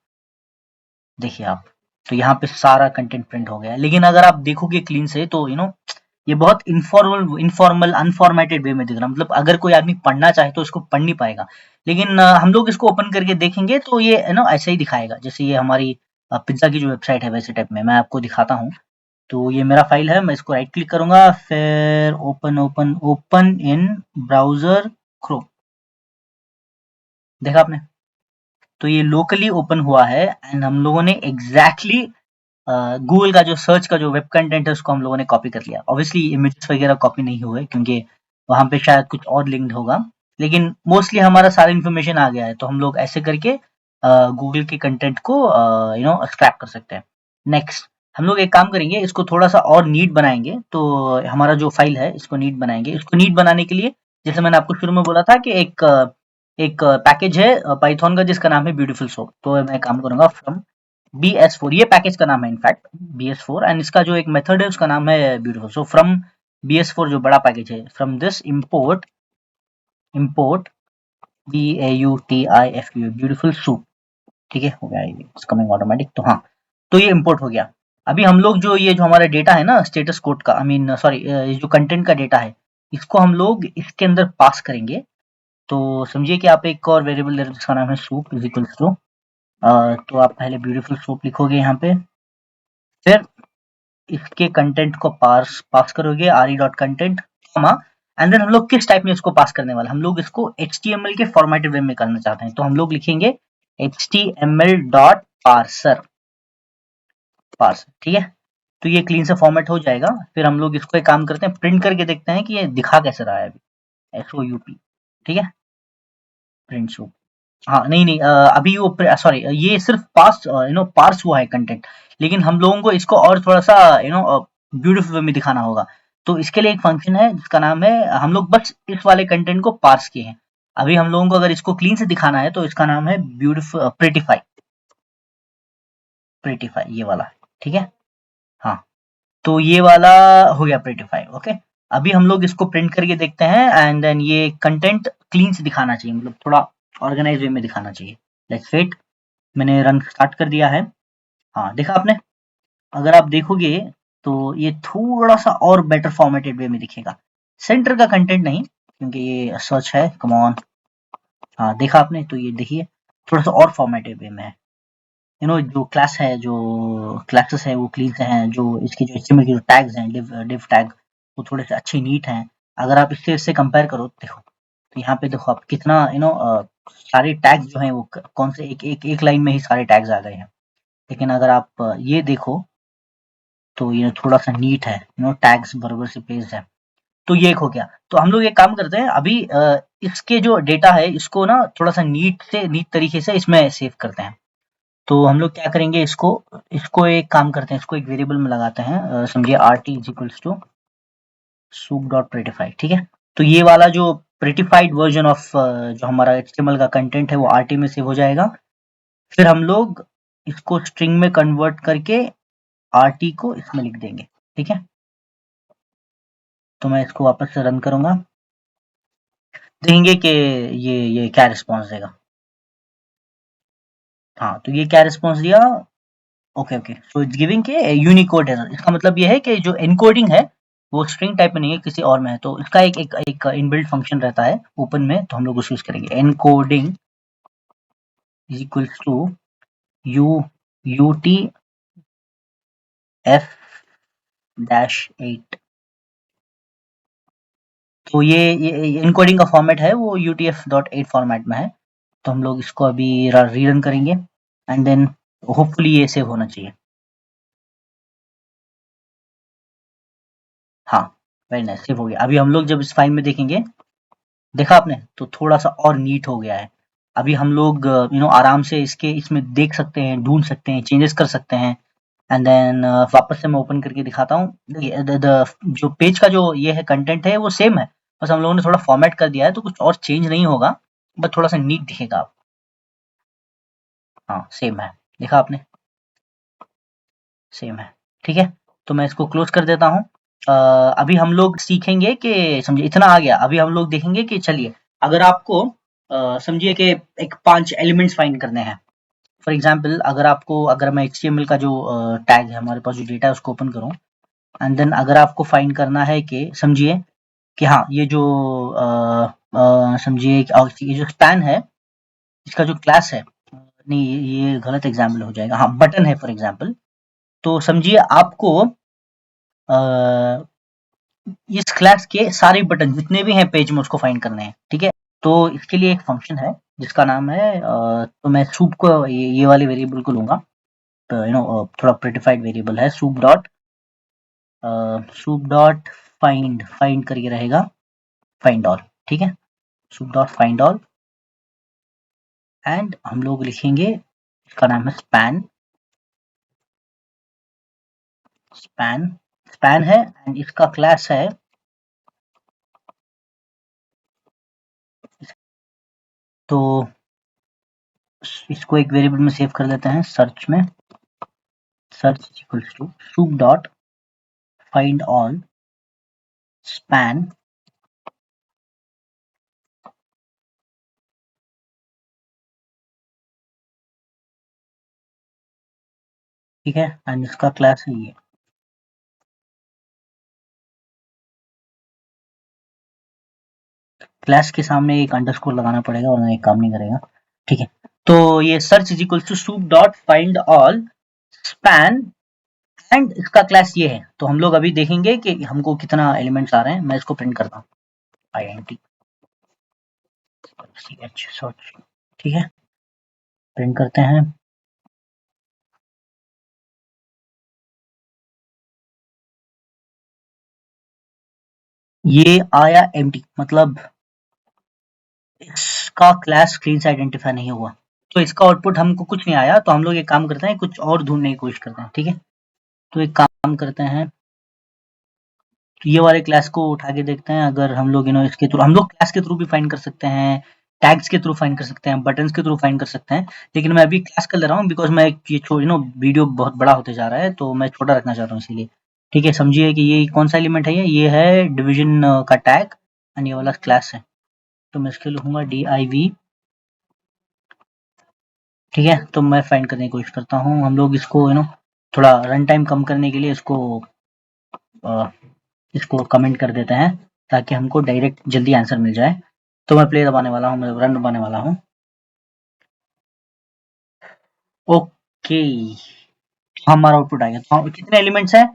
देखिए आप, तो यहाँ पे सारा कंटेंट प्रिंट हो गया है। लेकिन अगर आप देखोगे क्लीन से तो ये बहुत इनफॉर्मल अनफॉर्मेटेड वे में दिख रहा है। मतलब अगर कोई आदमी पढ़ना चाहे तो इसको पढ़ नहीं पाएगा। लेकिन हम लोग इसको ओपन करके देखेंगे तो ये ऐसे ही दिखाएगा, जैसे ये हमारी पिज्जा की जो वेबसाइट है वैसे टाइप में। मैं आपको दिखाता हूँ। तो ये मेरा फाइल है, मैं इसको राइट क्लिक करूंगा, फिर open open open in browser Chrome. देखा आपने? तो ये लोकली ओपन हुआ है एंड हम लोगों ने एग्जैक्टली गूगल का जो सर्च का जो वेब कंटेंट है उसको हम लोगों ने कॉपी कर लिया। ऑब्वियसली इमेजेस वगैरह कॉपी नहीं हुए, क्योंकि वहां पे शायद कुछ और लिंक्ड होगा, लेकिन मोस्टली हमारा सारा इन्फॉर्मेशन आ गया है। तो हम लोग ऐसे करके गूगल के कंटेंट को स्क्रैप कर सकते हैं। नेक्स्ट, हम लोग एक काम करेंगे, इसको थोड़ा सा और नीट बनाएंगे। तो हमारा जो फाइल है इसको नीट बनाएंगे। इसको नीट बनाने के लिए, जैसे मैंने आपको शुरू में बोला था कि एक पैकेज है पाइथन का जिसका नाम है ब्यूटीफुल सोप। तो मैं काम करूंगा फ्रॉम BS4, ये पैकेज का नाम है इनफैक्ट BS4, एंड इसका जो एक मेथड है उसका नाम है ब्यूटीफुल। सो फ्रॉम BS4 जो बड़ा पैकेज है, from this import BAUTIFU beautiful soup. ठीक है, हो गया, ये कमिंग ऑटोमेटिक। तो हाँ, तो ये इंपोर्ट हो गया। अभी हम लोग ये जो हमारा डेटा है ना स्टेटस कोड का, आई मीन सॉरी, ये जो कंटेंट का डेटा है, इसको हम लोग इसके अंदर पास करेंगे। तो समझिए कि आप एक और वेरिएबल ले रहे हैं जिसका नाम है सूप इज इक्वल्स टू, तो आप पहले ब्यूटीफुल सूप लिखोगे यहाँ पे, फिर इसके कंटेंट को पास पास करोगे re dot content, and then हम लोग किस टाइप में इसको पास करने वाले, हम लोग इसको HTML के फॉर्मेटेड वे में करना चाहते हैं। तो हम लोग लिखेंगे HTML डॉट पार्सर, ठीक है। तो ये क्लीन से फॉर्मेट हो जाएगा। फिर हम लोग इसको एक काम करते हैं, प्रिंट करके देखते हैं कि ये दिखा कैसे रहा है अभी। SOUP, ठीक है, प्रिंट शो। हाँ, नहीं नहीं, अभी वो सॉरी, ये सिर्फ पार्स हुआ है कंटेंट, लेकिन हम लोगों को इसको और थोड़ा सा ब्यूटीफुल वे में दिखाना होगा। तो इसके लिए एक फंक्शन है जिसका नाम है, हम लोग बस इस वाले कंटेंट को पार्स किए हैं। अभी हम लोगों को अगर इसको क्लीन से दिखाना है तो इसका नाम है ब्यूटीफुल प्रिटिफाई, ये वाला, ठीक है। हाँ, तो ये वाला हो गया प्रिटिफाई, ओके। अभी हम लोग इसको प्रिंट करके देखते हैं एंड देन ये कंटेंट क्लीन से दिखाना चाहिए, मतलब थोड़ा ऑर्गेनाइज वे में दिखाना चाहिए। लेट्स वेट, मैंने रन स्टार्ट कर दिया है। हाँ, देखा आपने? अगर आप देखोगे तो ये थोड़ा सा और बेटर फॉर्मेटेड वे में दिखेगा, सेंटर का कंटेंट नहीं, क्योंकि ये सर्च है, कम ऑन। हाँ, देखा आपने? तो ये देखिए थोड़ा सा और फॉर्मेटेड वे में है। जो क्लास है, जो क्लासेस है वो क्लीन से हैं, जो इसके जो HTML के जो टैग्स हैं, डिव टैग, वो थोड़े से अच्छे नीट हैं। अगर आप इससे कंपेयर करो, देखो, तो यहाँ पे देखो आप कितना सारे टैग्स जो हैं वो कौन से एक लाइन में ही सारे टैग्स आ गए हैं। लेकिन अगर आप ये देखो तो ये थोड़ा सा नीट है, टैग्स बराबर से प्लेस्ड है। तो ये एक हो गया। तो हम लोग एक काम करते हैं, अभी इसके जो डेटा है इसको ना थोड़ा सा नीट तरीके से इसमें सेव करते हैं। तो हम लोग क्या करेंगे, इसको इसको एक काम करते हैं, इसको एक वेरिएबल में लगाते हैं, समझिए RT is equals to soup dot prettify, ठीक है। तो ये वाला जो प्रिटिफाइड वर्जन ऑफ जो हमारा HTML का कंटेंट है वो RT में सेव हो जाएगा। फिर हम लोग इसको स्ट्रिंग में कन्वर्ट करके RT को इसमें लिख देंगे, ठीक है। तो मैं इसको वापस से रन करूंगा, देखेंगे कि ये क्या रिस्पॉन्स देगा। हाँ, तो ये क्या रिस्पॉन्स दिया, okay okay, so it's giving के यूनिकोड एरर। इसका मतलब ये है कि जो एनकोडिंग है वो स्ट्रिंग टाइप में नहीं है, किसी और में है। तो इसका एक इनबिल्ट फंक्शन रहता है ओपन में, तो हम लोग उसको यूज करेंगे, encoding is equals to U UTF-8, तो ये इनकोडिंग का फॉर्मेट है वो UTF-8 फॉर्मेट में है। तो हम लोग इसको अभी रीरन करेंगे एंड देन होपफुली ये सेव होना चाहिए। हाँ, वेरी नाइस, सेव हो गया। अभी हम लोग जब इस फाइल में देखेंगे, देखा आपने, तो थोड़ा सा और नीट हो गया है। अभी हम लोग आराम से इसमें देख सकते हैं, ढूंढ सकते हैं, चेंजेस कर सकते हैं एंड देन वापस से मैं ओपन करके दिखाता हूँ। देखिए जो पेज का जो ये है कंटेंट है वो सेम है, बस हम लोगों ने थोड़ा फॉर्मेट कर दिया है, तो कुछ और चेंज नहीं होगा, बस थोड़ा सा नीट दिखेगा आप। हाँ, सेम है, देखा आपने, सेम है। ठीक है, तो मैं इसको क्लोज कर देता हूँ। अभी हम लोग सीखेंगे कि समझिए इतना आ गया, अभी हम लोग देखेंगे कि चलिए अगर आपको समझिए कि एक 5 एलिमेंट्स फाइंड करने हैं। फॉर एग्जांपल अगर मैं HTML का जो टैग है हमारे पास, जो डेटा है उसको ओपन करूँ एंड देन अगर आपको फाइंड करना है कि समझिए कि हाँ, ये जो समझिए ये जो स्पैन है, इसका जो क्लास है, नहीं ये गलत एग्जाम्पल हो जाएगा, हाँ बटन है फॉर एग्जाम्पल। तो समझिए आपको इस क्लास के सारे बटन जितने भी हैं पेज में उसको फाइंड करने हैं। ठीक है, तो इसके लिए एक फंक्शन है जिसका नाम है तो मैं सूप को ये वाले वेरिएबल को लूंगा, तो थोड़ा प्रिटिफाइड वेरिएबल है सूप डॉट फाइंड, फाइंड करके रहेगा फाइंड ऑल। ठीक है, soup dot find all and हम लोग लिखेंगे, इसका नाम है स्पैन, स्पैन स्पैन है एंड इसका क्लास है, तो इसको एक वेरिएबल में सेव कर देते हैं सर्च में, search equals to soup dot find all span. ठीक है, एंड इसका क्लास है ये। क्लास के सामने एक अंडरस्कोर लगाना पड़ेगा वरना ये काम नहीं करेगा। ठीक है, तो ये search is equal to soup dot find all span and इसका क्लास ये है। तो हम लोग अभी देखेंगे कि हमको कितना एलिमेंट्स आ रहे हैं। मैं इसको प्रिंट करता हूँ, INT सर्च। ठीक है, प्रिंट करते हैं। ये आया एम्प्टी, मतलब इसका क्लास क्लीन से आइडेंटिफाई नहीं हुआ, तो इसका आउटपुट हमको कुछ नहीं आया। तो हम लोग एक काम करते हैं, कुछ और ढूंढने की कोशिश करते हैं। ठीक है, तो एक काम करते हैं, तो ये वाले क्लास को उठा के देखते हैं, अगर हम लोग इसके थ्रू, हम लोग क्लास के थ्रू भी फाइंड कर सकते हैं, टैग्स के थ्रू फाइंड कर सकते हैं, बटन्स के थ्रू फाइंड कर सकते हैं, लेकिन मैं अभी क्लास का ले रहा हूँ बिकॉज मैं ये वीडियो बहुत बड़ा होते जा रहा है, तो मैं छोटा रखना चाहता हूँ इसीलिए। ठीक है, समझिए कि ये कौन सा एलिमेंट है, ये है डिवीजन का टैग एंड ये वाला क्लास है, तो मैं इसके लिखूंगा div। ठीक है, तो मैं फाइंड करने की कोशिश करता हूँ। हम लोग इसको थोड़ा रन टाइम कम करने के लिए इसको कमेंट कर देते हैं ताकि हमको डायरेक्ट जल्दी आंसर मिल जाए। तो मैं प्ले दबाने वाला हूँ, मैं रन दबाने वाला हूँ। ओके, हमारा आउटपुट आ गया। तो कितने एलिमेंट्स हैं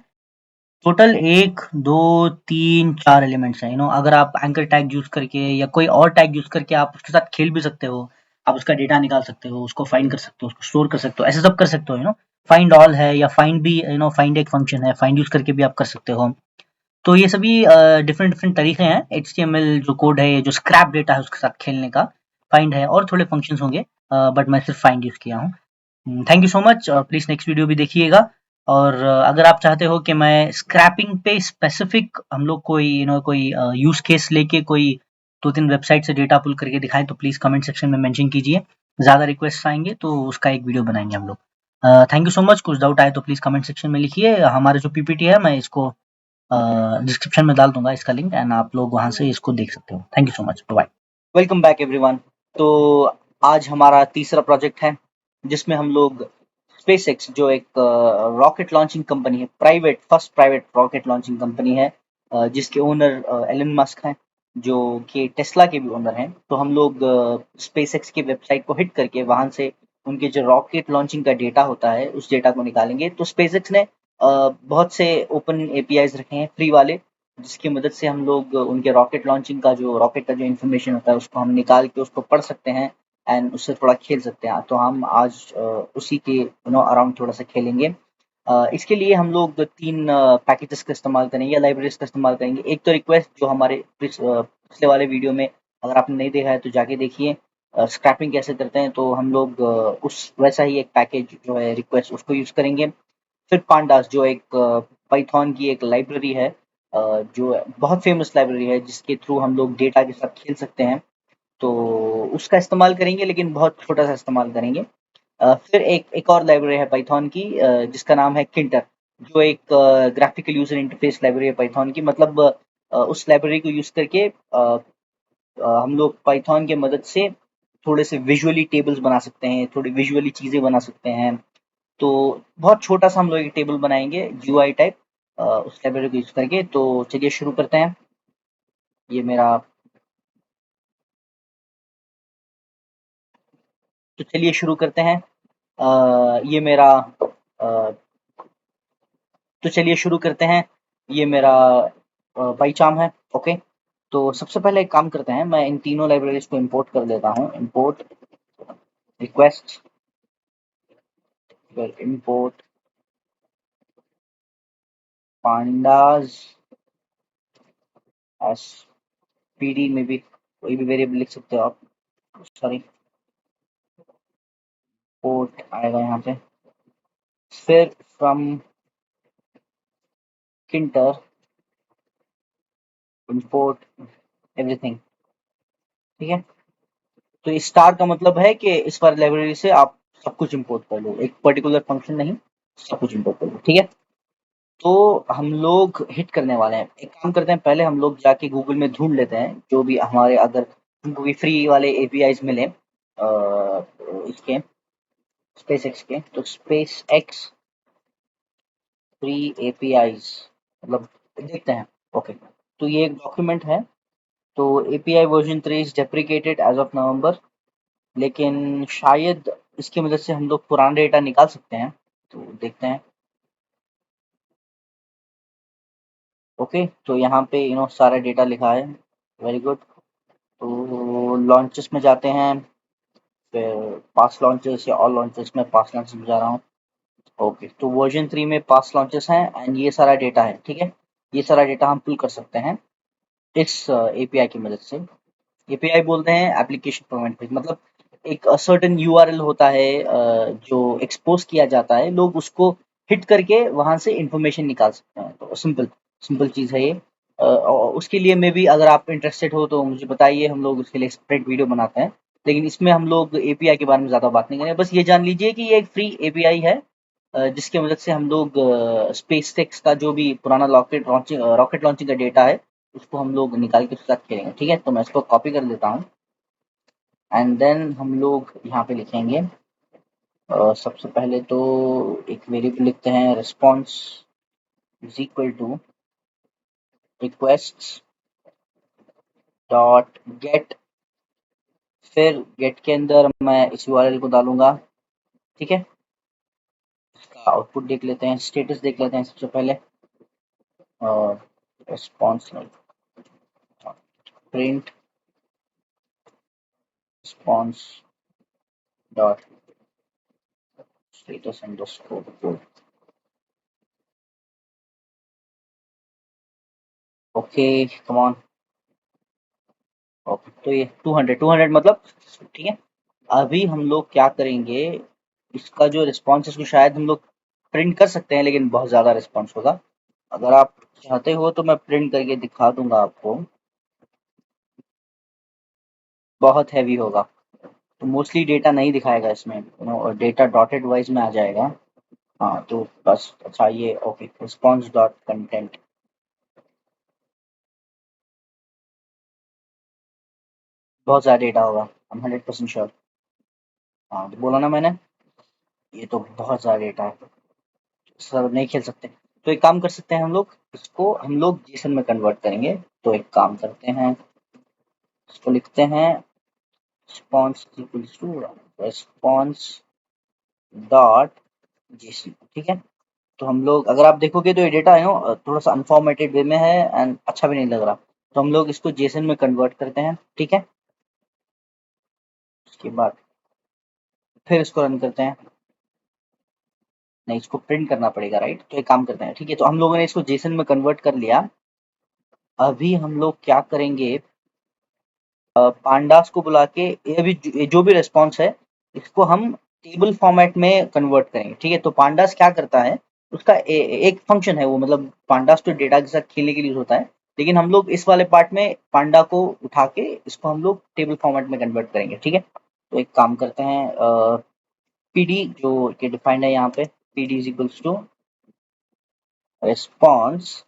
टोटल? 1 2 3 4 एलिमेंट्स हैं। अगर आप एंकर टैग यूज करके या कोई और टैग यूज करके आप उसके साथ खेल भी सकते हो, आप उसका डेटा निकाल सकते हो, उसको फाइंड कर सकते हो, उसको स्टोर कर सकते हो, ऐसे सब कर सकते हो। फाइंड ऑल है या फाइंड भी, फाइंड एक फंक्शन है, फाइंड यूज करके भी आप कर सकते हो। तो ये सभी डिफरेंट डिफरेंट तरीके हैं। HTML जो कोड है, ये जो स्क्रैप डेटा है उसके साथ खेलने का, फाइंड है, और थोड़े फंक्शंस होंगे, बट मैं सिर्फ फाइंड यूज किया हूँ। थैंक यू सो मच, और प्लीज नेक्स्ट वीडियो भी देखिएगा। और अगर आप चाहते हो कि मैं स्क्रैपिंग पे स्पेसिफिक हम लोग कोई कोई यूज केस लेके कोई 2-3 वेबसाइट से डेटा पुल करके दिखाएं, तो प्लीज कमेंट सेक्शन में मेंशन कीजिए। ज्यादा रिक्वेस्ट आएंगे तो उसका एक वीडियो बनाएंगे हम लोग। Thank you so much. कुछ डाउट आए तो प्लीज कमेंट सेक्शन में लिखिए। हमारे जो PPT है मैं इसको डिस्क्रिप्शन में डाल दूंगा इसका लिंक, एंड आप लोग वहां से इसको देख सकते हो। Thank you so much, bye. Welcome back everyone. तो आज हमारा तीसरा प्रोजेक्ट है जिसमें हम लोग स्पेसएक्स, जो एक रॉकेट लॉन्चिंग कंपनी है, first private rocket launching company है, जिसके ओनर एलन मस्क हैं, जो कि टेस्ला के भी ओनर हैं। तो हम लोग स्पेसएक्स की वेबसाइट को हिट करके वहां से उनके जो रॉकेट लॉन्चिंग का डेटा होता है उस डेटा को निकालेंगे। तो स्पेसएक्स ने बहुत से ओपन APIs रखे हैं फ्री वाले, जिसकी मदद से हम लोग उनके रॉकेट लॉन्चिंग का जो रॉकेट का जो इन्फॉर्मेशन होता है उसको हम निकाल के उसको पढ़ सकते हैं एंड उससे थोड़ा खेल सकते हैं। तो हम आज उसी के अराउंड थोड़ा सा खेलेंगे। इसके लिए हम लोग 3 पैकेजेस का इस्तेमाल करेंगे या लाइब्रेरीज़ का इस्तेमाल करेंगे। एक तो रिक्वेस्ट जो हमारे पिछले वाले वीडियो में अगर आपने नहीं देखा है तो जाके देखिए स्क्रैपिंग कैसे करते हैं। तो हम लोग उस वैसा ही एक पैकेज जो है रिक्वेस्ट उसको यूज़ करेंगे। फिर पांडास जो एक पाइथन की एक लाइब्रेरी है जो बहुत फेमस लाइब्रेरी है जिसके थ्रू हम लोग डेटा के साथ खेल सकते हैं। तो उसका इस्तेमाल करेंगे लेकिन बहुत छोटा-सा इस्तेमाल करेंगे। फिर एक एक और लाइब्रेरी है पाइथन की जिसका नाम है किंटर जो एक ग्राफिकल यूजर इंटरफेस लाइब्रेरी है पाइथन की। मतलब उस लाइब्रेरी को यूज करके हम लोग पाइथन के मदद से थोड़े से विजुअली टेबल्स बना सकते हैं, थोड़ी विजुअली चीजें बना सकते हैं। तो बहुत छोटा सा हम लोग एक टेबल बनाएंगे जीयूआई टाइप उस लाइब्रेरी को यूज करके। तो चलिए शुरू करते हैं। ये मेरा तो चलिए शुरू करते हैं। ये मेरा तो चलिए शुरू करते हैं। ये मेरा पाइचाम है। ओके, तो सबसे पहले एक काम करते हैं, मैं इन तीनों लाइब्रेरीज को इंपोर्ट कर देता हूँ। इंपोर्ट रिक्वेस्ट, फिर इंपोर्ट पांडाज एस पीडी में भी कोई भी वेरिएबल लिख सकते हो आप। सॉरी, पोर्ट आएगा यहाँ पे। फिर फ्रॉम किंटर इंपोर्ट एवरीथिंग। ठीक है, तो स्टार का मतलब है कि इस बार लाइब्रेरी से आप सब कुछ इंपोर्ट कर लो, एक पर्टिकुलर फंक्शन नहीं, सब कुछ इंपोर्ट कर लो। ठीक है, तो हम लोग हिट करने वाले हैं। एक काम करते हैं, पहले हम लोग जाके गूगल में ढूंढ लेते हैं जो भी हमारे अगर हमको भी फ्री वाले एपीआईज मिले इसके स्पेस एक्स के। तो स्पेस एक्स फ्री एपीआईज मतलब देखते हैं। ओके, तो ये एक डॉक्यूमेंट है। तो API version 3 is deprecated as of November, लेकिन शायद इसकी मदद से हम लोग पुराना डेटा निकाल सकते हैं। तो देखते हैं। ओके, तो यहाँ पे सारा डेटा लिखा है। Very good. तो लॉन्चेस में जाते हैं, फिर पास्ट लॉन्चेस या ऑल लॉन्चेस में पास्ट लॉन्चेस में जा रहा हूँ। ओके, तो वर्जन 3 में पास्ट लॉन्चेस हैं एंड ये सारा डेटा है। ठीक है, ये सारा डेटा हम पुल कर सकते हैं इस एपीआई की मदद से। एपीआई बोलते हैं एप्लीकेशन प्रोवाइड पेज, मतलब एक सर्टेन यूआरएल होता है जो एक्सपोज किया जाता है, लोग उसको हिट करके वहां से इंफॉर्मेशन निकाल सकते हैं। तो सिंपल सिंपल चीज़ है ये। और उसके लिए में भी अगर आप इंटरेस्टेड हो तो मुझे बताइए, हम लोग उसके लिए सेपरेट वीडियो बनाते हैं। लेकिन इसमें हम लोग एपीआई के बारे में ज़्यादा बात नहीं करेंगे, बस ये जान लीजिए कि ये एक फ्री एपीआई है जिसकी मदद से हम लोग स्पेस टेक्स का जो भी पुराना रॉकेट लॉन्चिंग का डेटा है उसको हम लोग निकाल के उसके साथ खेलेंगे। ठीक है, तो मैं इसको कॉपी कर लेता हूँ एंड देन हम लोग यहाँ पे लिखेंगे सबसे पहले तो एक वेरिएबल लिखते हैं, response is equal to request dot get. फिर गेट के अंदर मैं इस यूआरएल को डालूंगा। ठीक है, इसका आउटपुट देख लेते हैं, स्टेटस देख लेते हैं सबसे पहले। और response print response dot status underscore. Okay, come on. Okay, तो ये 200 मतलब ठीक है। अभी हम लोग क्या करेंगे, इसका जो रिस्पॉन्स है उसको शायद हम लोग प्रिंट कर सकते हैं लेकिन बहुत ज़्यादा रिस्पॉन्स होगा। अगर आप चाहते हो तो मैं प्रिंट करके दिखा दूंगा आपको, बहुत हैवी होगा। तो मोस्टली डेटा नहीं दिखाएगा इसमें, और डेटा डॉटेड वाइज में आ जाएगा। हाँ, तो बस अच्छा ये ओके, रिस्पॉन्स डॉट कंटेंट बहुत ज़्यादा डेटा होगा, आई एम 100% श्योर। हाँ, तो बोला ना मैंने, ये तो बहुत ज़्यादा डेटा है, सर नहीं खेल सकते। तो एक काम कर सकते हैं, हम लोग इसको हम लोग जेसन में कन्वर्ट करेंगे। तो एक काम करते हैं, इसको लिखते हैं response equals to response dot JSON. ठीक है, तो हम लोग अगर आप देखोगे तो ये डेटा है ना थोड़ा सा अनफॉर्मेटेड वे में है एंड अच्छा भी नहीं लग रहा, तो हम लोग इसको जेसन में कन्वर्ट करते हैं, ठीक है। उसके बाद फिर इसको रन करते हैं, नहीं इसको प्रिंट करना पड़ेगा राइट, तो एक काम करते हैं, ठीक है। तो हम लोगों ने इसको जेसन में कन्वर्ट कर लिया। अभी हम लोग क्या करेंगे, पांडास को बुला के ये भी जो भी रिस्पॉन्स है इसको हम टेबल फॉर्मेट में कन्वर्ट करेंगे, ठीक है। तो पांडास क्या करता है, उसका एक फंक्शन है वो, मतलब पांडास तो डेटा के साथ खेलने के लिए होता है, लेकिन हम लोग इस वाले पार्ट में पांडा को उठा के इसको हम लोग टेबल फॉर्मेट में कन्वर्ट करेंगे, ठीक है। तो एक काम करते हैं, पीडी जो कि डिफाइंड है यहाँ पे, PD is equals to response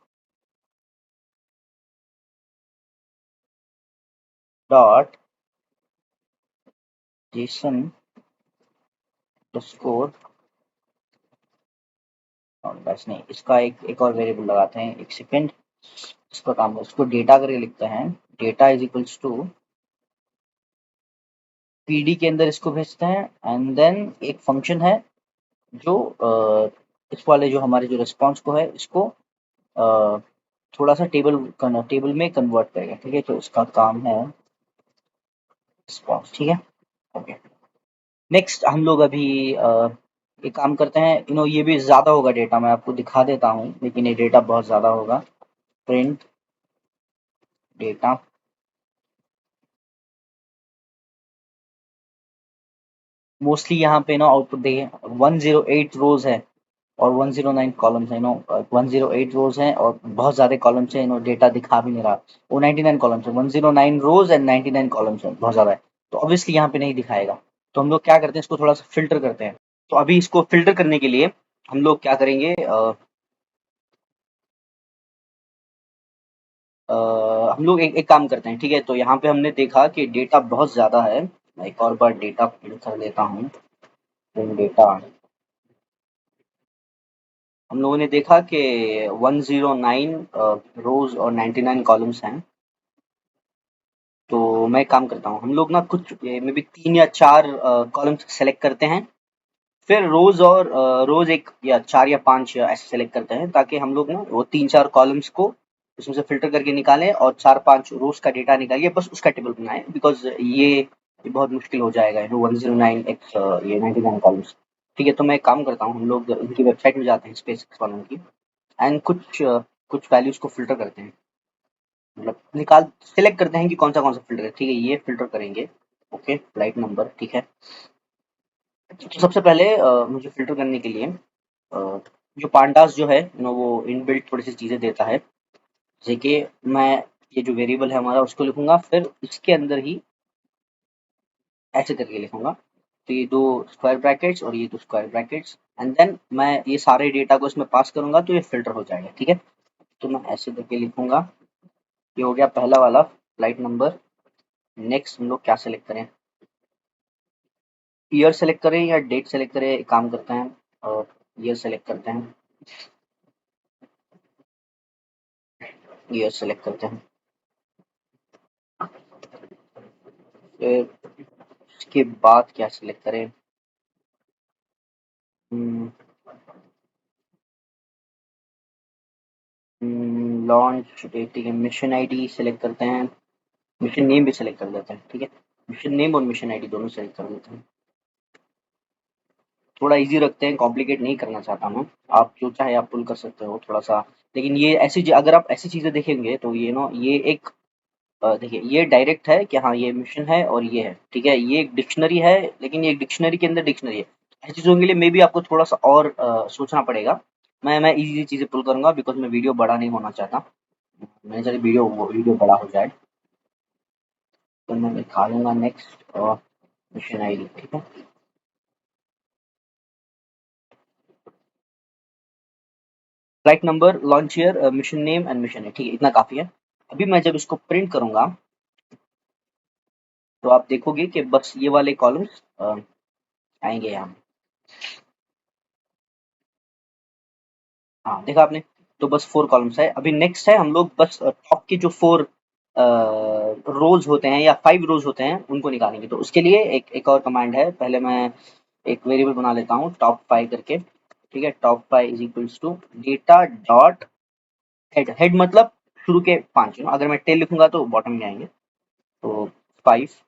dot JSON score, और बस नहीं, इसका एक और वेरिएबल लगाते हैं, एक सेकेंड। इसका काम है, इसको डेटा करके लिखते हैं, data is equals to PD के अंदर इसको भेजते हैं, एंड देन एक फंक्शन है जो इस वाले जो हमारे जो रिस्पॉन्स को है इसको थोड़ा सा टेबल में कन्वर्ट करेगा, ठीक है। तो उसका काम है रिस्पॉन्स, ठीक है। ओके, नेक्स्ट हम लोग अभी एक काम करते हैं, ये भी ज़्यादा होगा डेटा, मैं आपको दिखा देता हूँ, लेकिन ये डेटा बहुत ज़्यादा होगा। प्रिंट डेटा, मोस्टली यहाँ पे ना आउटपुट देखिए 108 रोज है और 109 कॉलम्स है, 108 रोज हैं और बहुत ज़्यादा कॉलम्स हैं, डेटा दिखा भी नहीं रहा। वो 99 कॉलम्स है, 109 रोज एंड 99 कॉलम्स है, बहुत ज़्यादा है, तो ऑब्वियसली यहाँ पे नहीं दिखाएगा। तो हम लोग क्या करते हैं, इसको थोड़ा सा फिल्टर करते हैं। तो अभी इसको फिल्टर करने के लिए हम लोग क्या करेंगे, हम लोग एक काम करते हैं, ठीक है। तो यहाँ पे हमने देखा कि डेटा बहुत ज़्यादा है, मैं एक और बार डेटा प्रिंट कर देता हूँ, डेटा। हम लोगों ने देखा कि 109 रोज और 99 कॉलम्स हैं। तो मैं एक काम करता हूँ, हम लोग ना कुछ मे बी 3 या 4 कॉलम्स सेलेक्ट करते हैं, फिर रोज और रोज एक या 4 या 5 ऐसे सेलेक्ट करते हैं, ताकि हम लोग ना वो 3-4 कॉलम्स को उसमें से फिल्टर करके निकालें और 4-5 रोज का डेटा निकालिए, बस उसका टेबल बनाएं, बिकॉज ये बहुत मुश्किल हो जाएगा, 109 एक्स ये 99 कॉलम्स, ठीक है। तो मैं एक काम करता हूँ, हम लोग इनकी वेबसाइट में जाते हैं, स्पेस कॉलम की, एंड कुछ वैल्यूज को फिल्टर करते हैं, मतलब निकाल सेलेक्ट करते हैं कि कौन सा फिल्टर है, ठीक है। ये फिल्टर करेंगे, ओके, फ्लाइट नंबर, ठीक है। तो सबसे पहले मुझे फ़िल्टर करने के लिए जो पांडास जो है वो इनबिल्ट थोड़ी सी चीज़ें देता है, जैसे कि मैं ये जो वेरिएबल है हमारा उसको लिखूंगा, फिर इसके अंदर ही ऐसे करके लिखूंगा, तो ये 2 स्क्वायर ब्रैकेट्स और ये 2 स्क्वायर ब्रैकेट्स, एंड देन मैं ये सारे डेटा को इसमें पास करूंगा तो ये फ़िल्टर हो जाएगा, ठीक है। तो मैं ऐसे करके लिखूंगा, ये हो गया पहला वाला फ्लाइट नंबर। नेक्स्ट हम लोग क्या सेलेक्ट करें, ईयर सेलेक्ट करें या डेट सेलेक्ट करें, एक काम करते हैं और ईयर सेलेक्ट करते हैं, ईयर सेलेक्ट करते हैं। फिर उसके बाद क्या सेलेक्ट करें, लॉन्च डेट, ठीक है। मिशन आईडी सेलेक्ट करते हैं, मिशन नेम भी सेलेक्ट कर देते हैं, ठीक है। मिशन नेम और मिशन आईडी दोनों सेलेक्ट कर देते हैं, थोड़ा इजी रखते हैं, कॉम्प्लिकेट नहीं करना चाहता मैं, आप जो चाहे आप पुल कर सकते हो थोड़ा सा, लेकिन ये अगर आप ऐसी चीज़ें देखेंगे तो ये ये एक देखिए ये डायरेक्ट है कि हाँ ये मिशन है और ये है, ठीक है। ये एक डिक्शनरी है, लेकिन ये एक डिक्शनरी के अंदर डिक्शनरी है, ऐसी चीज़ों के लिए मे बी आपको थोड़ा सा और सोचना पड़ेगा। मैं इजी चीज़ें पुल करूंगा, बिकॉज मैं वीडियो बड़ा नहीं होना चाहता, मैंने चलिए वीडियो बड़ा हो जाए, तो मैं दिखा दूंगा नेक्स्ट मिशन आईडी, ठीक है। Flight number, launch year, mission name and mission है, ठीक है, इतना काफ़ी है। अभी मैं जब इसको प्रिंट करूंगा तो आप देखोगे कि बस ये वाले कॉलम्स आएंगे यहाँ, हाँ देखा आपने, तो बस 4 कॉलम्स है। अभी नेक्स्ट है, हम लोग बस टॉप के जो 4 रोज होते हैं या 5 रोज होते हैं उनको निकालेंगे, तो उसके लिए एक और कमांड है, पहले मैं एक वेरिएबल बना लेता हूँ टॉप 5 करके, ठीक है, top 5 is equals to data dot head, head मतलब शुरू के 5, अगर मैं टेल लिखूंगा तो बॉटम में आएंगे, तो 5।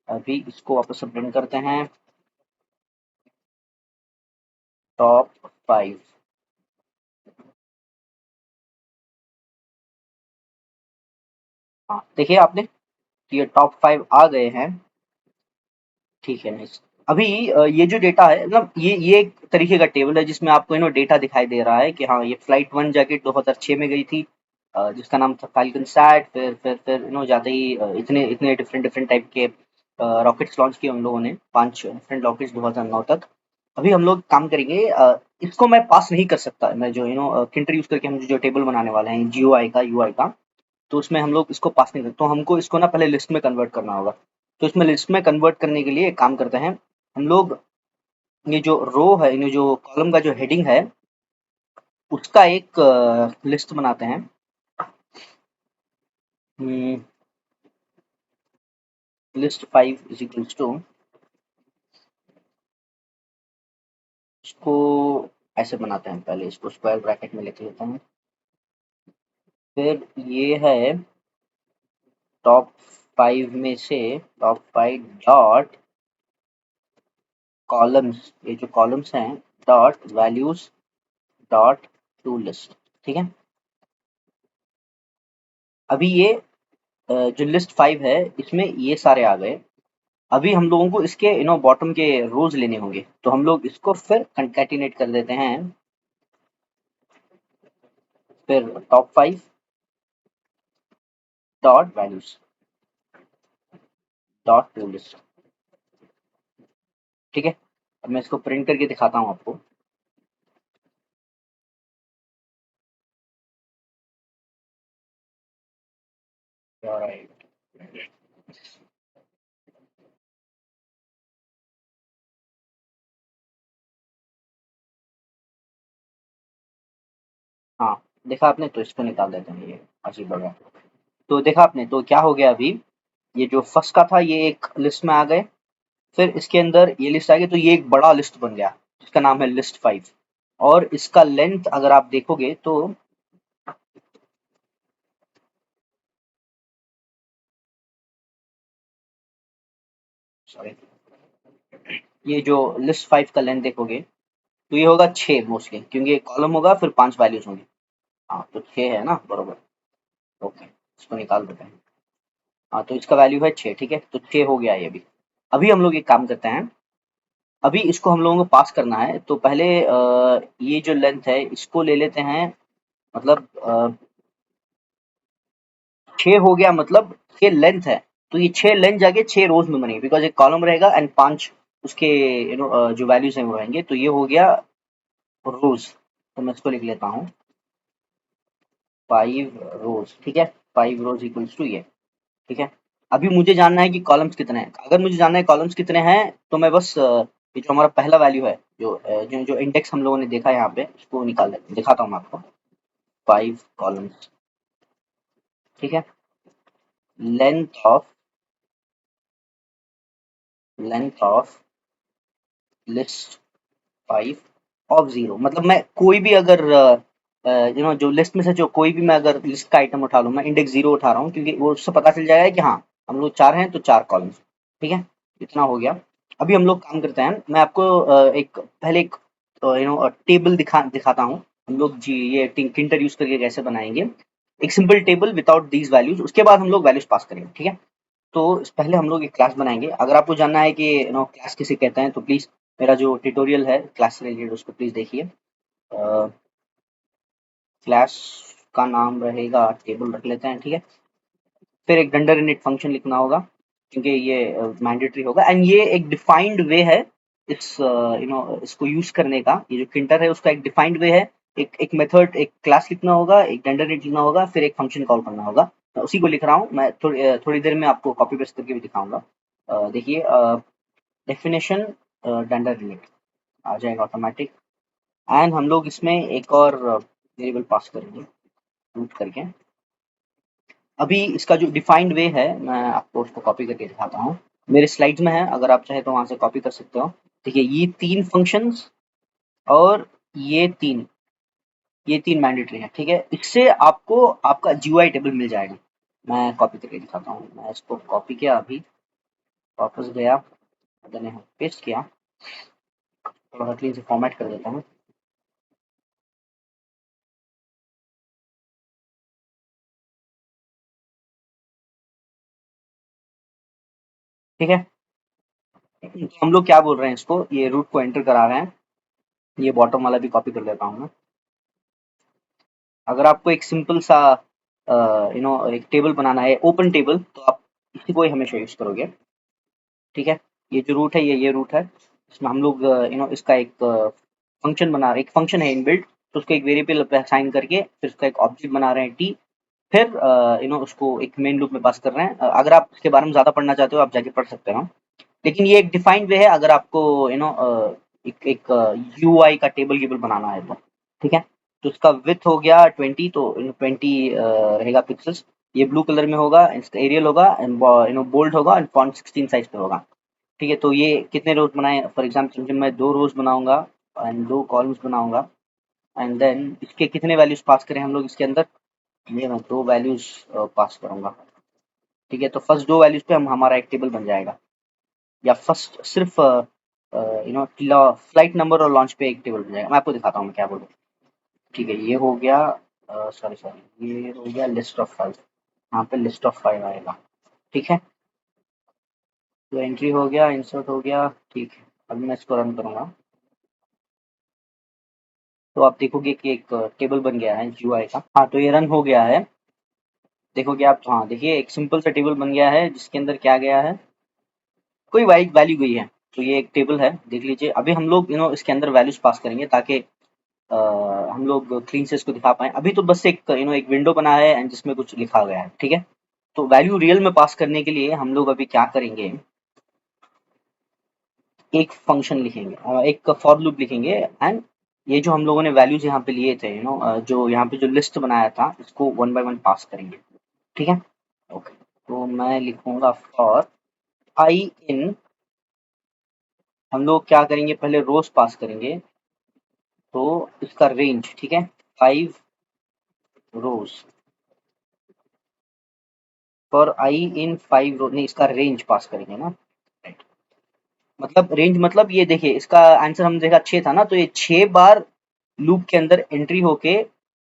अभी इसको वापस से प्रिंट करते हैं, टॉप 5। हाँ देखिए आपने, ये टॉप 5 आ गए हैं, ठीक है नाइस। अभी ये जो डेटा है, मतलब ये एक तरीके का टेबल है जिसमें आपको डेटा दिखाई दे रहा है कि हाँ ये फ्लाइट 1 जैकेट 2006 में गई थी, जिसका नाम था फाल्कन सैट। फिर जाते ही इतने इतने डिफरेंट डिफरेंट टाइप के रॉकेट्स लॉन्च किए हम लोगों ने, 5 डिफरेंट रॉकेट्स 2009 तक। अभी हम लोग काम करेंगे, इसको मैं पास नहीं कर सकता, मैं जो किंटर यूज करके हम जो टेबल बनाने वाले हैं जीओआई का यूआई का, तो उसमें हम लोग इसको पास नहीं करते, तो हमको इसको ना पहले लिस्ट में कन्वर्ट करना होगा। तो इसमें लिस्ट में कन्वर्ट करने के लिए एक काम करते हैं हम लोग, ये जो रो है, ये जो कॉलम का जो हेडिंग है, उसका एक लिस्ट बनाते हैं। लिस्ट 5 इज इक्वल्स टू, इसको ऐसे बनाते हैं, पहले इसको स्क्वायर ब्रैकेट में लिख लेते हैं। फिर ये है टॉप 5 में से टॉप 5 डॉट कॉलम्स, ये जो कॉलम्स हैं dot values dot to list, ठीक है। अभी ये जो लिस्ट 5 है इसमें ये सारे आ गए। अभी हम लोगों को इसके बॉटम के रोज लेने होंगे, तो हम लोग इसको फिर कंकैटिनेट कर देते हैं, फिर top 5 dot values dot to list, ठीक है। अब मैं इसको प्रिंट करके दिखाता हूँ आपको। Alright. हाँ देखा आपने, तो इसको निकाल देते हैं, ये अजीब लगा। तो देखा आपने, तो क्या हो गया अभी, ये जो फर्स्ट का था ये एक लिस्ट में आ गए, फिर इसके अंदर ये लिस्ट आ गई, तो ये एक बड़ा लिस्ट बन गया जिसका नाम है लिस्ट 5। और इसका लेंथ अगर आप देखोगे तो, सॉरी, ये जो लिस्ट 5 का लेंथ देखोगे तो ये होगा 6 मोस्टली, क्योंकि एक कॉलम होगा फिर 5 वैल्यूज होंगी। हाँ तो 6 है ना, बरोबर। ओके, इसको निकाल देते हैं। हाँ तो इसका वैल्यू है 6, ठीक है, तो 6 हो गया ये भी। अभी हम लोग एक काम करते हैं, अभी इसको हम लोगों को पास करना है, तो पहले ये जो लेंथ है इसको ले लेते हैं, मतलब 6 हो गया, मतलब 6 लेंथ है, तो ये 6 लेंथ जाके 6 रोज में बनेगी, बिकॉज एक कॉलम रहेगा एंड 5 उसके जो वैल्यूज हैं वो रहेंगे, तो ये हो गया रोज। तो मैं इसको लिख लेता हूँ 5 रोज, ठीक है, 5 रोज इक्वल्स टू ये, ठीक है। अभी मुझे जानना है कि कॉलम्स कितने हैं, अगर मुझे जानना है कॉलम्स कितने हैं, तो मैं बस ये जो हमारा पहला वैल्यू है, जो इंडेक्स हम लोगों ने देखा है यहाँ पे, उसको निकाल देते हैं, दिखाता हूँ मैं आपको। 5 कॉलम्स, ठीक है। Length of length of list 5 of 0, मतलब मैं कोई भी अगर जो लिस्ट में से जो कोई भी मैं अगर लिस्ट का आइटम उठा लूँ, मैं इंडेक्स 0 उठा रहा हूँ, क्योंकि वो उससे पता चल जाएगा कि हाँ हम लोग 4 हैं तो 4 कॉलम्स, ठीक है। इतना हो गया। अभी हम लोग काम करते हैं, मैं आपको एक पहले एक टेबल दिखाता हूँ, हम लोग जी ये किंटर यूज करके कैसे बनाएंगे एक simple table without these values, उसके बाद हम लोग वैल्यूज पास करेंगे, ठीक है। तो पहले हम लोग एक क्लास बनाएंगे, अगर आपको जानना है कि क्लास किसे कहते हैं, तो प्लीज मेरा जो ट्यूटोरियल है क्लास से रिलेटेड उसको प्लीज देखिए। क्लास का नाम रहेगा, टेबल रख लेते हैं, ठीक है। फिर एक डंडर इनिट फंक्शन लिखना होगा, क्योंकि ये मैंडेटरी होगा, एंड ये एक डिफाइंड वे है इस इसको यूज करने का, ये जो किंटर है उसका एक डिफाइंड वे है। एक एक मेथड, एक क्लास लिखना होगा, एक डंडर इनिट लिखना होगा, फिर एक फंक्शन कॉल करना होगा। मैं उसी को लिख रहा हूँ, मैं थोड़ी देर में आपको कॉपी पेस्ट करके भी दिखाऊंगा। देखिए, डेफिनेशन डंडर इनिट आ जाएगा ऑटोमेटिक, एंड हम लोग इसमें एक और वेरिएबल पास करेंगे रूट करके। अभी इसका जो डिफाइंड वे है, मैं आपको उसको कॉपी करके दिखाता हूँ, मेरे स्लाइड्स में है, अगर आप चाहे तो वहां से कॉपी कर सकते हो। देखिए ये 3 फंक्शंस और ये तीन मैंडेटरी है, ठीक है। इससे आपको आपका जीयूआई टेबल मिल जाएगा। मैं कॉपी करके दिखाता हूँ। मैं इसको कॉपी किया, अभी वापस गया, मैंने पेस्ट किया, थोड़ा सा क्लीन से फॉर्मेट कर देता हूँ। ठीक है, तो हम लोग क्या बोल रहे हैं इसको, ये रूट को एंटर करा रहे हैं। ये बॉटम वाला भी कॉपी कर लेता हूँ मैं। अगर आपको एक सिंपल सा एक टेबल बनाना है, ओपन टेबल, तो आप इसी को ही हमेशा यूज करोगे। ठीक है, ये जो रूट है, ये रूट है। इसमें हम लोग इसका एक फंक्शन बना रहे हैं, एक फंक्शन है इनबिल्ट, तो उसको एक वेरिएबल पे असाइन करके फिर उसका एक ऑब्जेक्ट बना रहे हैं टी। फिर उसको एक मेन लूप में पास कर रहे हैं। अगर आप इसके बारे में ज़्यादा पढ़ना चाहते हो, आप जाके पढ़ सकते हो। लेकिन ये एक डिफाइंड वे है, अगर आपको एक एक यूआई का टेबल टेबल बनाना है तो। ठीक है, तो इसका विथ हो गया 20, तो 20 रहेगा पिक्सेल्स। ये ब्लू कलर में होगा, इसका एरियल होगा, एंड बोल्ड होगा, एंड फॉन्ट 16 साइज पे होगा। ठीक है, तो ये कितने रोज बनाए, फॉर एग्जाम्पल मैं 2 रोज बनाऊंगा एंड 2 कॉलम्स बनाऊंगा, एंड देन इसके कितने वैल्यूज पास करें हम लोग इसके अंदर, ये मैं 2 वैल्यूज पास करूंगा। ठीक है, तो फर्स्ट 2 वैल्यूज पे हम हमारा एक टेबल बन जाएगा, या फर्स्ट सिर्फ फ्लाइट नंबर और लॉन्च पे एक टेबल बन जाएगा। मैं आपको दिखाता हूँ मैं क्या बोलूँ। ठीक है, ये हो गया, सॉरी सॉरी, ये हो गया लिस्ट ऑफ 5। यहाँ पे लिस्ट ऑफ 5 आएगा। ठीक है, तो एंट्री हो गया, इंसर्ट हो गया। ठीक है, अभी मैं इसको रन करूंगा, तो आप देखोगे कि एक टेबल बन गया है जीयूआई का। हाँ, तो ये रन हो गया है। देखोगे आप, हाँ देखिए, एक सिंपल सा टेबल बन गया है जिसके अंदर क्या गया है, कोई वैल्यू गई है। तो ये एक टेबल है, देख लीजिए। अभी हम लोग इसके अंदर वैल्यूज पास करेंगे, ताकि अ, हम लोग क्लीन से इसको दिखा पाएँ। अभी तो बस एक एक विंडो बना है एंड जिसमें कुछ लिखा गया है, ठीक है? तो वैल्यू रियल में पास करने के लिए हम लोग अभी क्या करेंगे, एक फंक्शन लिखेंगे, एक फॉर लूप लिखेंगे, एंड ये जो हम लोगों ने वैल्यूज़ यहाँ पे लिए थे, जो यहाँ पे जो लिस्ट बनाया था, इसको वन बाय वन पास करेंगे, ठीक है? ओके, तो मैं लिखूँगा फॉर आई इन, हम लोग क्या करेंगे, पहले रोज़ पास करेंगे, तो इसका रेंज, ठीक है? 5 रोज़ फॉर आई इन 5 रो, नहीं, इसका रेंज पास करेंगे ना, राइट। मतलब रेंज, मतलब ये देखिए, इसका आंसर हम देखा 6 था ना, तो ये 6 बार लूप के अंदर एंट्री होके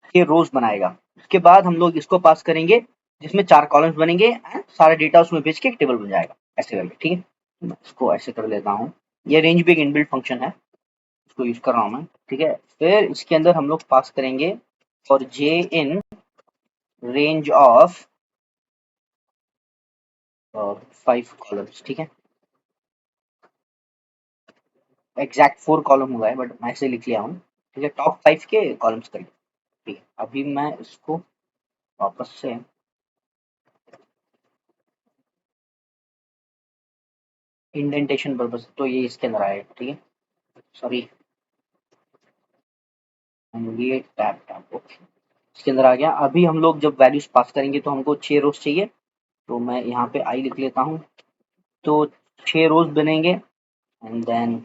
6 रोज बनाएगा। उसके बाद हम लोग इसको पास करेंगे, जिसमें 4 कॉलम्स बनेंगे एंड सारा डेटा उसमें भेज के एक टेबल बन जाएगा, ऐसे करके, ठीक है? मैं इसको ऐसे कर लेता हूँ। ये रेंज भी एक इनबिल्ट फंक्शन है, इसको यूज कर रहा हूँ मैं, ठीक है? फिर इसके अंदर हम लोग पास करेंगे for J in range of 5 columns, ठीक है? एग्जैक्ट 4 कॉलम हुआ है, बट मैं ऐसे लिख लिया हूँ, ठीक है? टॉप 5 के कॉलम्स करेंगे, ठीक है? अभी मैं इसको वापस से इंडेंटेशन पर्पस, तो ये इसके अंदर आएगा, ठीक है? सॉरी, ये टैब टैब, ओके, इसके अंदर आ गया। अभी हम लोग जब वैल्यूज पास करेंगे, तो हमको 6 रोज चाहिए, तो मैं यहाँ पे आई लिख लेता हूँ। तो 6 रोज बनेंगे एंड देन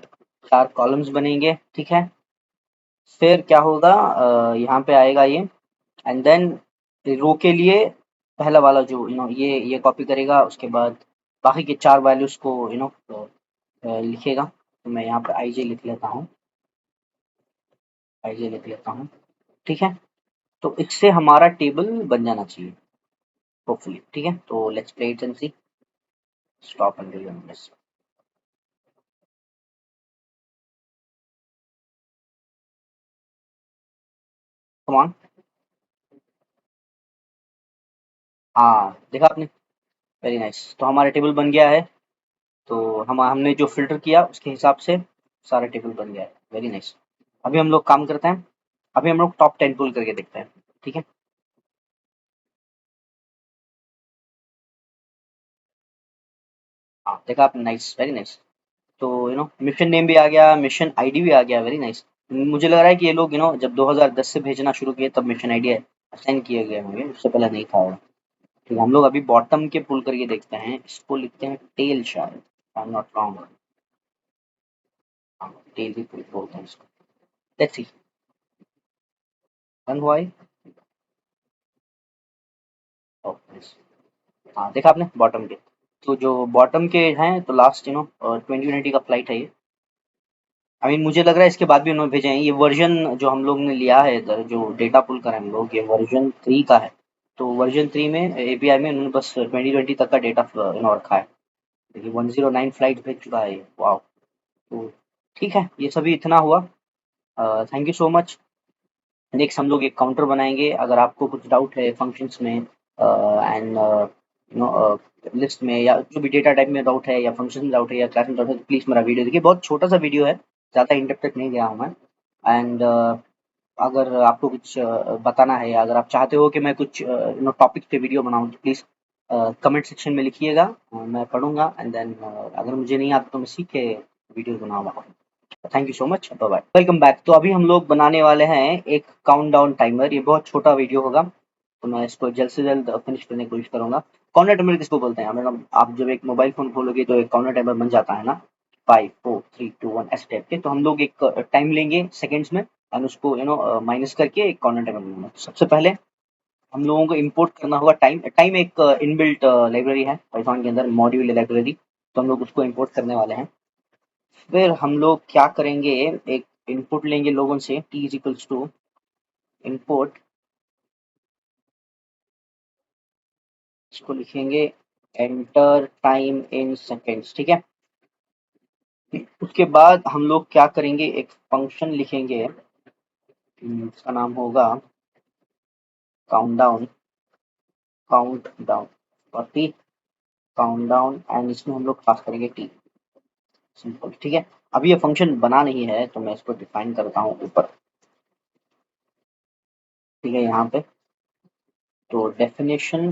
4 कॉलम्स बनेंगे, ठीक है? फिर क्या होगा, यहाँ पे आएगा ये, एंड देन रो के लिए पहला वाला जो ये कॉपी करेगा, उसके बाद बाकी के 4 वैल्यूज को लिखेगा। तो मैं यहाँ पे आई जे लिख लेता हूँ, आई जे लिख लेता हूँ, ठीक है? तो इससे हमारा टेबल बन जाना चाहिए, होपफुली, ठीक है? तो let's play it and see, stop and run this, come on. हाँ, देखा आपने, वेरी नाइस। तो हमारा टेबल बन गया है। तो हमने जो फ़िल्टर किया उसके हिसाब से सारा टेबल बन गया है, वेरी नाइस। अभी हम लोग काम करते हैं, अभी हम लोग टॉप 10 पुल करके देखते हैं, ठीक है? हाँ, देखा आपने, नाइस, वेरी नाइस। तो मिशन नेम भी आ गया, मिशन आईडी भी आ गया, वेरी नाइस। मुझे लग रहा है कि ये लोग जब 2010 से भेजना शुरू किए, तब मिशन आईडी असाइन किए गए होंगे, उससे पहले नहीं था। ठीक है, हम लोग अभी बॉटम के पुल करके देखते हैं, इसको लिखते हैं टेल, शायद, आई एम नॉट रॉन्ग। हाँ, टेल भी पुल बोलते हैं इसको। लेट्स सी रन हुआ है। ओके, हाँ देखा आपने बॉटम के। तो जो बॉटम के हैं तो लास्ट 2020 का फ्लाइट है ये। आई मीन मुझे लग रहा है इसके बाद भी उन्होंने भेजे हैं। ये वर्जन जो हम लोग ने लिया है जो डेटा पुल करा है हम लोग, ये वर्जन 3 का है। तो वर्जन 3 में एपीआई में उन्होंने बस 2020 तक का डेटा रखा है। देखिए 109 फ्लाइट भेज चुका है ये, वाह। तो ठीक है, ये सभी इतना हुआ। Thank you so much. Next हम लोग एक काउंटर बनाएंगे। अगर आपको कुछ डाउट है फंक्शंस में एंड लिस्ट में, या जो भी डेटा टाइप में डाउट है, या फंक्शन में डाउट है, या क्लास में डाउट है, तो प्लीज़ मेरा वीडियो देखिए। बहुत छोटा सा वीडियो है, ज़्यादा इन डेप्थ तक नहीं गया हूँ मैं। एंड अगर आपको कुछ बताना है, या अगर आप चाहते हो कि मैं कुछ टॉपिक पे वीडियो बनाऊँ, तो प्लीज़ कमेंट सेक्शन में लिखिएगा। मैं पढ़ूंगा एंड देन अगर मुझे नहीं आता तो मैं सीख के वीडियो बनाऊंगा। Thank you so much, bye bye, welcome back. तो अभी हम लोग बनाने वाले हैं एक काउंटडाउन टाइमर। ये बहुत छोटा वीडियो होगा, तो मैं इसको जल्द से जल्द फिनिश करने की कोशिश करूंगा। काउंटर टाइमर किसको बोलते हैं? मतलब आप जब एक मोबाइल फोन खोलोगे तो एक काउंटर टाइमर बन जाता है ना, 5 4 3 2 1 ऐसे टाइप के। तो हम लोग एक टाइम लेंगे सेकेंड्स में, एंड उसको माइनस करके एक काउंटर टाइमर बनाएंगे। तो सबसे पहले हम लोगों को इंपोर्ट करना होगा टाइम। टाइम एक इनबिल्ट लाइब्रेरी है पाइथन के अंदर, मॉड्यूल लाइब्रेरी। तो हम लोग उसको इंपोर्ट करने वाले हैं। फिर हम लोग क्या करेंगे, एक इनपुट लेंगे लोगों से, t is equals to input, इसको लिखेंगे एंटर टाइम इन सेकेंड्स, ठीक है। उसके बाद हम लोग क्या करेंगे, एक फंक्शन लिखेंगे, इसका नाम होगा count down, count down 40 count down, and इसमें हम लोग पास करेंगे टी, सिंपल, ठीक है। अभी ये फंक्शन बना नहीं है तो मैं इसको डिफाइन करता हूँ ऊपर, ठीक है, यहाँ पे। तो डेफिनेशन,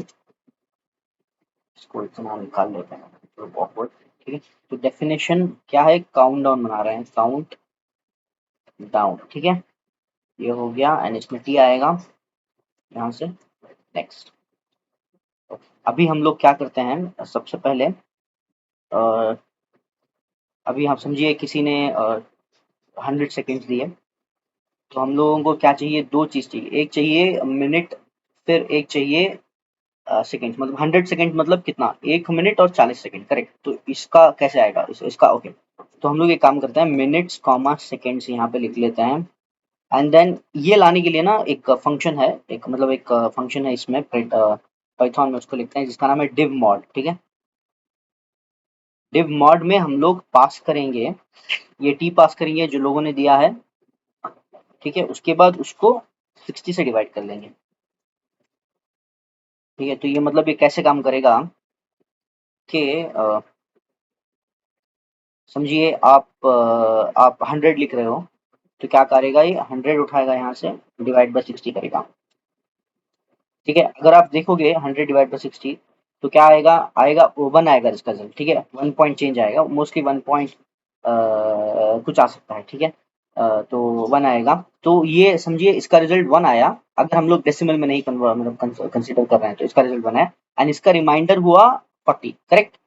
इसको इतना निकाल लेते हैं तो awkward, ठीक है। तो डेफिनेशन क्या है, काउंट डाउन बना रहे हैं, काउंट डाउन, ठीक है। ये हो गया, एंड इसमें टी आएगा यहाँ से, नेक्स्ट। अभी हम लोग क्या करते हैं, सबसे पहले अभी आप समझिए किसी ने 100 सेकेंड्स दिए, तो हम लोगों को क्या चाहिए, दो चीज़ चाहिए। एक चाहिए मिनट, फिर एक चाहिए सेकेंड। मतलब 100 सेकेंड मतलब कितना, 1 मिनट और 40 सेकेंड, करेक्ट। तो इसका कैसे आएगा, इसका ओके। तो हम लोग एक काम करते हैं, मिनट्स कॉमा सेकेंड्स यहाँ पे लिख लेते हैं। एंड देन ये लाने के लिए ना एक फंक्शन है, एक मतलब एक फंक्शन है इसमें पाइथन में, उसको लिखते हैं जिसका नाम है div mod, ठीक है। div mod में हम लोग पास करेंगे, ये टी पास करेंगे जो लोगों ने दिया है, ठीक है। उसके बाद उसको 60 से डिवाइड कर लेंगे, ठीक है। तो ये मतलब ये कैसे काम करेगा कि समझिए आप 100 लिख रहे हो, तो क्या करेगा, ये 100 उठाएगा यहाँ से, डिवाइड बाय 60 करेगा, ठीक है। अगर आप देखोगे 100 डिवाइड बाय 60, तो क्या आएगा, आएगा 1 आएगा इसका रिजल्ट, ठीक है। 1 पॉइंट चेंज आएगा, मोस्टली 1 पॉइंट कुछ आ सकता है, ठीक है। तो 1 आएगा। तो ये समझिए इसका रिजल्ट 1 आया। अगर हम लोग डेसिमल में नहीं मतलब कंसिडर कर रहे हैं, तो इसका रिजल्ट 1 है, एंड इसका रिमाइंडर हुआ 40, करेक्ट।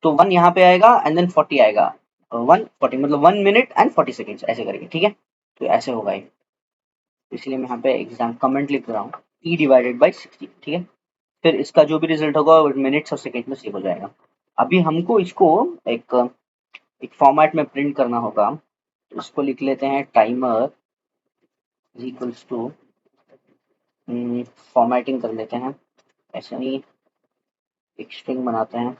तो 1 यहाँ पे आएगा एंड देन 40 आएगा, 140 मतलब 1 मिनट एंड 40 सेकेंड्स ऐसे करके, ठीक है। तो ऐसे होगा ये, तो इसलिए मैं यहाँ पे एग्जाम कमेंट लिख रहा हूँ, e डिवाइडेड बाई 60, ठीक है। फिर इसका जो भी रिजल्ट होगा वो मिनट्स और सेकेंड में सेव हो जाएगा। अभी हमको इसको एक एक फॉर्मेट में प्रिंट करना होगा, तो इसको लिख लेते हैं टाइमर इक्वल्स टू, फॉर्मेटिंग कर लेते हैं, ऐसे ही एक स्ट्रिंग बनाते हैं,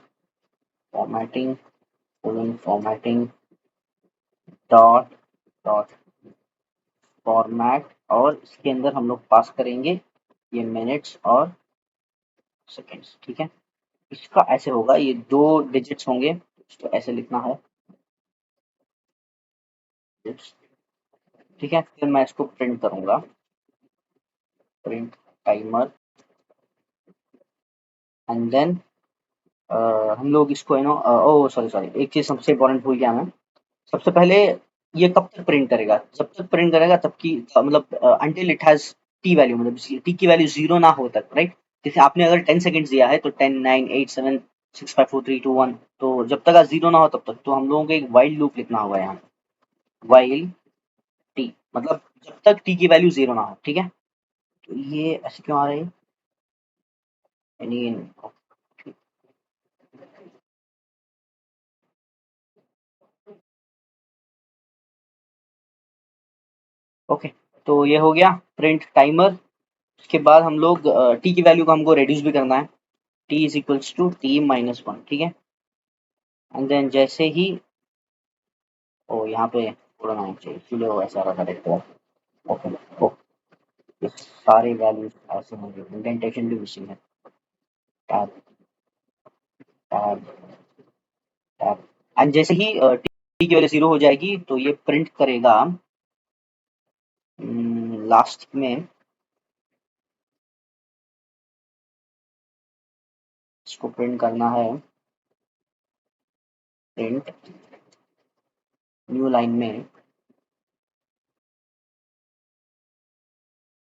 formatting formatting dot dot format, और इसके अंदर हम लोग पास करेंगे ये मिनट्स और सेकेंड्स, ठीक है। इसका ऐसे होगा, ये 2 डिजिट्स होंगे, इसको ऐसे लिखना है, ठीक है। फिर मैं इसको प्रिंट करूंगा, प्रिंट टाइमर, एंड देन हम लोग इसको ओ सॉरी सॉरी, एक चीज सबसे इंपॉर्टेंट भूल गया मैं। सबसे पहले ये कब तक प्रिंट करेगा, जब तक प्रिंट करेगा तब की मतलब until it has T value, मतलब टी की वैल्यू 0 ना हो तक, राइट। जैसे आपने अगर 10 सेकंड्स दिया है तो 10 9 8 7 6 5 4 3 2 1, तो जब तक 0 ना हो तब तक, तो हम लोगों को एक वाइल लूप लिखना होगा यहाँ, वाइल मतलब जब तक टी की वैल्यू 0 ना हो, ठीक है? तो ये ऐसे क्यों आ रही है? यानी ओके, तो ये हो गया प्रिंट टाइमर। उसके बाद हम लोग टी की वैल्यू को हमको रिड्यूस भी करना है, T is equals to T minus one, ठीक है? एंड देन जैसे ही ओ यहाँ पे पुराना होना चाहिए, इसलिए वो ऐसा रखा देखते हैं। ओके, ओके, ये सारे वैल्यूज ऐसे होंगे, इंडेंटेशन भी मिसिंग है। Tab, tab, tab. एंड जैसे ही टी की वैल्यू 0 हो जाएगी तो ये प्रिंट करेगा लास्ट में, इसको प्रिंट करना है, प्रिंट न्यू लाइन में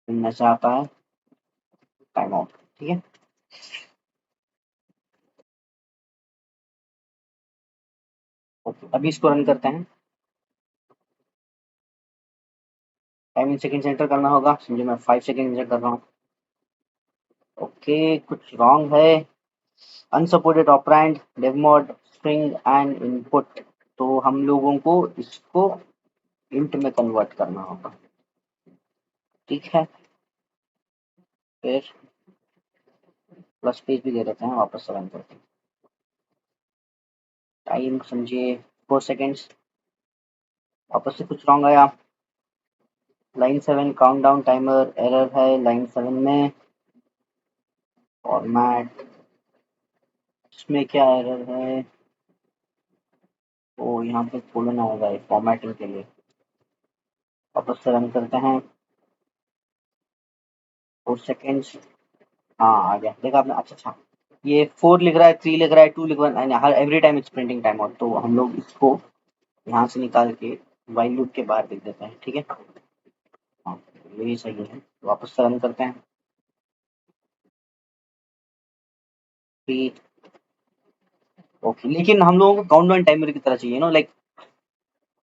मिलना चाहता है टाइम आउट, ठीक है? ओके, अभी इसको रन करते हैं। टाइम इन सेकंड एंटर करना होगा, समझे मैं 5 सेकंड एंटर कर रहा हूँ। ओके, कुछ रॉन्ग है। Unsupported operand divmod string and input, तो हम लोगों को इसको इंट में कन्वर्ट करना होगा, ठीक है? फिर प्लस पेज भी दे देते हैं, वापस से रन करते हैं। टाइम समझिए 4 सेकंड्स। वापस से कुछ रॉन्ग आया। लाइन 7 काउंटडाउन टाइमर एरर है लाइन 7 में। फॉर्मेट, इसमें क्या एरर है? ओ यहाँ पे खोलना होगा फॉर्मेटिंग के लिए। वापस से रन करते हैं। 4 सेकंड्स। हाँ आ गया, देखा आपने? अच्छा अच्छा, ये 4 लिख रहा है, 3 लिख रहा है, 2 लिख रहा है, हर every time it's printing time out, तो हम लोग इसको यहाँ से निकाल के व्हाइल लूप के बाहर लिख देते हैं, ठीक है? हाँ, यही सही है। वापस से रन करते हैं। फिर ओके, लेकिन हम लोगों को काउंटडाउन टाइमर की तरह चाहिए ना, लाइक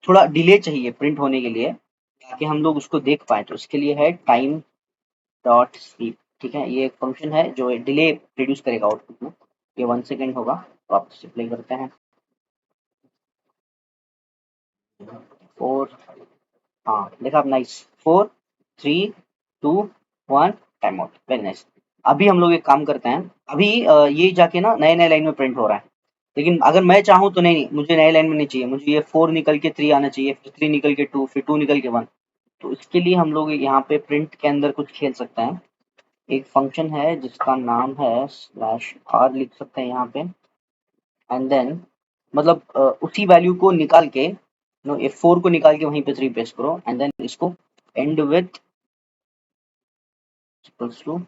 थोड़ा डिले चाहिए प्रिंट होने के लिए, ताकि हम लोग उसको देख पाए, तो इसके लिए है टाइम डॉट स्लीप, ठीक है? ये एक फंक्शन है जो डिले प्रोड्यूस करेगा आउटपुट में। ये 1 सेकंड होगा। वापस से प्ले करते हैं। 4, हाँ देखा आप? Nice. 4, 3, 2, 1, time out, very nice. अभी हम लोग एक काम करते हैं। अभी ये जाके ना नए नए लाइन में प्रिंट हो रहा है, लेकिन अगर मैं चाहूँ तो नहीं नहीं, मुझे नए लाइन में नहीं चाहिए, मुझे ये 4 निकल के 3 आना चाहिए, फिर 3 निकल के 2, फिर 2 निकल के 1। तो इसके लिए हम लोग यहाँ पे प्रिंट के अंदर कुछ खेल सकते हैं। एक फंक्शन है जिसका नाम है स्लैश आर, लिख सकते हैं यहाँ पे। एंड देन मतलब उसी वैल्यू को निकाल के, नो, ये 4 को निकाल के वहीं पे 3 पेस्ट करो, एंड देन इसको एंड विथ इक्वल्स टू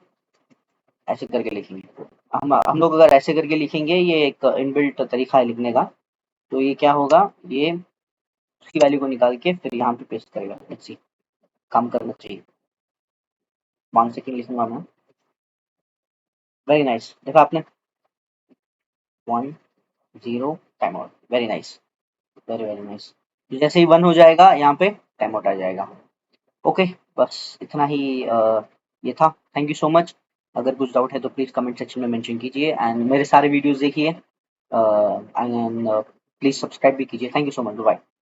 ऐसे करके लिखेंगे। हम लोग अगर ऐसे करके लिखेंगे, ये एक इनबिल्ट तरीका है लिखने का, तो ये क्या होगा, ये उसकी वैल्यू को निकाल के फिर यहाँ पे पेस्ट करेगा। लेट्स सी, काम करना चाहिए। 1 सेकंड लिखूंगा मैं। वेरी नाइस, देखा आपने? 1, 0, time out, very nice, very very nice. जैसे ही 1 हो जाएगा यहाँ पे टाइम आउट आ जाएगा। ओके, बस इतना ही ये था। Thank you so much. अगर कुछ डाउट है तो प्लीज़ कमेंट सेक्शन में मेंशन कीजिए, एंड मेरे सारे वीडियोस देखिए, एंड प्लीज़ सब्सक्राइब भी कीजिए। Thank you so much, bye.